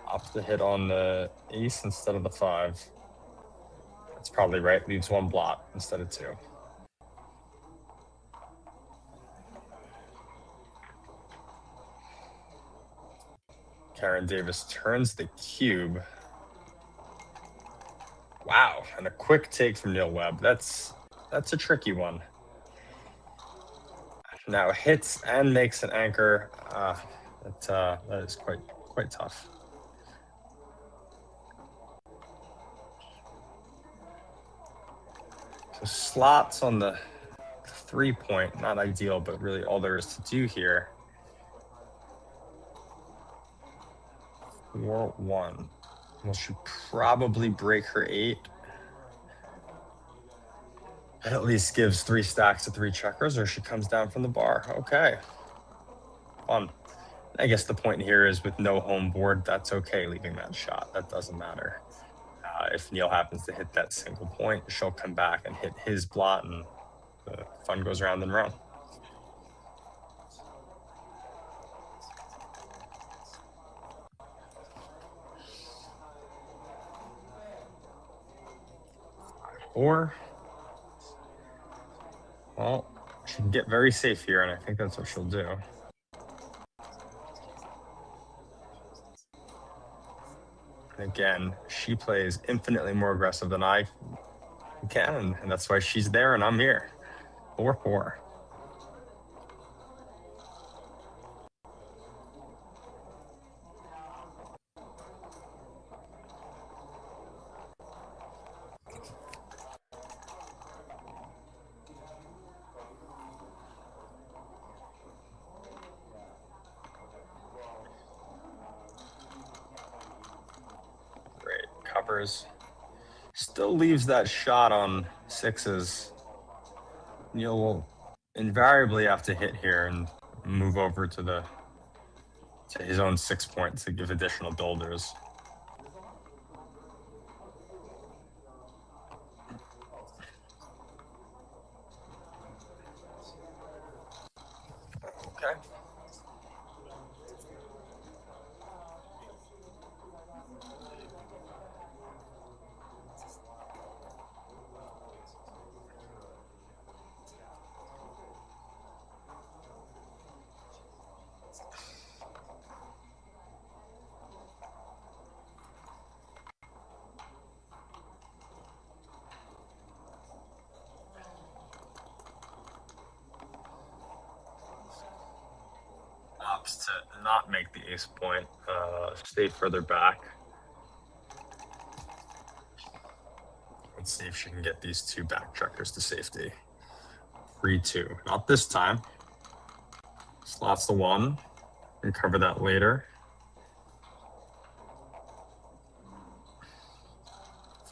Opts to hit on the ace instead of the 5. That's probably right. Leaves 1 blot instead of 2. Karen Davis turns the cube. Wow, and a quick take from Neil Webb. That's a tricky one. Now hits and makes an anchor. That is quite tough. So slots on the 3-point, not ideal, but really all there is to do here. 4-1. Well, should probably break her 8. That at least gives 3 stacks of 3 checkers, or she comes down from the bar. Okay. Fun. I guess the point here is with no home board, that's okay leaving that shot. That doesn't matter. If Neil happens to hit that single point, she'll come back and hit his blot, and the fun goes round and round. Or, well, she can get very safe here, and I think that's what she'll do. And again, she plays infinitely more aggressive than I can, and that's why she's there and I'm here. 4-4. Covers. Still leaves that shot on 6s. Neil will invariably have to hit here and move over to his own 6 points to give additional builders. Okay. Opts to not make the ace point, stay further back. Let's see if she can get these 2 back checkers to safety. 3-2. Not this time. Slots the 1. And cover that later.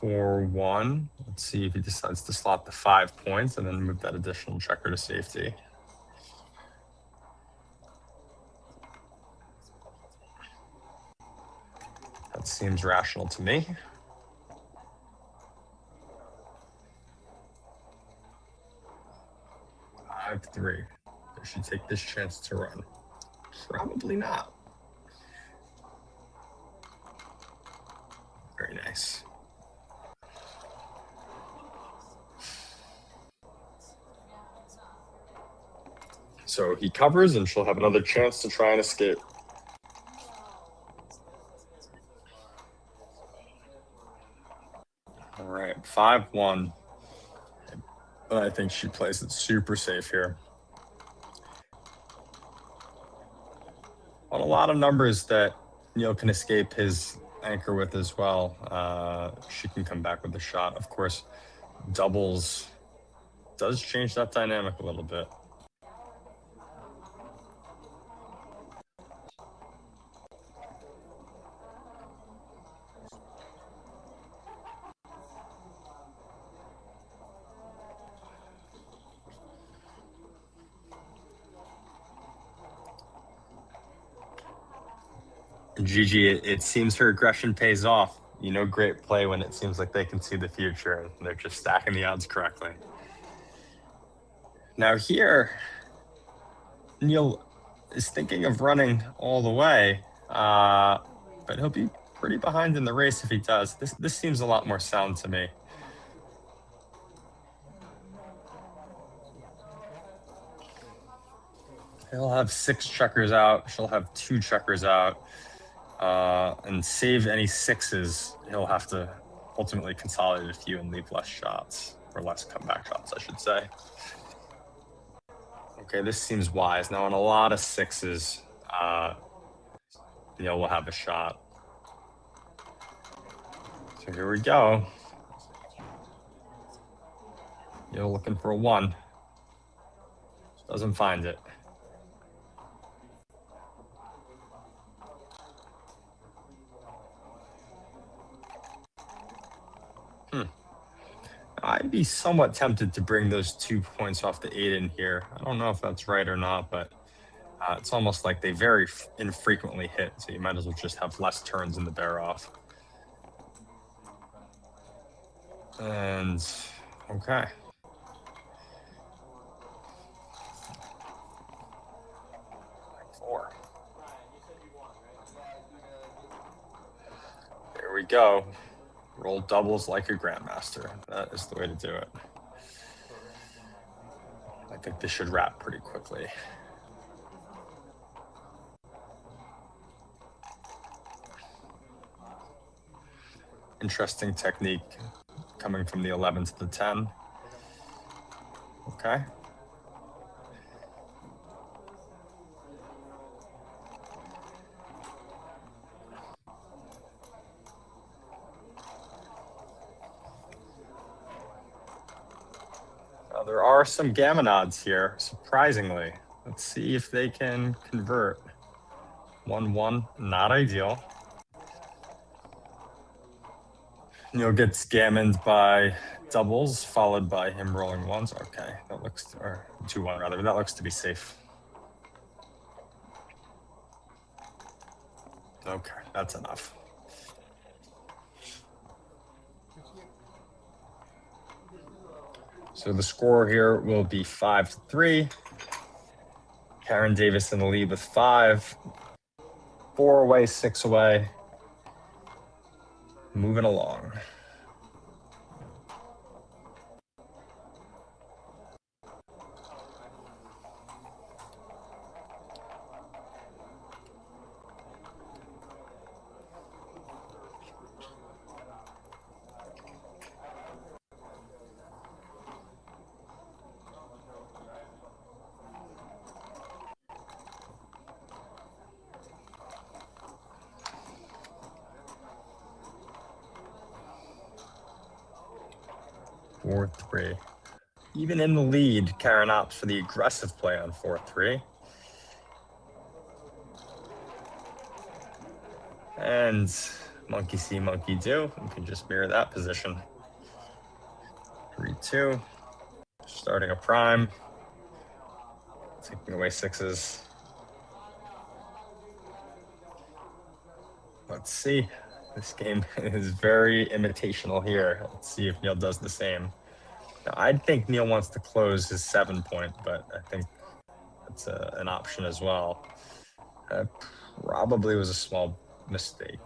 4-1. Let's see if he decides to slot the 5 points and then move that additional checker to safety. That seems rational to me. Five, 3. Does she take this chance to run? Probably not. Very nice. So he covers, and she'll have another chance to try and escape. All right, 5-1. But I think she plays it super safe here. On a lot of numbers that Neil can escape his anchor with as well, she can come back with a shot. Of course, doubles does change that dynamic a little bit. Gigi, it seems her aggression pays off. great play when it seems like they can see the future and they're just stacking the odds correctly. Now here, Neil is thinking of running all the way, but he'll be pretty behind in the race if he does. This seems a lot more sound to me. He'll have 6 checkers out. She'll have 2 checkers out. And save any 6s. He'll have to ultimately consolidate a few and leave less shots, or less comeback shots, I should say. Okay, this seems wise. Now on a lot of 6s, Neil will have a shot. So here we go. Neil looking for a 1. Doesn't find it. I'd be somewhat tempted to bring those 2 points off the 8 in here. I don't know if that's right or not, but it's almost like they very infrequently hit, so you might as well just have less turns in the bear off. And, okay. Four. There we go. Roll doubles like a grandmaster. That is the way to do it. I think this should wrap pretty quickly. Interesting technique coming from the 11 to the 10. Okay. There are some gammon odds here, surprisingly. Let's see if they can convert. 1-1, not ideal. Neil gets gammoned by doubles, followed by him rolling 1s. Okay, that looks, or 2-1 rather, that looks to be safe. Okay, that's enough. So the score here will be 5-3. Karen Davis in the lead with 5. 4 away, 6 away. Moving along. Four, 3. Even in the lead, Karen opts for the aggressive play on 4-3. And monkey see, monkey do. We can just mirror that position. 3-2. Starting a prime. Taking away 6s. Let's see. This game is very imitational here. Let's see if Neil does the same. Now, I'd think Neil wants to close his 7-point, but I think that's an option as well. Probably was a small mistake.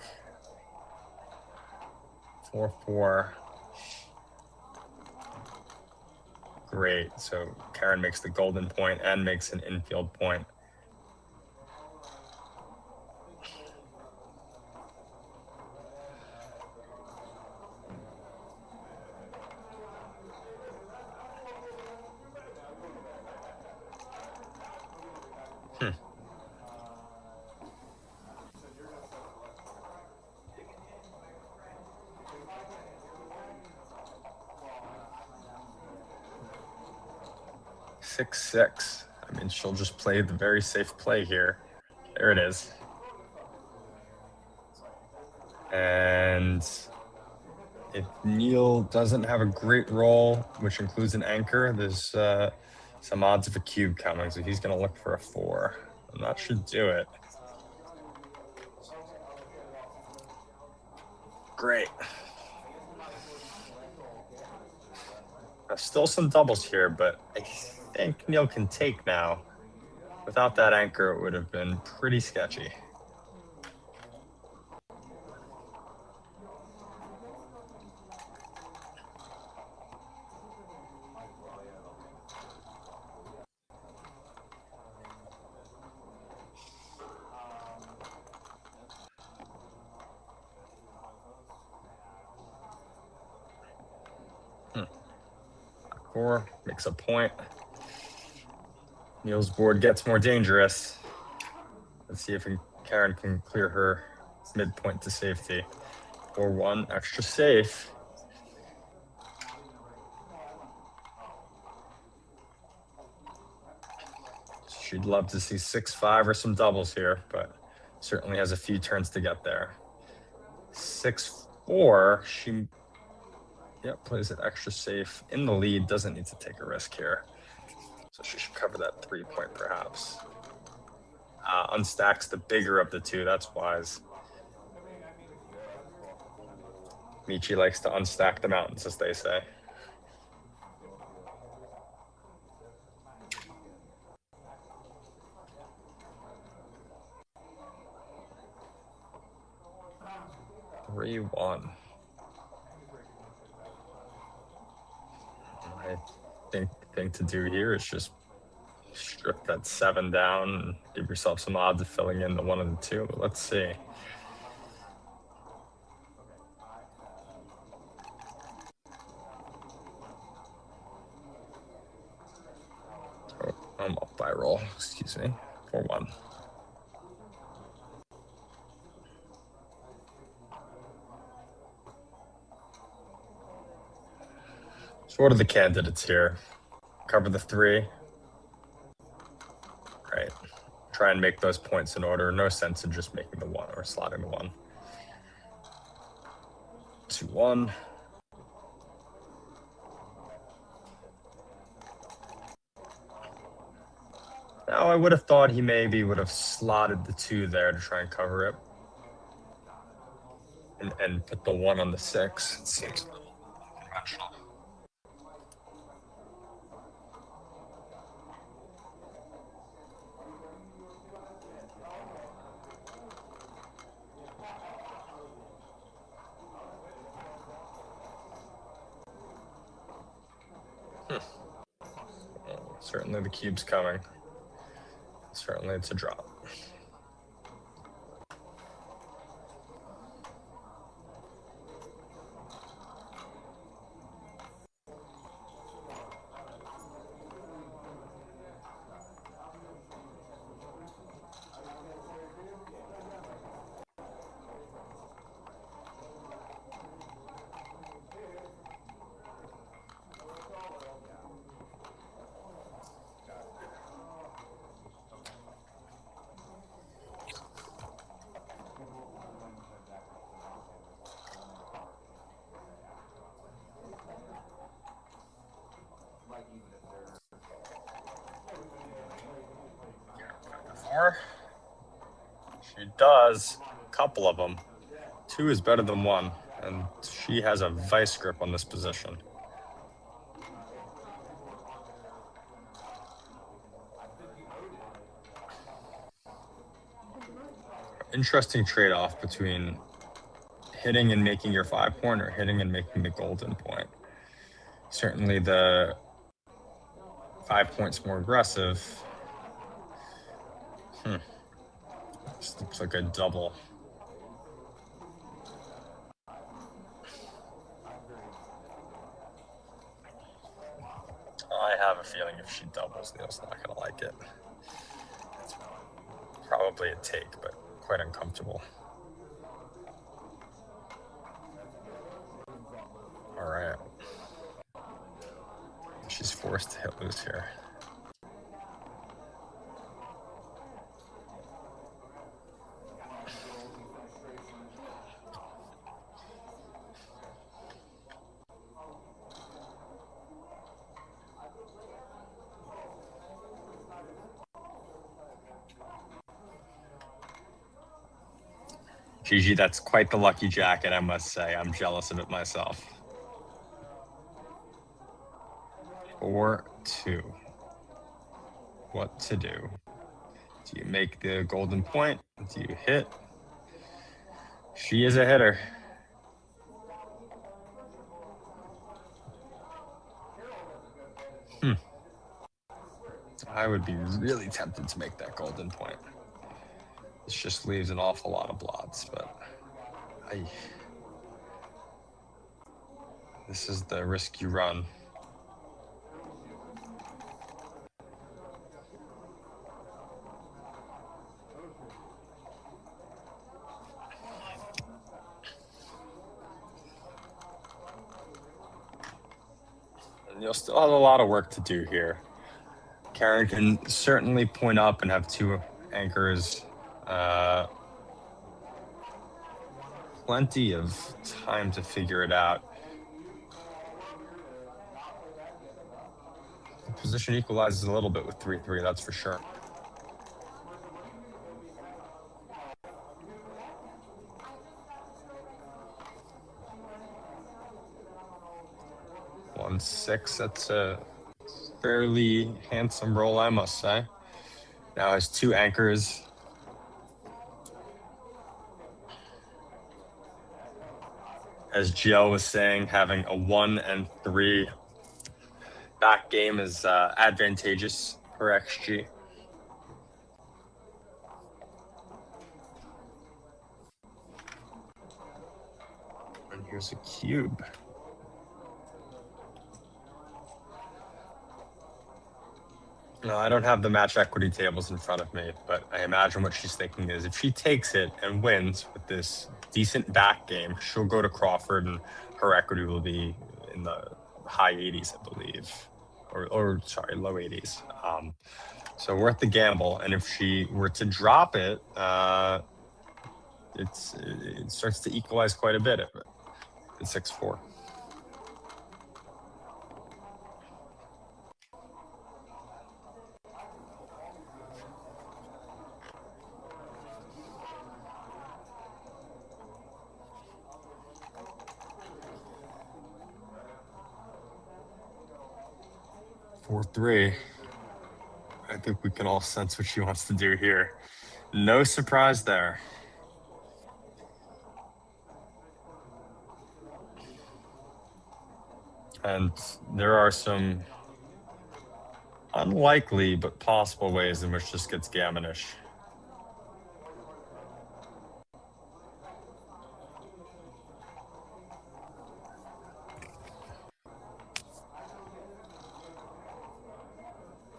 4-4. Great. So Karen makes the golden point and makes an infield point. Six. I mean, she'll just play the very safe play here. There it is. And if Neil doesn't have a great roll, which includes an anchor, there's some odds of a cube coming, so he's going to look for a 4. And that should do it. Great. Still some doubles here, but I think Neil can take now. Without that anchor, it would have been pretty sketchy. Four makes a point. Neil's board gets more dangerous. Let's see if Karen can clear her midpoint to safety. 4-1, extra safe. She'd love to see 6-5 or some doubles here, but certainly has a few turns to get there. 6-4, she plays it extra safe in the lead, doesn't need to take a risk here. So she should cover that 3-point perhaps. Unstacks the bigger of the two, that's wise. Michi likes to unstack the mountains, as they say. Three, one. I think the thing to do here is just strip that 7 down and give yourself some odds of filling in the 1 and the 2. But let's see. Oh, I'm up by roll. Excuse me. 4-1. So what are the candidates here? Cover the 3. Right. Try and make those points in order. No sense in just making the 1 or slotting the 1. 2-1. Now I would have thought he maybe would have slotted the 2 there to try and cover it. And put the 1 on the 6. It seems conventional. Well, certainly the cube's coming. Certainly it's a drop. She does. A couple of them. 2 is better than 1, and she has a vice grip on this position. Interesting trade-off between hitting and making your 5-point or hitting and making the golden point. Certainly the 5 points more aggressive. This looks like a double. I have a feeling if she doubles, Neil's not going to like it. It's probably a take, but quite uncomfortable. All right. She's forced to hit loose here. Gigi, that's quite the lucky jacket, I must say. I'm jealous of it myself. 4-2. What to do? Do you make the golden point? Do you hit? She is a hitter. I would be really tempted to make that golden point. This just leaves an awful lot of blots, but this is the risk you run. And you'll still have a lot of work to do here. Karen can certainly point up and have 2 anchors. Plenty of time to figure it out. The position equalizes a little bit with 3-3, that's for sure. One 6, that's a fairly handsome roll, I must say. Now has 2 anchors. As Jill was saying, having a 1 and 3 back game is advantageous for XG. And here's a cube. No, I don't have the match equity tables in front of me, but I imagine what she's thinking is if she takes it and wins with this decent back game, she'll go to Crawford and her equity will be in the high 80s, I believe, or sorry, low 80s. So worth the gamble. And if she were to drop it, it starts to equalize quite a bit at 6-4. Four, 3. I think we can all sense what she wants to do here. No surprise there. And there are some unlikely but possible ways in which this gets gammonish.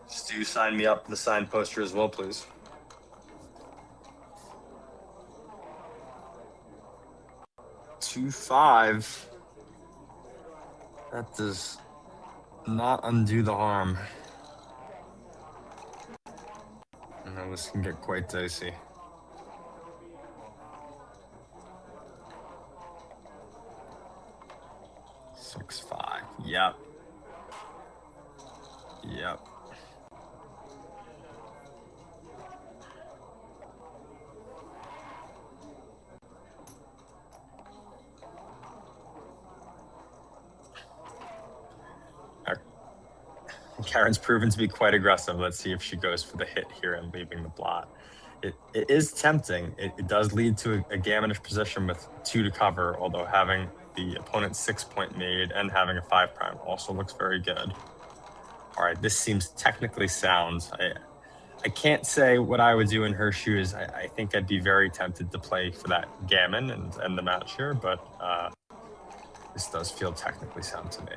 Stu, sign me up for the signed poster as well, please. Two, 5. That does not undo the harm. No, this can get quite dicey. Six, 5. Yep. Yep. Karen's proven to be quite aggressive. Let's see if she goes for the hit here and leaving the blot. It is tempting. It does lead to a gammonish position with 2 to cover, although having the opponent's 6-point made and having a 5' also looks very good. All right, this seems technically sound. I can't say what I would do in her shoes. I think I'd be very tempted to play for that gammon and end the match here, but this does feel technically sound to me.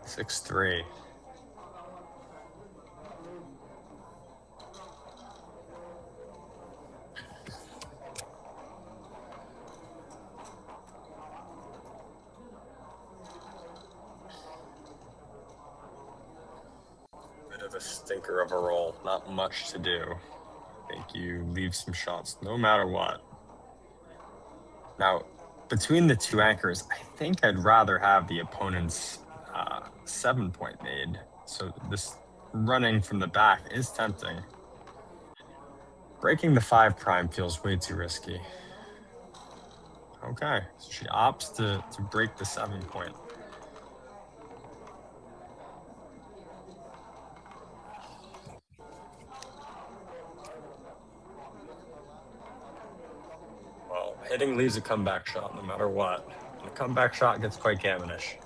6-3. Bit of a stinker of a roll. Not much to do. I think you leave some shots no matter what. Now, between the 2 anchors, I think I'd rather have the opponent's 7-point made. So this running from the back is tempting. Breaking the 5 prime feels way too risky. Okay, so she opts to break the 7 point. Well, hitting leaves a comeback shot no matter what. And the comeback shot gets quite gammonish.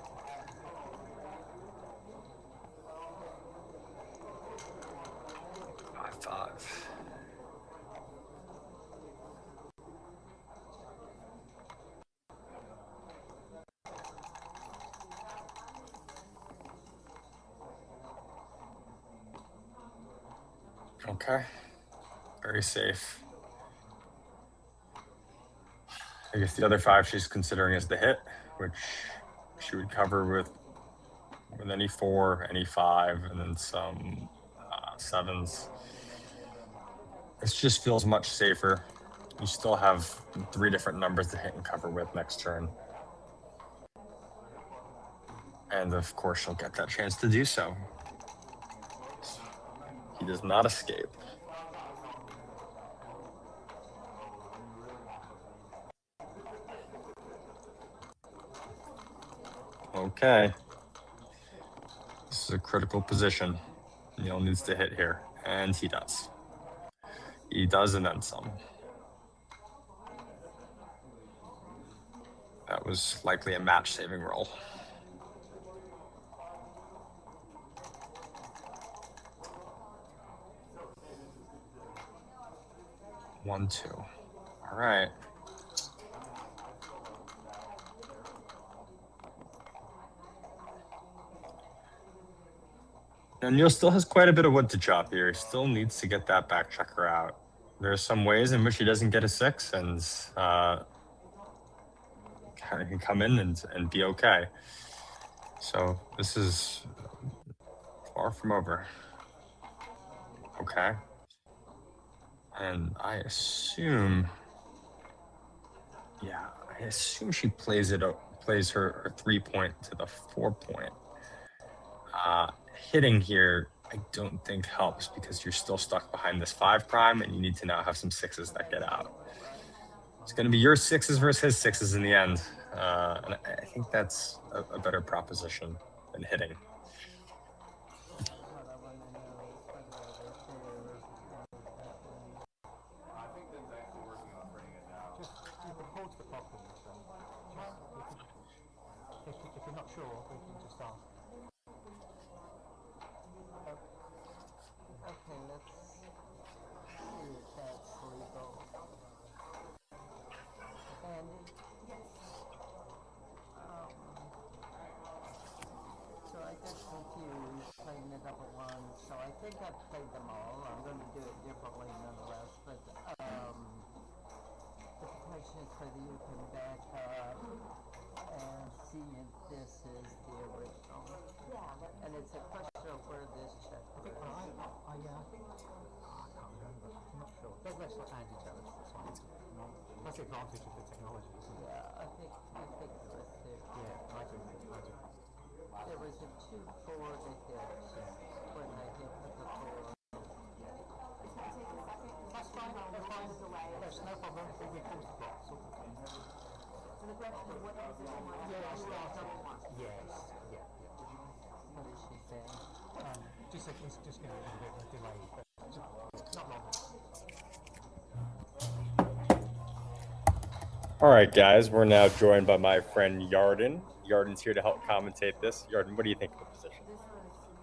Five. Okay, very safe. I guess the other 5 she's considering is the hit, which she would cover with any 4, any 5, and then some 7s. This just feels much safer. You still have 3 different numbers to hit and cover with next turn. And of course, she'll get that chance to do so. He does not escape. Okay. This is a critical position. Neil needs to hit here, and he does. He does, and then some. That was likely a match-saving roll. One, 2. All right. Now, Neil still has quite a bit of wood to chop here. He still needs to get that back checker out. There are some ways in which he doesn't get a 6 and can come in and be okay. So this is far from over. Okay. And I assume she plays her 3 point to the 4 point. Hitting here, I don't think helps because you're still stuck behind this 5 prime and you need to now have some 6s that get out. It's going to be your 6s versus his 6s in the end. And I think that's a better proposition than hitting. If you're not sure, we can just ask. Okay, let's see if that's legal. And so I got confused playing the double ones. So I think I've played them all. I'm going to do it differently nonetheless. But the question is whether you can back up and see if this is the original. Yeah. And it's a question of where this check is. I can't remember. I'm not sure. They're less behind each other. That's the advantage of the technology, isn't it? Yeah, I think it was there. Yeah, I do. There was a 2-4 to hit when I hit the 4. It's going to take a second. That's fine. That's delay. That's no problem. We pause the clock. So the question is, what is it? Yes. Yeah. What is she saying? Just it's just going to be a bit of a delay, but not long. All right, guys, we're now joined by my friend Yarden. Yarden's here to help commentate this. Yarden, what do you think of the position?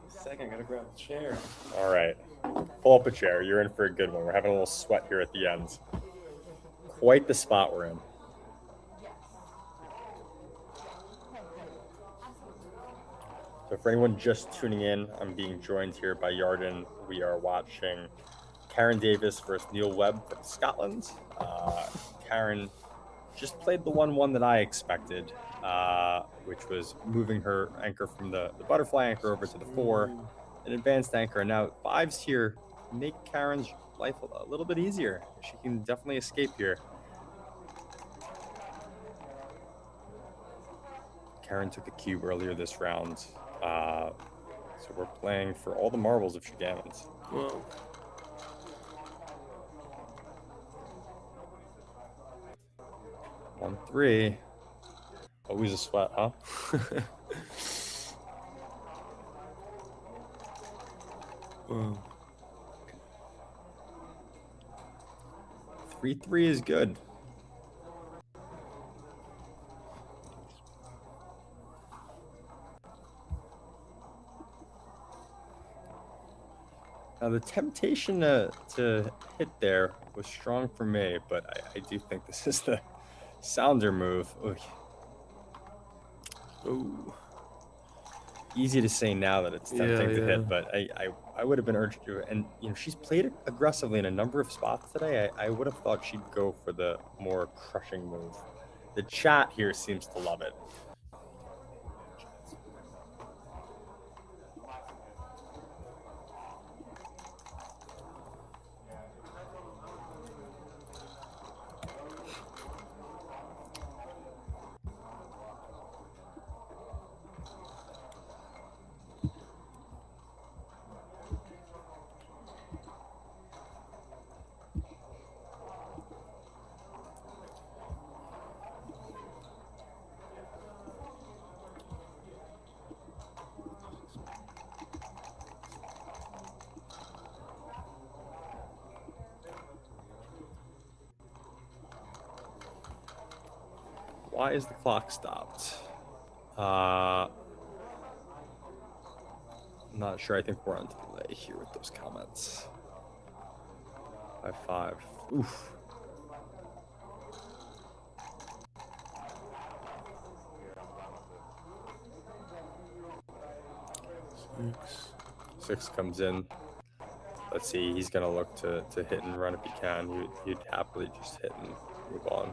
Second, gotta grab the chair. All right, pull up a chair. You're in for a good one. We're having a little sweat here at the end. Quite the spot we're in. So for anyone just tuning in, I'm being joined here by Yarden. We are watching Karen Davis versus Neil Webb from Scotland. Karen just played the 1-1 that I expected, which was moving her anchor from the butterfly anchor over to the 4, an advanced anchor. Now, 5s here make Karen's life a little bit easier. She can definitely escape here. Karen took a cube earlier this round, so we're playing for all the marbles if she gammons. Well, 1-3. Always a sweat, huh? Wow. 3-3 is good. Now the temptation to hit there was strong for me, but I do think this is the sounder move. Ooh. Easy to say now that it's tempting to Yeah. hit, but I would have been urged to. And you know, she's played aggressively in a number of spots today. I would have thought she'd go for the more crushing move. The chat here seems to love it. Why is the clock stopped? I'm not sure. I think we're on delay here with those comments. 5-5. Oof. Six comes in. Let's see. He's gonna look to hit and run if he can. He'd happily just hit and move on.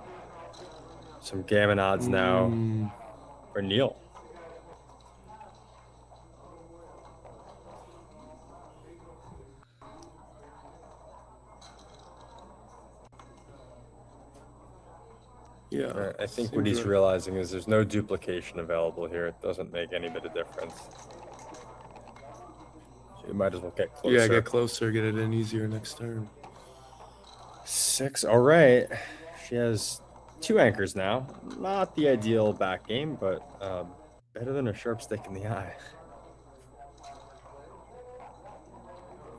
Some gammon odds now for Neil. Yeah. I think what he's realizing is there's no duplication available here. It doesn't make any bit of difference. So you might as well get closer. Yeah, get closer, get it in easier next turn. 6. All right. She has 2 anchors now. Not the ideal back game, but better than a sharp stick in the eye.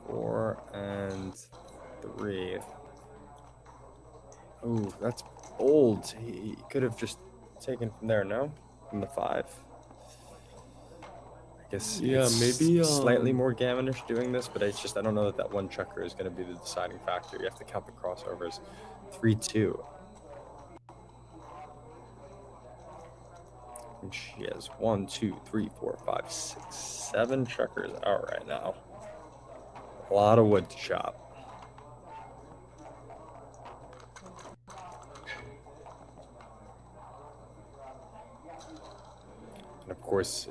4 and 3. Oh, that's bold. He could have just taken from there, no? From the 5. I guess Yeah, it's maybe slightly more gammonish doing this, but it's just I don't know that one checker is going to be the deciding factor. You have to count the crossovers. 3-2. And she has 1, 2, 3, 4, 5, 6, 7 checkers out right now. A lot of wood to chop. And of course,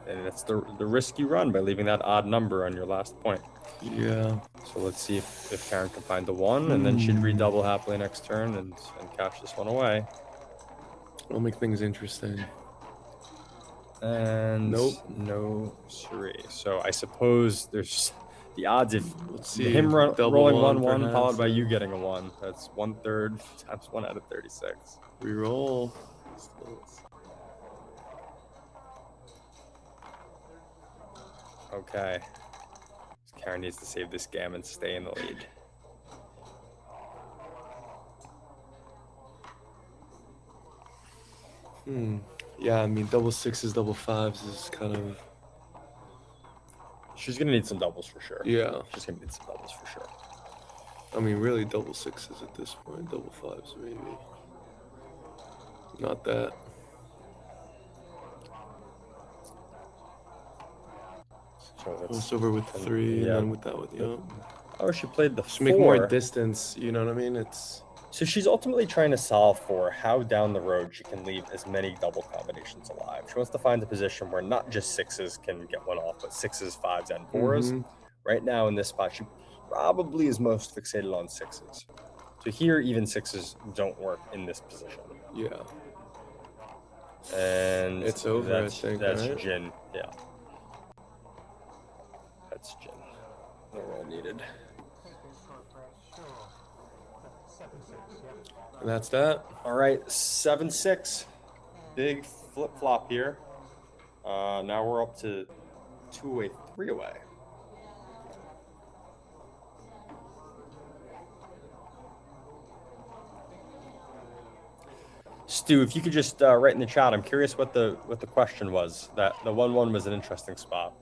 and it's the risk you run by leaving that odd number on your last point. Yeah. So let's see if Karen can find the 1, and then she'd redouble happily next turn and catch this one away. It'll make things interesting. And nope, no siree. So I suppose there's the odds of him rolling 1-1 perhaps, followed by you getting a 1. That's 1/3 times 1 out of 36. Reroll. Okay. Karen needs to save this gammon and stay in the lead. Yeah, I mean, double 6s, double 5s is kind of... She's going to need some doubles for sure. Yeah. She's going to need some doubles for sure. I mean, really double 6s at this point. Double 5s, maybe. Not that. So it's over with 3, and then with that, Oh, she played the 4. Just make more distance, you know what I mean? It's... So she's ultimately trying to solve for how down the road she can leave as many double combinations alive. She wants to find a position where not just 6s can get one off, but 6s, 5s, and 4s. Right now in this spot, she probably is most fixated on 6s. So here, even 6s don't work in this position. Yeah. And it's over, I think, that's right? Jin, yeah. That's Jin. No roll needed. And that's that. All right, 7-6. Big flip flop here. Now we're up to 2 away, 3 away. Stu, if you could just write in the chat, I'm curious what the question was. That the 1-1 was an interesting spot.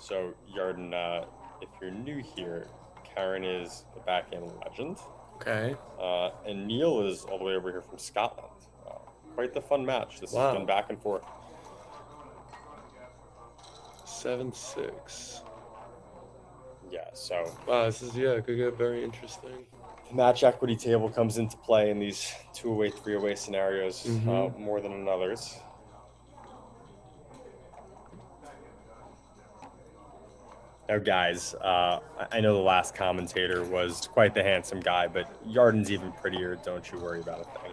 So, Yarden, if you're new here, Karen is a backgammon legend. Okay. And Neil is all the way over here from Scotland. Quite the fun match. This has been back and forth. 7-6. Yeah, so Wow, this is could get very interesting. the match equity table comes into play in these 2 away, 3 away scenarios more than in others. Now, guys, I know the last commentator was quite the handsome guy, but Yarden's even prettier. Don't you worry about a thing.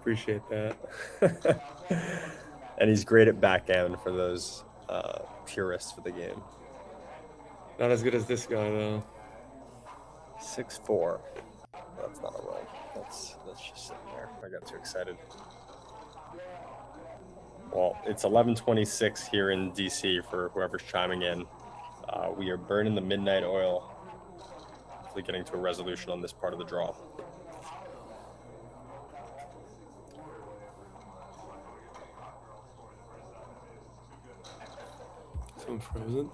Appreciate that. And he's great at backgammon for those purists for the game. Not as good as this guy though. 6-4. That's not a roll. That's just sitting there. I got too excited. Well, it's 11:26 here in DC for whoever's chiming in. We are burning the midnight oil. Hopefully getting to a resolution on this part of the draw. So I'm frozen.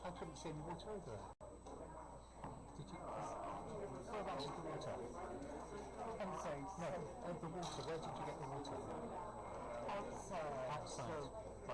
I couldn't see any water over there. Did you? Whereabouts is the water? No, the water. Where did you get the water? Outside. Outside.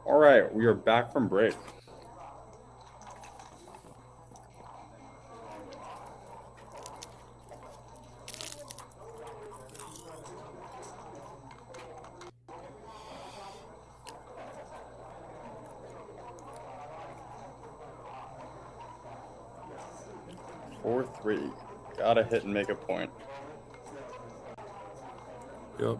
All right, we are back from break. Four, 3. Gotta hit and make a point. Yep.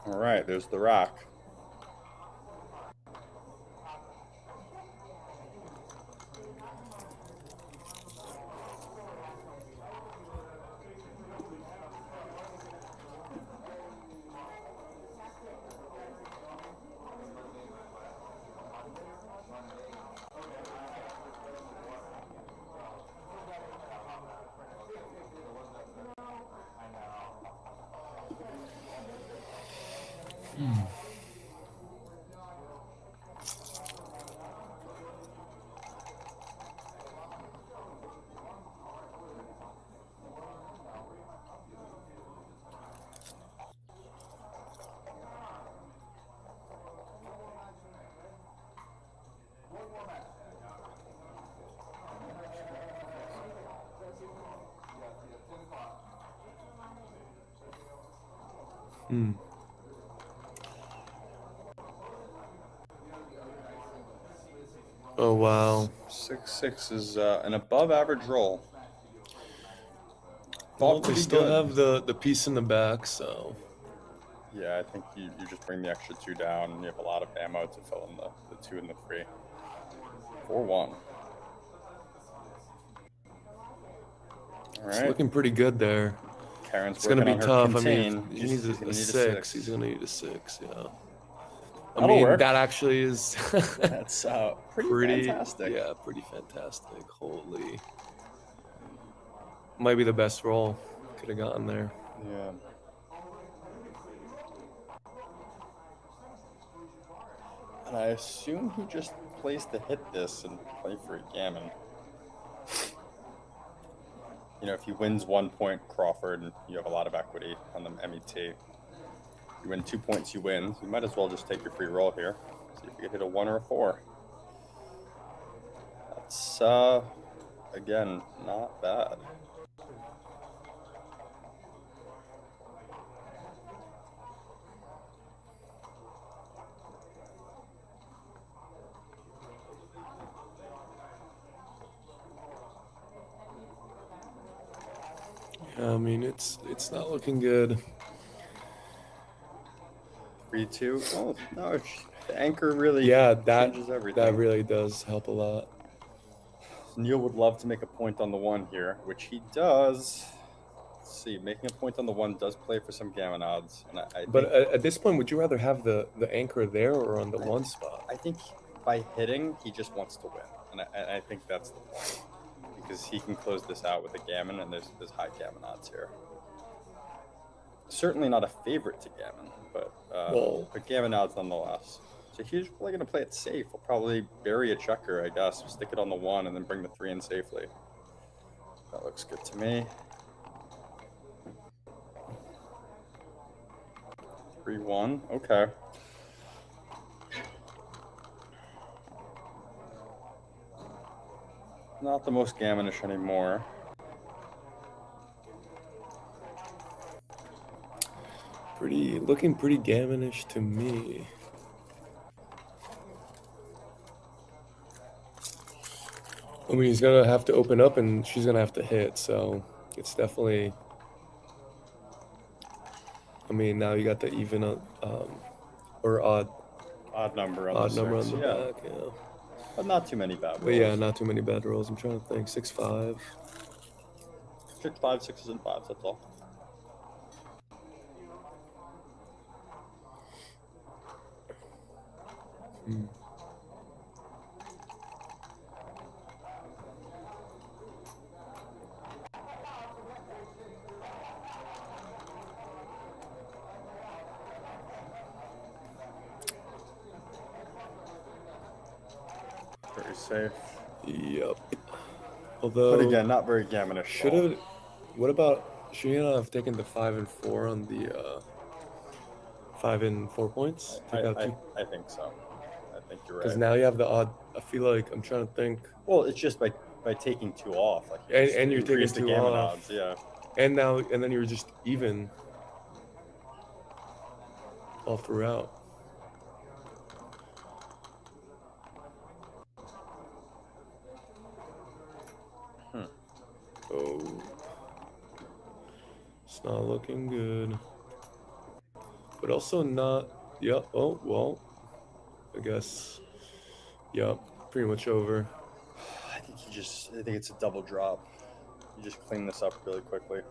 All right, there's the rock. Oh, wow. 6-6 is an above average roll. Well, Thought to they be still good. have the piece in the back, so. Yeah, I think you just bring the extra 2 down, and you have a lot of ammo to fill in the 2 and the 3. 4-1. All It's right. looking pretty good there. Karen's It's going to working be on her tough. I contain. mean, he She's needs gonna a need 6. He's going to need a 6, yeah. I That'll mean, work. that actually is That's pretty fantastic. Yeah, pretty fantastic. Holy. Might be the best roll. Could have gotten there. Yeah. And I assume he just plays to hit this and play for a gammon. You know, if he wins 1 point, Crawford, and you have a lot of equity on the MET. You win 2 points, you win. So you might as well just take your free roll here. See if you can hit a 1 or a 4. That's, again, not bad. Yeah, I mean, it's not looking good. 3-2. Oh, no, the anchor really changes everything. That really does help a lot. Neil would love to make a point on the 1 here, which he does. Let's see, making a point on the 1 does play for some gammon odds. And I But think, at this point, would you rather have the anchor there or on the 1 spot? I think by hitting, he just wants to win. And I think that's the point. because he can close this out with a gammon, and there's high gammon odds here. Certainly not a favorite to gammon, but gammon odds nonetheless. So he's probably going to play it safe. He'll probably bury a checker, I guess, stick it on the 1, and then bring the 3 in safely. That looks good to me. 3-1, okay. Not the most gammonish anymore. Looking pretty gammonish to me. I mean, he's gonna have to open up, and she's gonna have to hit. So it's definitely. I mean, now you got the even or odd number on odd the number 6, on the back. Yeah. But not too many bad rolls. But yeah, not too many bad rolls. I'm trying to think. 6-5. 6, 5, 6s, and 5s. That's all. Very safe. Yep. Although, But again, not very gammonish. should have. What about? Should he not have taken the 5 and 4 on the 5 and 4 points? I think so. I think you're right. Because now you have the odd. I feel like I'm trying to think. Well, it's just by taking 2 off, like And you're taking increase the 2 gammon off. odds, yeah. And then you're just even all throughout. Oh, it's not looking good. But also not. Yep. Oh well. I guess. Yep. Pretty much over. I think it's a double drop. You just clean this up really quickly.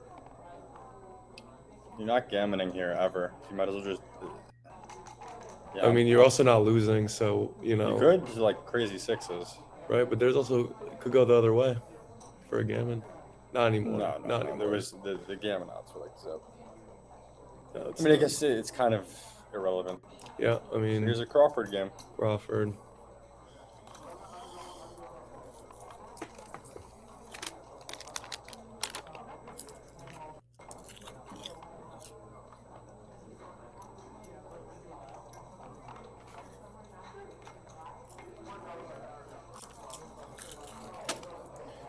You're not gammoning here ever. You might as well just. Yeah, I mean, you're also not losing, so you know. You could just like crazy 6s. Right, but there's also could go the other way for a gammon. Not anymore. No, not no. anymore. There was the gammon odds were like zip. No, it's I mean, I not. guess it's kind of irrelevant. Yeah, I mean, Here's a Crawford game. Crawford.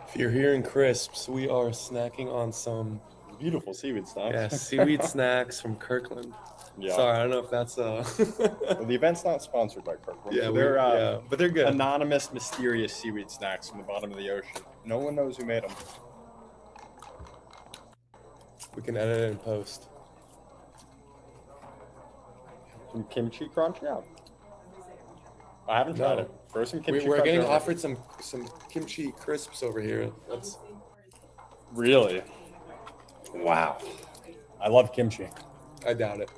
If you're hearing crisps, we are snacking on some Beautiful seaweed snacks. yeah, seaweed snacks from Kirkland. Yeah. Sorry, I don't know if that's Well, the event's not sponsored by Kirkland. yeah, They're but they're good. anonymous, mysterious seaweed snacks from the bottom of the ocean. No one knows who made them. We can edit it in post. Some kimchi crunch, yeah. I haven't tried No. it. Throw some kimchi We're crunch getting over. offered some kimchi crisps over here. That's Really? Wow. I love kimchi. I doubt it.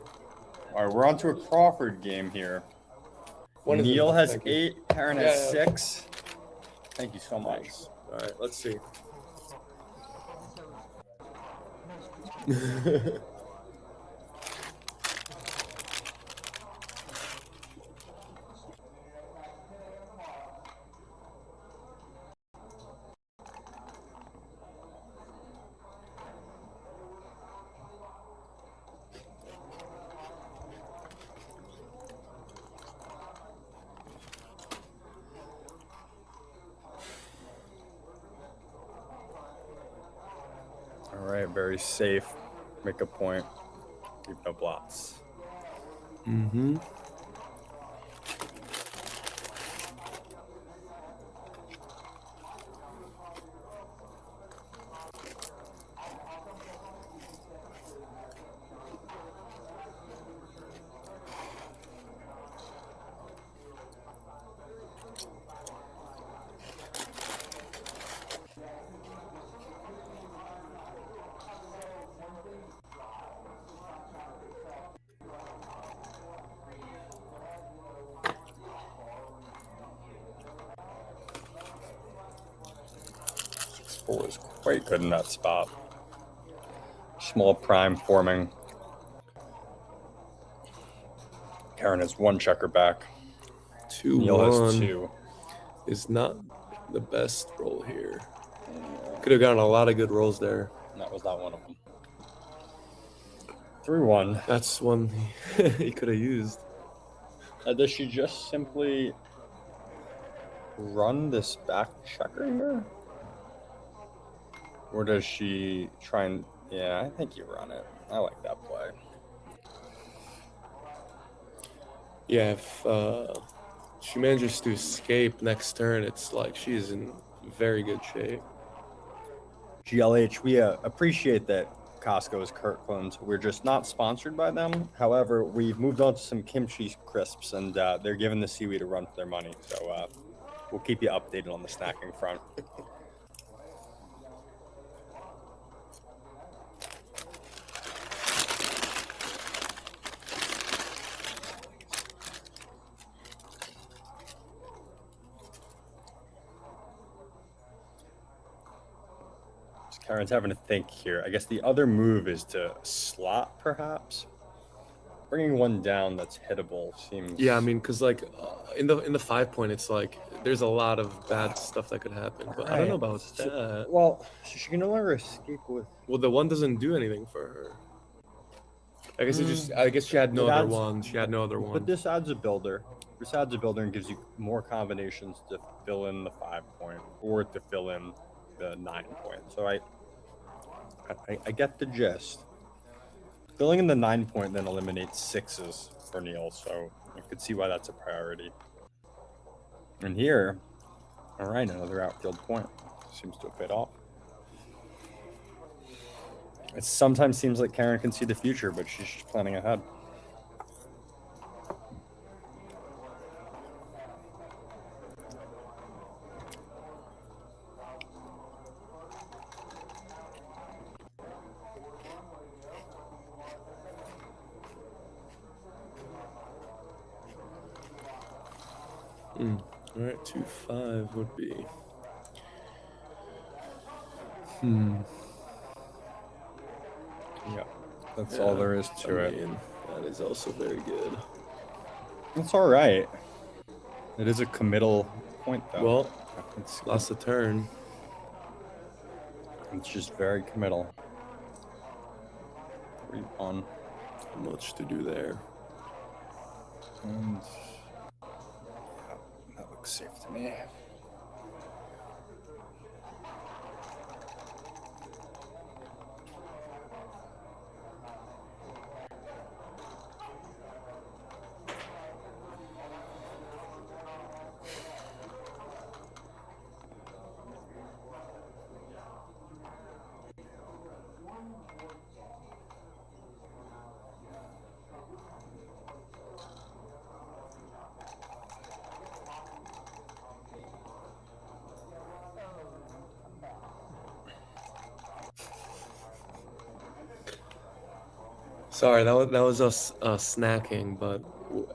All right, we're on to a Crawford game here. What is Neil it? has Thank you. 8, Karen Yeah, has yeah. 6. Thank you so much. Nice. All right, let's see. All right, very safe. Make a point. Leave no blots. Mm-hmm. hole is quite good in that spot. Small prime forming. Karen has 1 checker back. Neil has 2-1 2. is not the best roll here. Could have gotten a lot of good rolls there. That was not one of them. 3-1. That's one he could have used. Does she just simply run this back checker here? Or does she try and... Yeah, I think you run it. I like that play. Yeah, if she manages to escape next turn, it's like she's in very good shape. GLH, we appreciate that Costco is Kirkland. We're just not sponsored by them. However, we've moved on to some kimchi crisps, and they're giving the seaweed a run for their money. So we'll keep you updated on the snacking front. Karen's having to think here. I guess the other move is to slot, perhaps. Bringing one down that's hittable seems. Yeah, I mean, because like in the 5 point, it's like there's a lot of bad stuff that could happen. But I don't know about that. Well, she can no longer escape with. Well, the 1 doesn't do anything for her. I guess it just. I guess she had no other one. She had no other one. But this adds a builder. This adds a builder and gives you more combinations to fill in the 5 point or to fill in the 9 point. So I get the gist. Filling in the 9 point then eliminates 6s for Neil, so you could see why that's a priority. And here, all right, another outfield point. Seems to have paid off. It sometimes seems like Karen can see the future, but she's just planning ahead. All right, 2-5 would be. Yeah, that's all there is to it. Mean, that is also very good. It's all right. It is a committal point, though. Well, it's lost a turn. It's just very committal. 3-1. Not much to do there. And yeah, that looks safe to me. Sorry, that was us snacking, but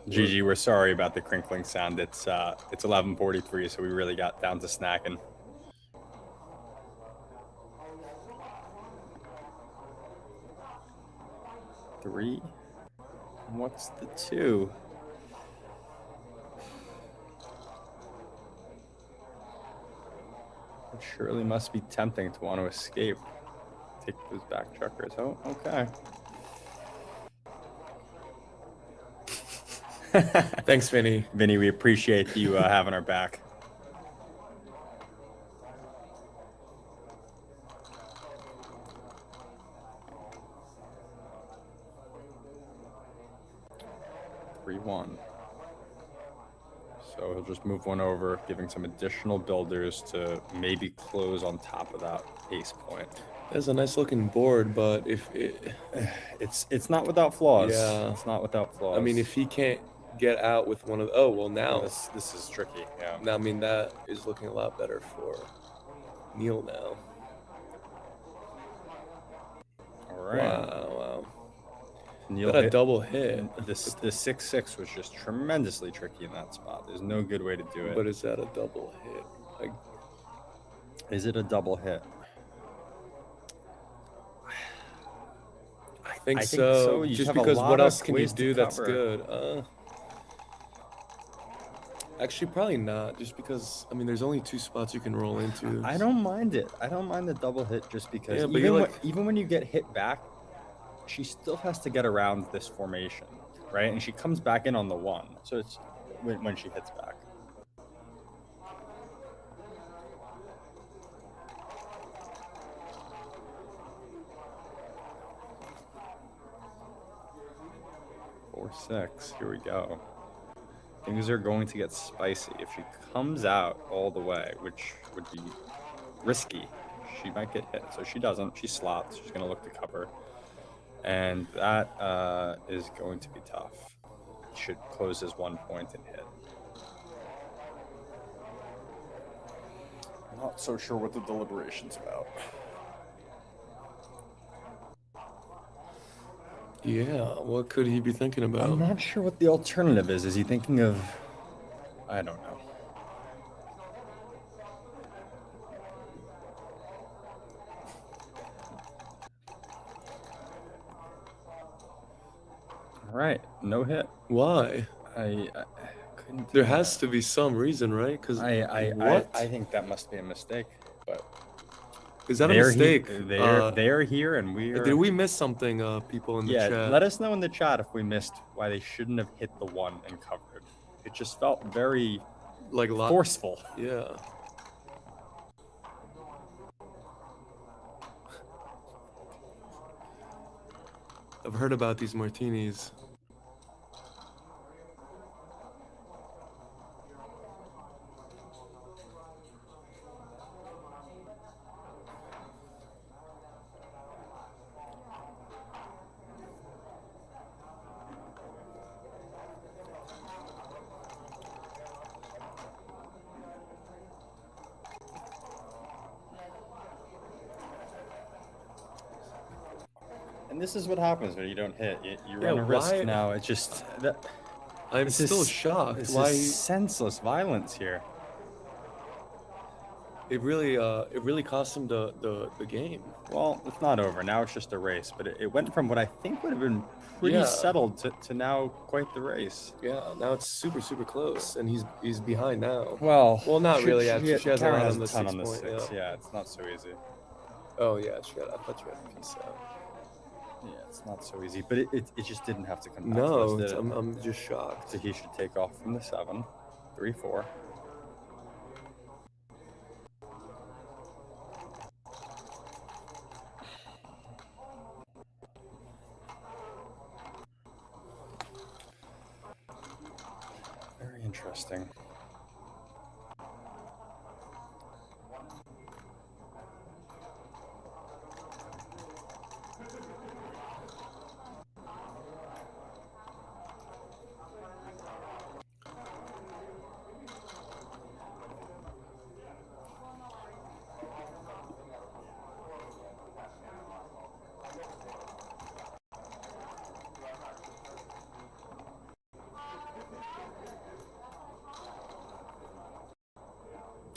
GG, we're sorry about the crinkling sound. It's 11:43, so we really got down to snacking. Three. And what's the 2? It surely must be tempting to want to escape. Take those back chuckers. Oh, okay. Thanks, Vinny. Vinny, we appreciate you having our back. One. So he'll just move one over, giving some additional builders to maybe close on top of that ace point. That's a nice looking board, but if it's not without flaws. Yeah, it's not without flaws. I mean, if he can't get out with one of now this is tricky. Yeah. Now, I mean, that is looking a lot better for Neil now. All right. Wow. Neil got a double hit. The 6-6 was just tremendously tricky in that spot. There's no good way to do it. But is that a double hit? Is it a double hit? think I think so. so. You Just have a because lot what of else can you ways to do that's cover. good? Actually, probably not. Just because I mean, there's only 2 spots you can roll into. I don't mind it. I don't mind the double hit just because Yeah, but even you're even when you get hit back, she still has to get around this formation, right? And she comes back in on the 1, so it's when she hits back. Four, 6. Here we go. Things are going to get spicy. If she comes out all the way, which would be risky, she might get hit. So she doesn't. She slots. She's going to look to cover. And that is going to be tough. Should close his 1 point and hit. Not so sure what the deliberation's about. Yeah, what could he be thinking about? I'm not sure what the alternative is. Is he thinking of... I don't know. All right, no hit. Why? I couldn't. There has to be some reason, right? Because I think that must be a mistake. But is that a mistake? They're here, and we are. Did we miss something, people in the chat? Yeah, let us know in the chat if we missed why they shouldn't have hit the 1 and covered. It just felt very like forceful. Yeah. I've heard about these martinis. And this is what happens when you don't hit. You run a risk now. It's just that. I'm still shocked. This Why is senseless violence here? It really cost him the game. Well, it's not over. Now it's just a race. But it went from what I think would have been pretty settled to now quite the race. Yeah, now it's super close, and he's behind now. Well, not really. Actually, she has Karen a lot has on a the ton 6 on the point. 6. Yeah, it's not so easy. Oh yeah, I thought you had a piece out. Yeah, it's not so easy, but it just didn't have to come down No, to this, did it? I'm just shocked. So he should take off from the 7, 3, 4. Very interesting.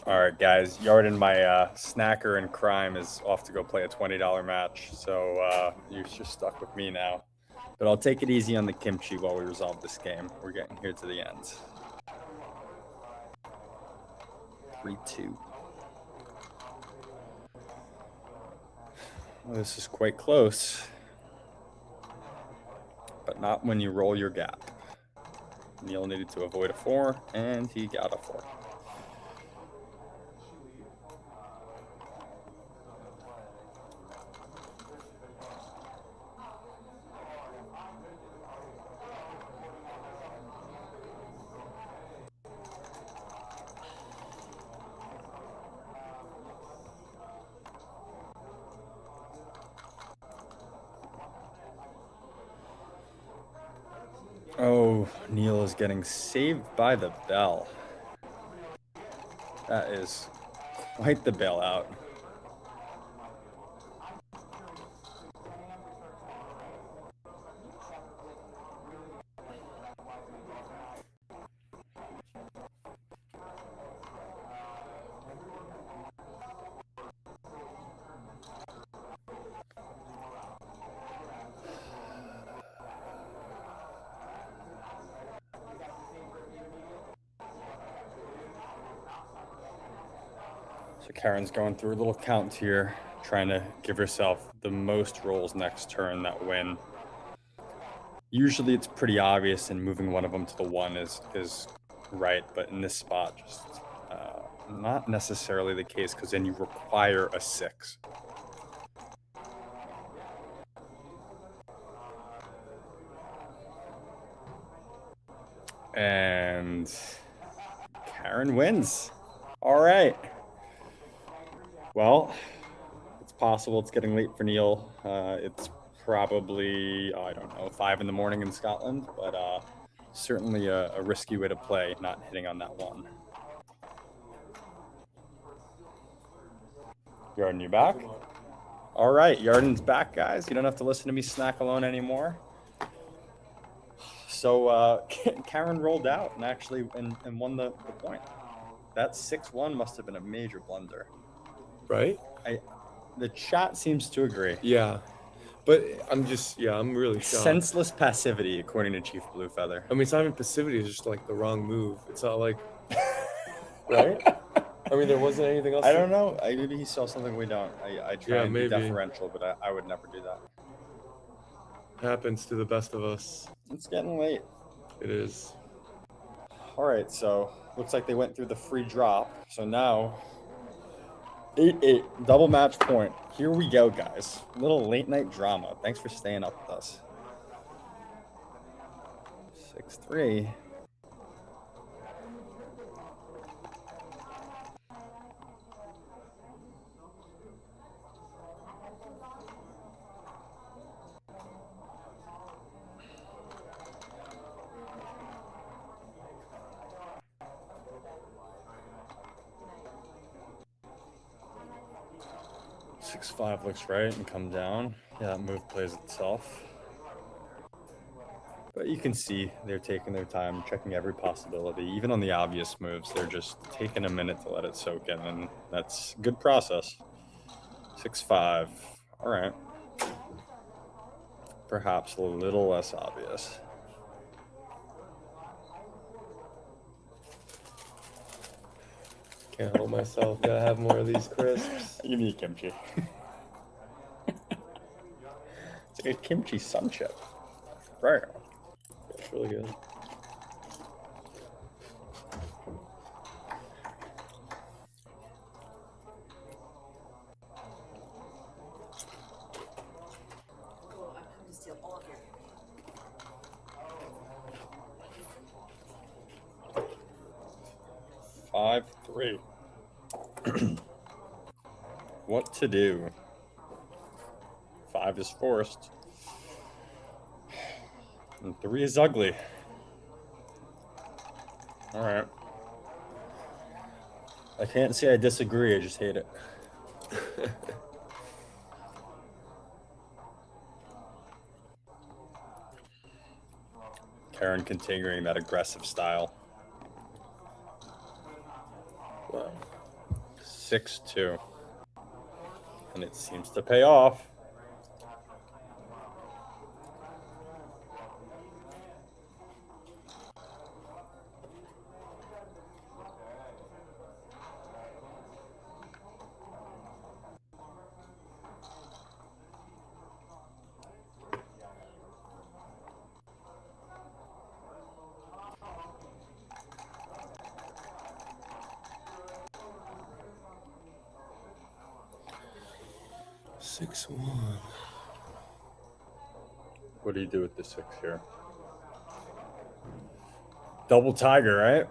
All right, guys. Yarden, my snacker in crime, is off to go play a $20 match. So you're just stuck with me now. But I'll take it easy on the kimchi while we resolve this game. We're getting here to the end. 3-2. Well, this is quite close. But not when you roll your gap. Neil needed to avoid a 4, and he got a 4. Oh, Neil is getting saved by the bell. That is quite the bailout. So Karen's going through a little count here, trying to give herself the most rolls next turn that win. Usually it's pretty obvious, and moving one of them to the 1 is right, but in this spot, just not necessarily the case, because then you require a 6. And Karen wins. All right. Well, it's possible it's getting late for Neil. It's probably, I don't know, 5 in the morning in Scotland, but certainly a risky way to play, not hitting on that 1. Yarden, you back? All right, Yarden's back, guys. You don't have to listen to me snack alone anymore. So Karen rolled out and actually and won the point. That 6-1 must have been a major blunder. Right? The chat seems to agree. Yeah. But I'm really shocked. Senseless passivity, according to Chief Bluefeather. I mean, it's not even passivity, it's just like the wrong move. It's not like, right? I mean, there wasn't anything else. I don't know. Maybe he saw something we don't. I try and be maybe. deferential, but I would never do that. Happens to the best of us. It's getting late. It is. All right, so looks like they went through the free drop. So now 8-8, double match point. Here we go, guys. Little late night drama. Thanks for staying up with us. 6-3. Five looks right and come down. Yeah, that move plays itself. But you can see they're taking their time, checking every possibility. Even on the obvious moves, they're just taking a minute to let it soak in, and that's good process. 6-5. All right. Perhaps a little less obvious. Can't help myself. Gotta have more of these crisps. Give me a kimchi. It's like a kimchi sun chip. Right. It's really good. Five, 3. What to do? 5 is forced. And 3 is ugly. All right. I can't say I disagree, I just hate it. Karen continuing that aggressive style. Wow. 6-2. And it seems to pay off. What do you do with the 6 here? Double tiger, right?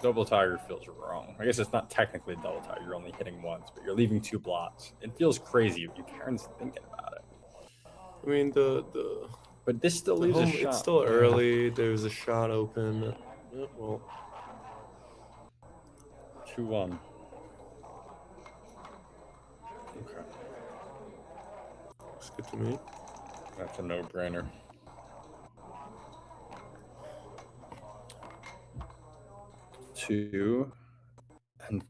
Double tiger feels wrong. I guess it's not technically double tiger. You're only hitting once, but you're leaving 2 blots. It feels crazy if you Karen's thinking about it. I mean, but this still leaves a shot. It's still early. There's a shot open. Well, 2-1. Okay. Looks good to me. That's a no-brainer. Two and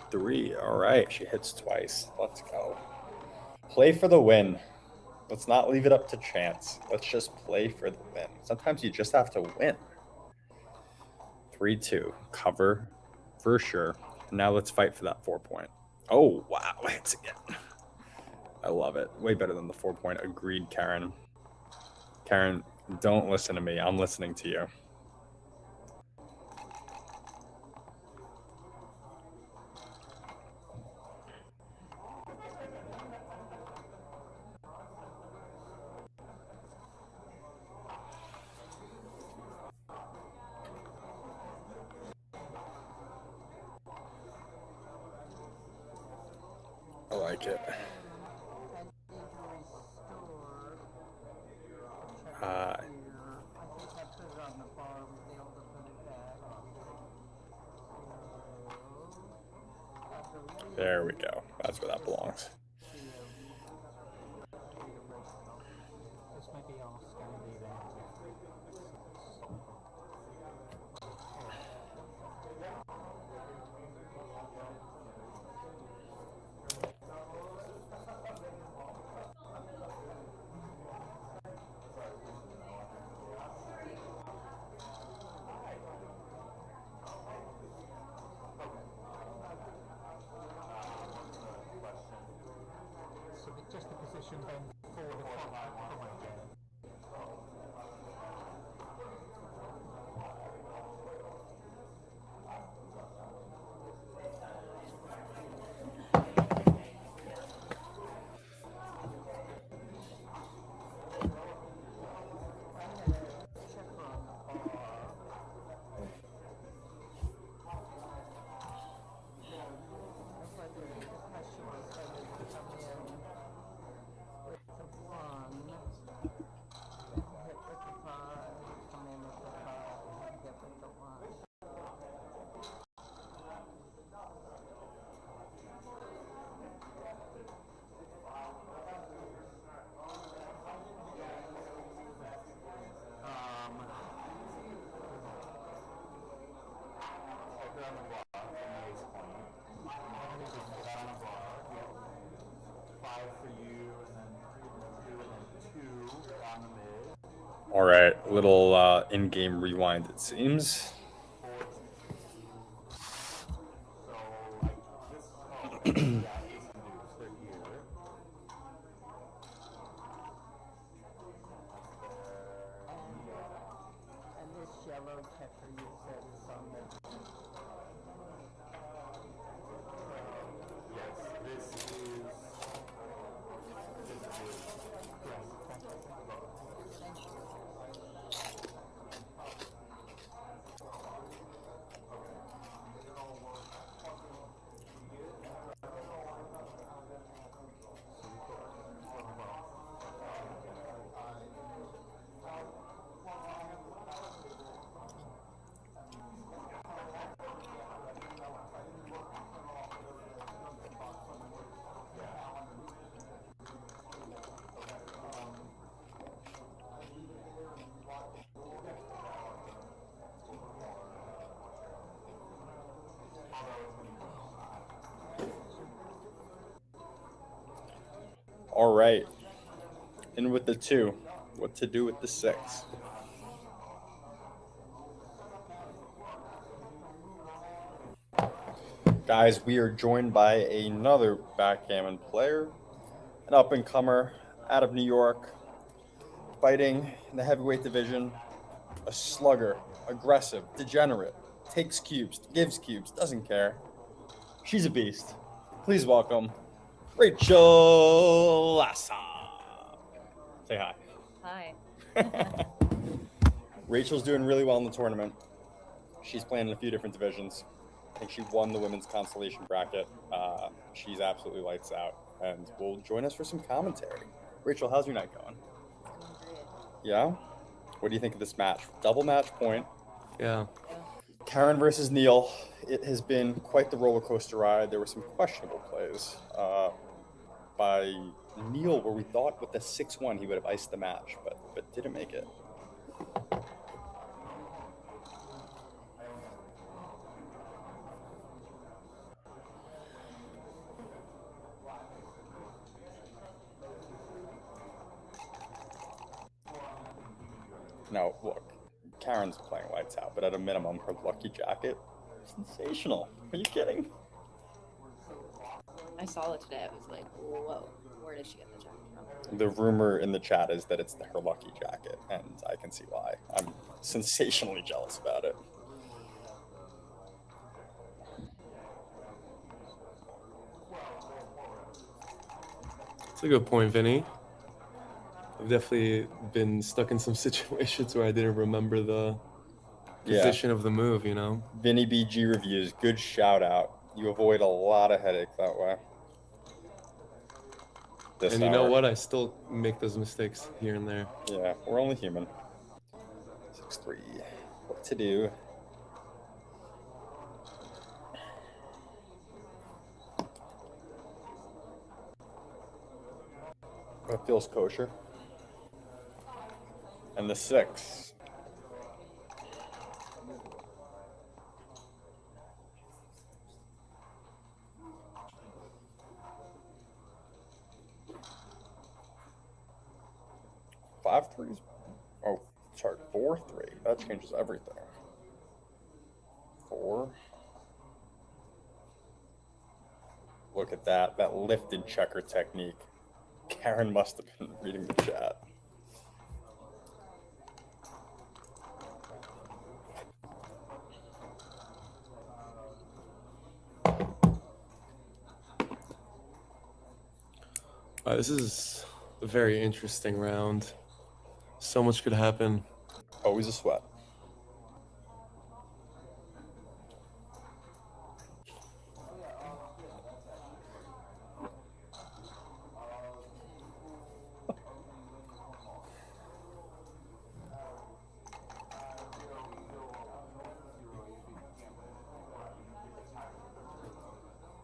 3. All right, she hits twice. Let's go. Play for the win. Let's not leave it up to chance. Let's just play for the win. Sometimes you just have to win. 3-2. Cover for sure. Now let's fight for that 4 point. Oh, wow. Hits again. I love it. Way better than the 4 point. Agreed, Karen. Karen, don't listen to me. I'm listening to you. I like it. There we go. That's where that belongs. This might be all Scandinavian. So just the position then for the point there. All right, little in-game rewind, it seems. And this yellow checker you said is on the. All right. In with the 2. What to do with the 6? Guys, we are joined by another backgammon player, an up-and-comer out of New York, fighting in the heavyweight division, a slugger, aggressive, degenerate, takes cubes, gives cubes, doesn't care. She's a beast. Please welcome Rachel Lassa. Say hi. Hi. Rachel's doing really well in the tournament. She's playing in a few different divisions. I think she won the women's consolation bracket. She's absolutely lights out and will join us for some commentary. Rachel, how's your night going? Doing great. Yeah? What do you think of this match? Double match point. Yeah. Karen versus Neil. It has been quite the roller coaster ride. There were some questionable plays by Neil where we thought with the 6-1 he would have iced the match, but didn't make it. Now, look, Karen's playing lights out, but at a minimum, her lucky jacket, sensational. Are you kidding? I saw it today. I was like, whoa, where did she get the jacket from? The rumor in the chat is that it's her lucky jacket, and I can see why. I'm sensationally jealous about it. That's a good point, Vinny. I've definitely been stuck in some situations where I didn't remember the position of the move, you know? Vinny BG reviews, good shout out. You avoid a lot of headache that way. This And you know hour. what? I still make those mistakes here and there. Yeah, we're only human. 6-3. What to do? That feels kosher. And the 6. Five threes. Oh, sorry, 4-3. That changes everything. 4. Look at that. That lifted checker technique. Karen must have been reading the chat. This is a very interesting round. So much could happen. Always a sweat.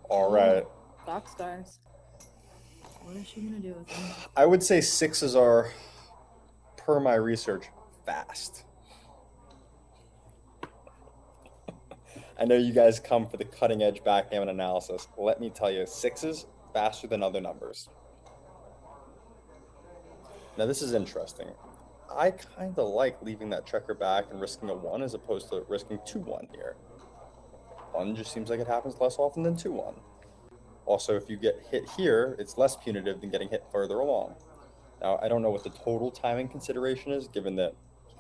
All right. Rock stars. What is she gonna do with them? I would say 6s are, per my research, fast. I know you guys come for the cutting edge backgammon analysis. Let me tell you, 6s faster than other numbers. Now this is interesting. I kind of like leaving that checker back and risking a 1 as opposed to risking 2-1 here. 1 just seems like it happens less often than 2-1. Also, if you get hit here, it's less punitive than getting hit further along. Now, I don't know what the total timing consideration is, given that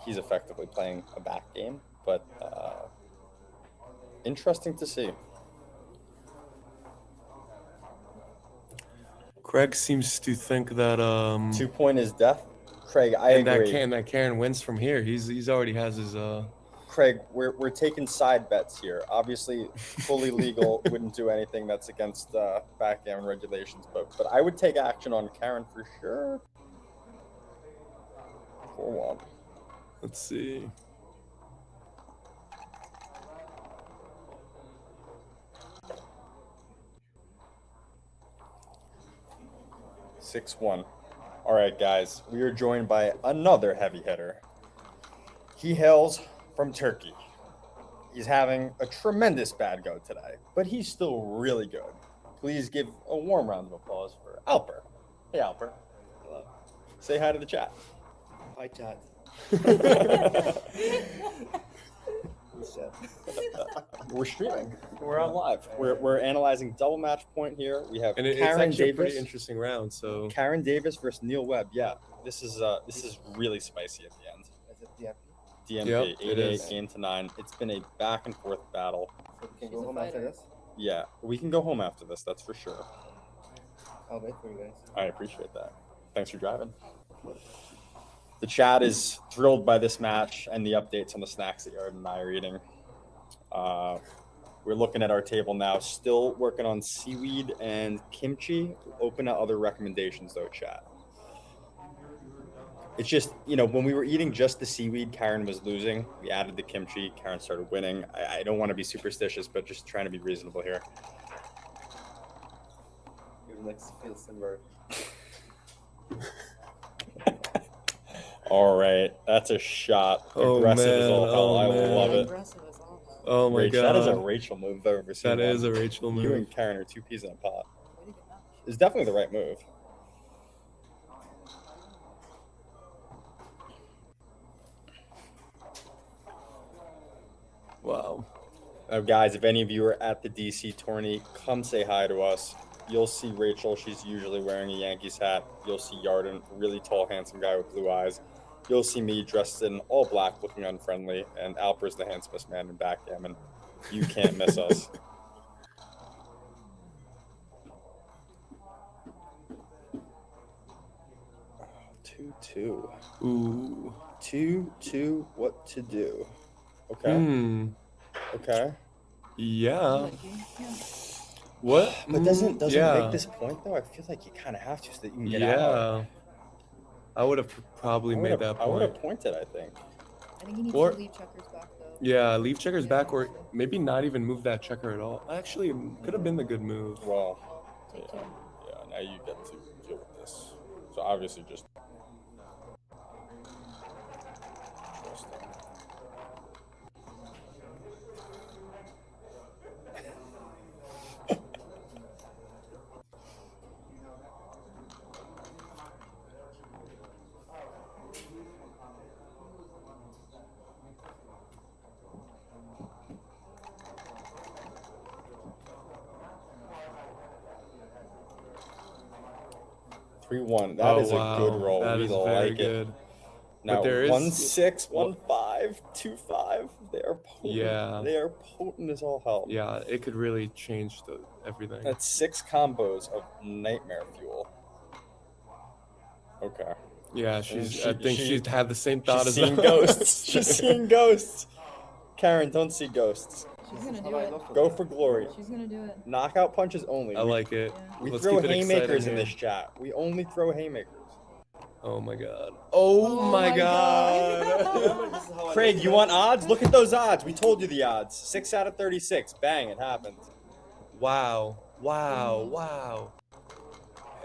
he's effectively playing a back game, but interesting to see. Craig seems to think that 2-point is death. Craig, I agree. That Karen wins from here. He's already has his Craig, we're taking side bets here. Obviously, fully legal wouldn't do anything that's against backgammon regulations, but I would take action on Karen for sure. 4-1. Let's see. Six-one. All right, guys, we are joined by another heavy hitter. He hails from Turkey. He's having a tremendous bad go today, but he's still really good. Please give a warm round of applause for Alper. Hey, Alper. Hello. Say hi to the chat. Hi, chat. We're streaming. We're on live. We're analyzing double match point here. We have And it's Karen actually Davis. a pretty interesting round. So Karen Davis versus Neil Webb. Yeah, this is really spicy at the end. Is it DMP? DMP, Yep, it 8-8, is. game to 9. It's been a back and forth battle. So we can She's go a home after fighter. this? Yeah, we can go home after this, that's for sure. I'll wait for you guys. I appreciate that. Thanks for driving. The chat is thrilled by this match and the updates on the snacks that Yard and I are eating. We're looking at our table now, still working on seaweed and kimchi. We'll open up other recommendations though, chat. It's just, when we were eating just the seaweed, Karen was losing. We added the kimchi, Karen started winning. I don't want to be superstitious, but just trying to be reasonable here. Your next feels similar. All right, that's a shot. Oh, Aggressive as all man. hell. Oh, I man. love it. Aggressive as all. oh my Rach, god, that is a Rachel move if I've ever seen. that is one. a Rachel You move. and Karen are two peas in a pot. Way to go. It's definitely the right move. Wow. Guys, if any of you are at the DC tourney, come say hi to us. You'll see Rachel. She's usually wearing a Yankees hat. You'll see Yarden, really tall, handsome guy with blue eyes. You'll see me dressed in all black, looking unfriendly, and Alper's the handsomest man in backgammon. You can't miss us. 2-2. Ooh. 2-2. What to do? Okay. Okay. Yeah. What? But doesn't yeah. make this point though? I feel like you kind of have to so that you can get Yeah. out. I would have probably made that I would point. have pointed, I think. I think you need Or- to leave checkers back though. Yeah, leave checkers back, or maybe not even move that checker at all. Actually, could have been the good move. Well, Take yeah, two. yeah. Now you get to deal with this. So obviously, just. Three-one. That is wow. a good roll. That We is like very it. good. Now, But there is 1-6, 1-5, 2-5. They are potent. Yeah. They are potent as all hell. Yeah, it could really change everything. That's 6 combos of nightmare fuel. Okay. Yeah, I think she- she's had the same thought She's as seeing us. ghosts. She's seeing ghosts. Karen, don't see ghosts. She's gonna do it. Go for glory. She's gonna do it. Knockout punches only. I like it. Yeah. We Let's throw keep it haymakers exciting in here. this chat. We only throw haymakers. Oh my god. Oh, my god. This is how I Craig, look you at want it. odds? Look at those odds. We told you the odds. 6 out of 36. Bang, it happened. Wow. Wow. Wow.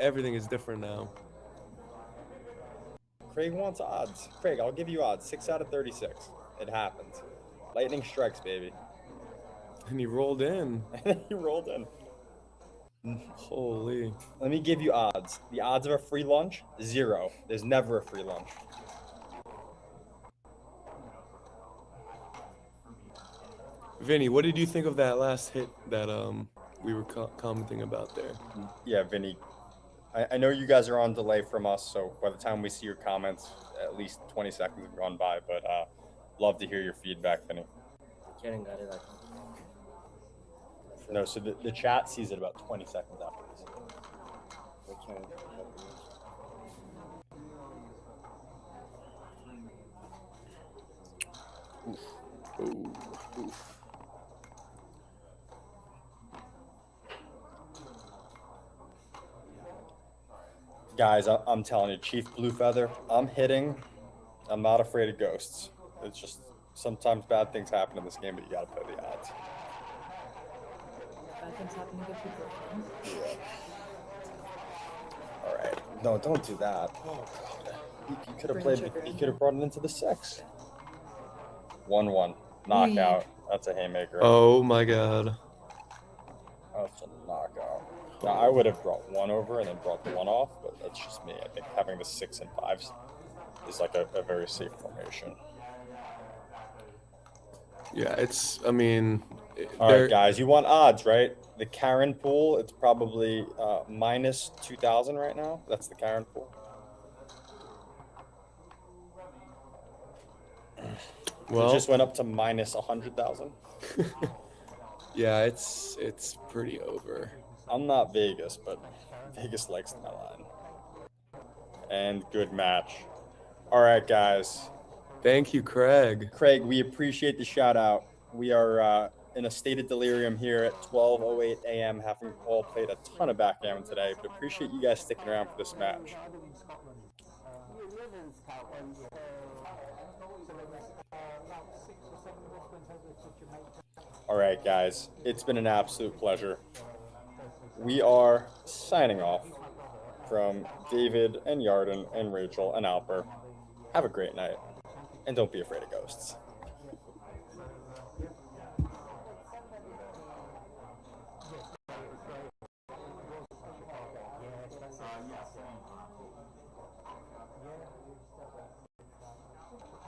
Everything is different now. Craig wants odds. Craig, I'll give you odds. 6 out of 36. It happened. Lightning strikes, baby. And he rolled in. He rolled in. Holy. Let me give you odds. The odds of a free lunch, 0. There's never a free lunch. Vinny, what did you think of that last hit that we were commenting about there? Yeah, Vinny. I know you guys are on delay from us, so by the time we see your comments, at least 20 seconds have gone by, but love to hear your feedback, Vinny. Karen got it, I think. No, so the chat sees it about 20 seconds after this. We can help you. Ooh. Oof. Guys, I'm telling you, Chief Bluefeather, I'm hitting. I'm not afraid of ghosts. It's just sometimes bad things happen in this game, but you gotta play the odds. Bad things happen to good people. All right. No, don't do that. Oh god. You could have played. You could have brought it into the 6. 1-1. Knockout. That's a haymaker. Oh my god. That's a knockout. Now, I would have brought 1 over and then brought the 1 off, but that's just me. I think having the 6 and 5s is like a very safe formation. Yeah, it's, I mean... All right, guys, you want odds, right? The Karen pool, it's probably minus 2,000 right now. That's the Karen pool. Well, It just went up to minus 100,000. yeah, it's pretty over. I'm not Vegas, but Vegas likes my line. And good match. All right, guys. Thank you, Craig. Craig, we appreciate the shout out. We are in a state of delirium here at 12:08 a.m. having all played a ton of backgammon today, but appreciate you guys sticking around for this match. You live in Scotland, so there was about 6 or 7 of us went over to Jamaica. All right, guys, it's been an absolute pleasure. We are signing off from David and Yarden and Rachel and Alper. Have a great night, and don't be afraid of ghosts. Yes, that's it.